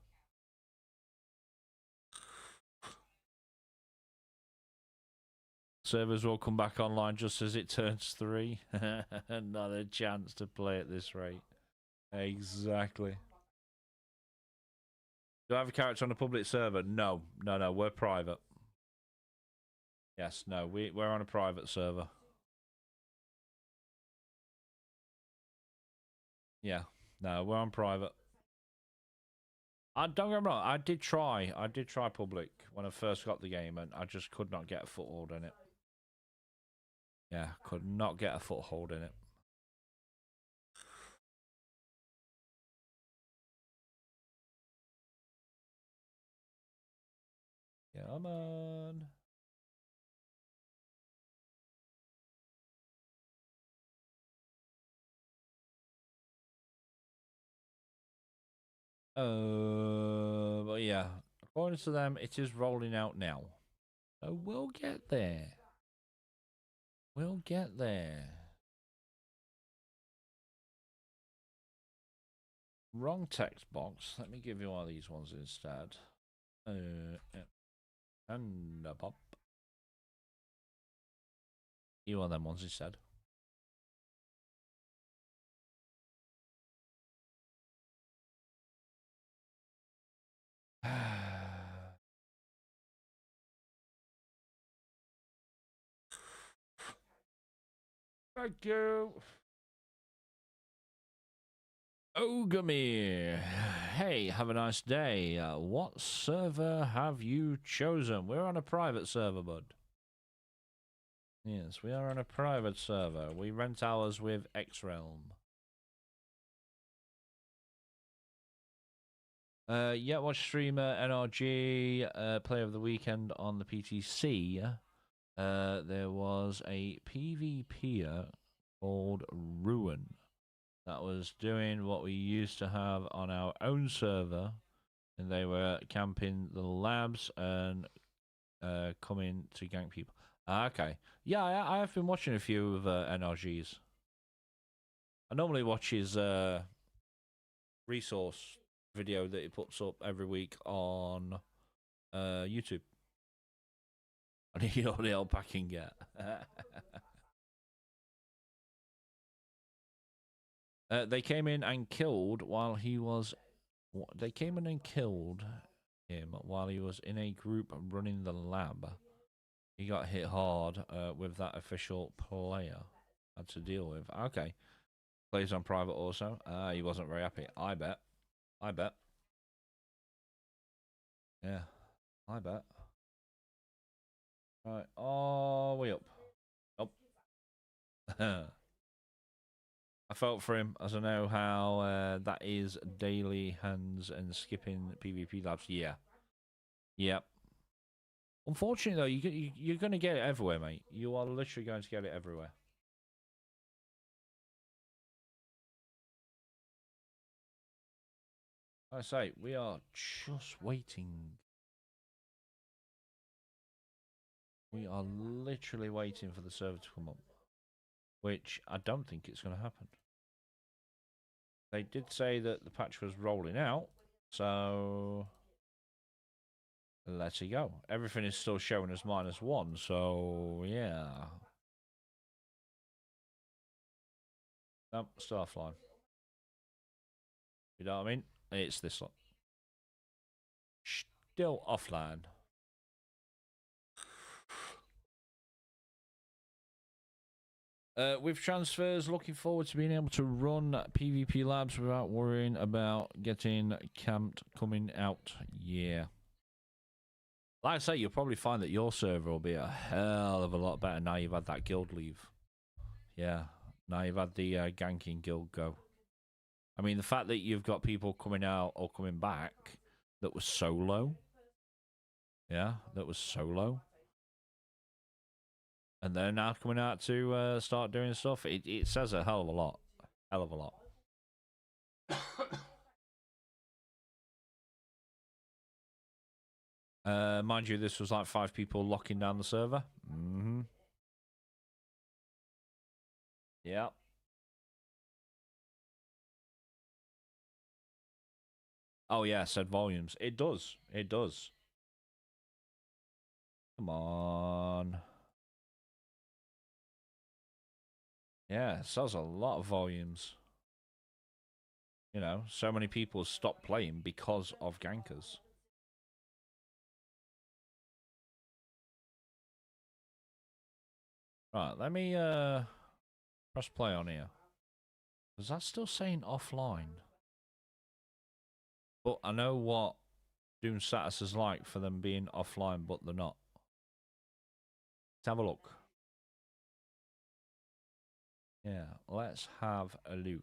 Servers will come back online just as it turns 3. Not a chance to play at this rate. Exactly. Do I have a character on a public server? No, we're private. Yes, no, we're on a private server. Yeah, no, we're on private. Don't get me wrong, I did try public when I first got the game, and I just could not get a foothold in it. Yeah, could not get a foothold in it. Come on. But yeah, according to them, it is rolling out now. So we'll get there. We'll get there. Wrong text box. Let me give you one of these ones instead. And a pop. You want them ones instead. Thank you. Ogamir. Hey, have a nice day. What server have you chosen? We're on a private server, bud. Yes, we are on a private server. We rent ours with Xrealm. Yeah, watch streamer NRG player of the weekend on the PTC. There was a PvPer called Ruin that was doing what we used to have on our own server, and they were camping the labs and coming to gank people. Okay. Yeah, I have been watching a few of NRG's. I normally watch his resource video that he puts up every week on YouTube. And you know the old packing get. They came in and killed while he was. They came in and killed him while he was in a group running the lab. He got hit hard with that official player. Had to deal with. Okay. Plays on private also. He wasn't very happy. I bet. Yeah. I bet. Right. Oh, way up. Up. I felt for him, as I know how that is daily hands and skipping PvP labs. Yeah. Yep. Unfortunately, though, you're going to get it everywhere, mate. You are literally going to get it everywhere. I say, we are just waiting. We are literally waiting for the server to come up, which I don't think it's going to happen. They did say that the patch was rolling out, so let's go. Everything is still showing as -1, so yeah. Nope, still offline. You know what I mean? It's this one. Still offline. With transfers, looking forward to being able to run PvP labs without worrying about getting camped coming out. Yeah. Like I say, you'll probably find that your server will be a hell of a lot better now you've had that guild leave. Yeah. Now you've had the ganking guild go. I mean, the fact that you've got people coming out or coming back that was solo. Yeah, that was solo. And they're now coming out to start doing stuff. It says a hell of a lot. Hell of a lot. Mind you, this was like 5 people locking down the server. Mm-hmm. Yeah. Oh, yeah, said volumes. It does. It does. Come on. Yeah, it says a lot of volumes. You know, so many people stopped playing because of gankers. Right, let me press play on here. Is that still saying offline? But I know what Dune status is like for them being offline, but they're not. Let's have a look. Yeah, let's have a look.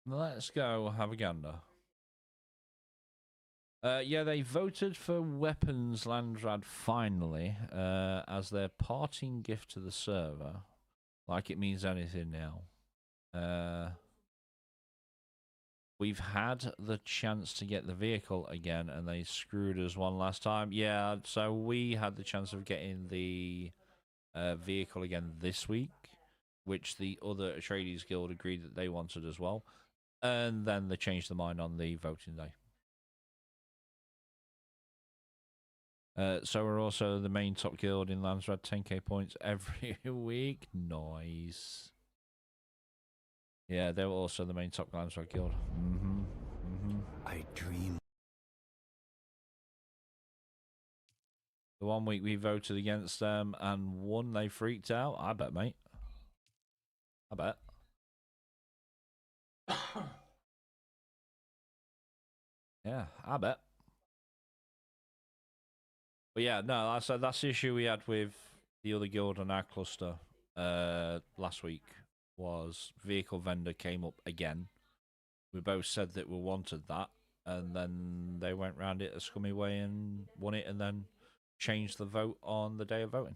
Let's go have a gander. Yeah, they voted for Weapons Landrad finally as their parting gift to the server. Like it means anything now. We've had the chance to get the vehicle again, and they screwed us one last time. Yeah, so we had the chance of getting the vehicle again this week, which the other Atreides Guild agreed that they wanted as well. And then they changed their mind on the voting day. So we're also the main top guild in Landsrad, 10k points every week. Nice. Yeah, they were also the main top Landsrad guild. I dream. The 1 week we voted against them and won, they freaked out. I bet, mate. I bet. Yeah, I bet. But yeah, no, that's the issue we had with the other guild on our cluster last week was vehicle vendor came up again. We both said that we wanted that, and then they went round it a scummy way and won it, and then changed the vote on the day of voting.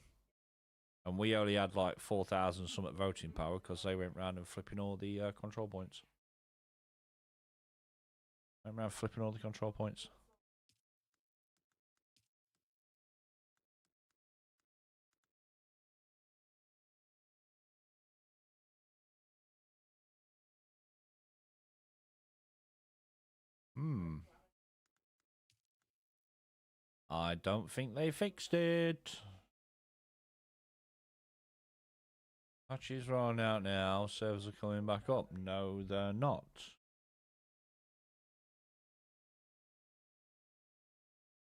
And we only had like 4,000 something voting power because they went round and flipping all the control points. Went round flipping all the control points. I don't think they fixed it. Patches rolling out now. Servers are coming back up. No, they're not.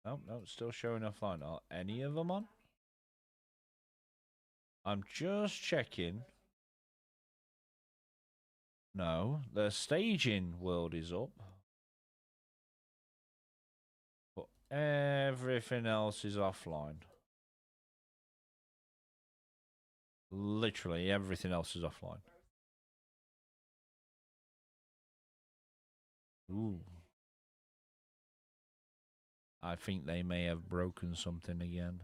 No, it's still showing offline. Are any of them on? I'm just checking. No, the staging world is up. But everything else is offline. Literally everything else is offline. Ooh. I think they may have broken something again.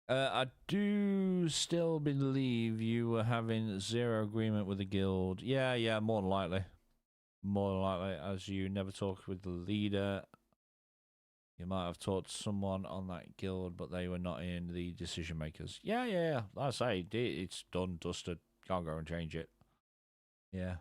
I do still believe you were having zero agreement with the guild. Yeah, more than likely. More than likely, as you never talked with the leader. You might have talked to someone on that guild, but they were not in the decision makers. Yeah. Like I say, it's done, dusted. Can't go and change it. Yeah.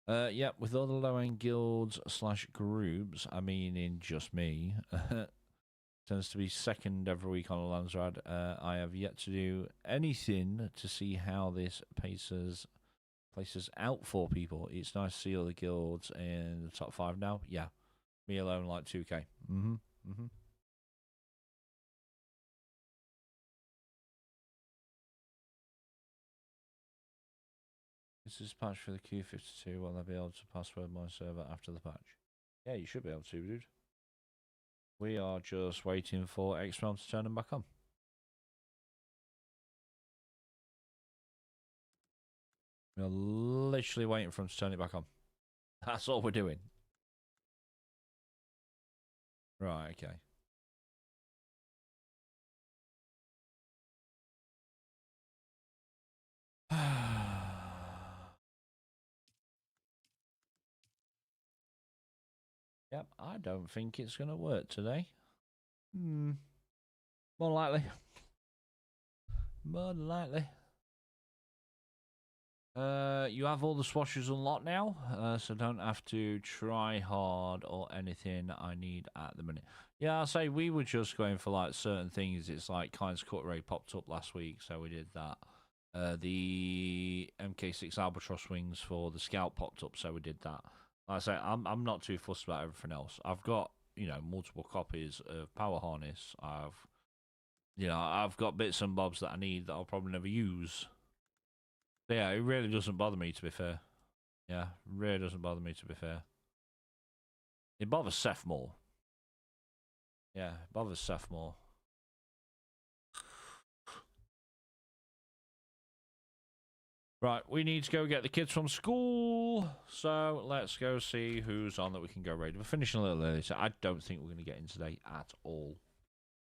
Yeah, with all the low-end guilds / groups, I mean, in just me, tends to be second every week on the Landsrad. I have yet to do anything to see how this places out for people. It's nice to see all the guilds in the top 5 now. Yeah, me alone like 2k. This is patch for the Q52. Will I be able to password my server after the patch? Yeah, you should be able to, dude. We are just waiting for XRealm to turn them back on. We're literally waiting for them to turn it back on. That's all we're doing. Right, okay. Yep, I don't think it's going to work today. More likely. More than likely. You have all the swashes unlocked now, so don't have to try hard or anything I need at the minute. Yeah, I'll say we were just going for like certain things. It's like Kind's Cut Ray popped up last week, so we did that. The MK6 Albatross wings for the Scout popped up, so we did that. Like I say, I'm not too fussed about everything else. I've got, multiple copies of Power Harness. I've got bits and bobs that I need that I'll probably never use. So yeah, it really doesn't bother me, to be fair. Yeah, really doesn't bother me, to be fair. It bothers Seth more. Yeah, it bothers Seth more. Right, we need to go get the kids from school. So let's go see who's on that we can go raid. We're finishing a little early, so I don't think we're going to get in today at all.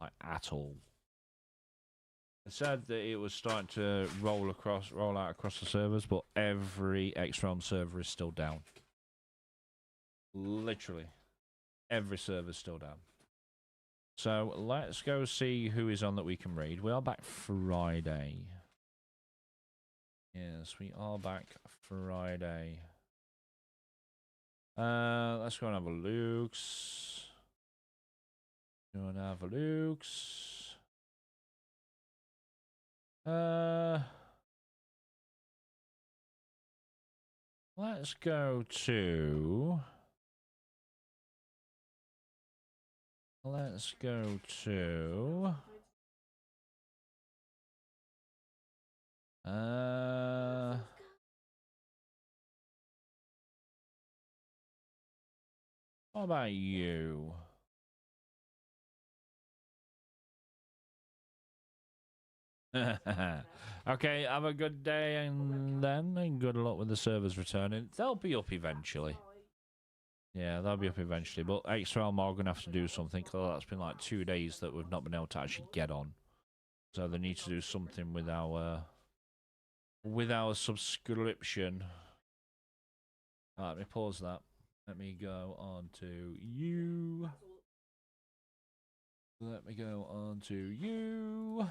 Like, at all. It said that it was starting to roll out across the servers, but every XRealm server is still down. Literally. Every server's still down. So let's go see who is on that we can raid. We are back Friday. Yes, we are back Friday. Let's go and have a looks. Go and have a looks. Let's go to. What about you? Okay, have a good day and good luck with the servers returning. They'll be up eventually. Yeah, they'll be up eventually. But XRL are going to have to do something because that's been like 2 days that we've not been able to actually get on. So they need to do something with our subscription. Let me pause that. Let me go on to you. Let me go on to you.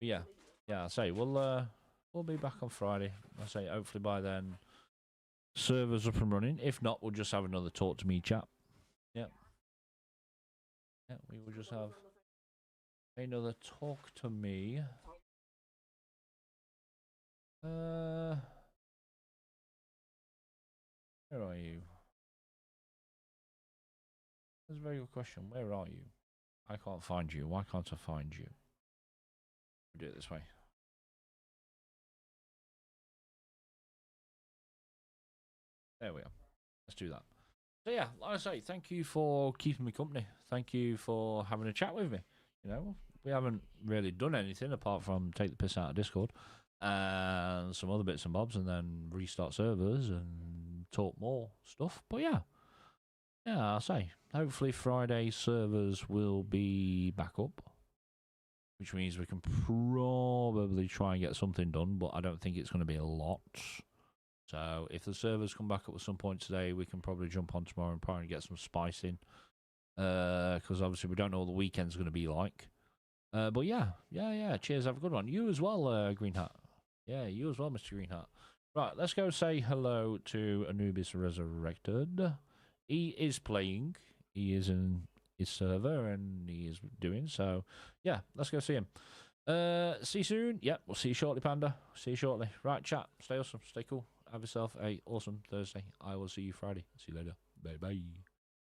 Yeah, I say we'll be back on Friday. I say hopefully by then servers up and running. If not, we'll just have another talk to me chat. Yeah, we will just have another talk to me. Where are you? That's a very good question. Where are you? I can't find you. Why can't I find you? We'll do it this way. There we are. Let's do that. So yeah, like I say, thank you for keeping me company. Thank you for having a chat with me. You know, we haven't really done anything apart from take the piss out of Discord and some other bits and bobs, and then restart servers and talk more stuff. But yeah, I'll say hopefully Friday servers will be back up, which means we can probably try and get something done. But I don't think it's going to be a lot. So if the servers come back up at some point today, we can probably jump on tomorrow and probably get some spice in. Because obviously we don't know what the weekend's going to be like. But yeah. Cheers, have a good one. You as well, Green Hat. Yeah, you as well, Mr. Green Hat. Right, let's go say hello to Anubis Resurrected. He is playing. He is in his server and he is doing so. Yeah, let's go see him. See you soon. Yep, we'll see you shortly, Panda. See you shortly. Right, chat. Stay awesome. Stay cool. Have yourself a awesome Thursday. I will see you Friday. See you later. Bye-bye.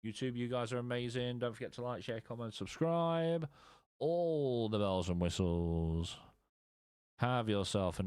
YouTube, you guys are amazing. Don't forget to like, share, comment, subscribe. All the bells and whistles. Have yourself a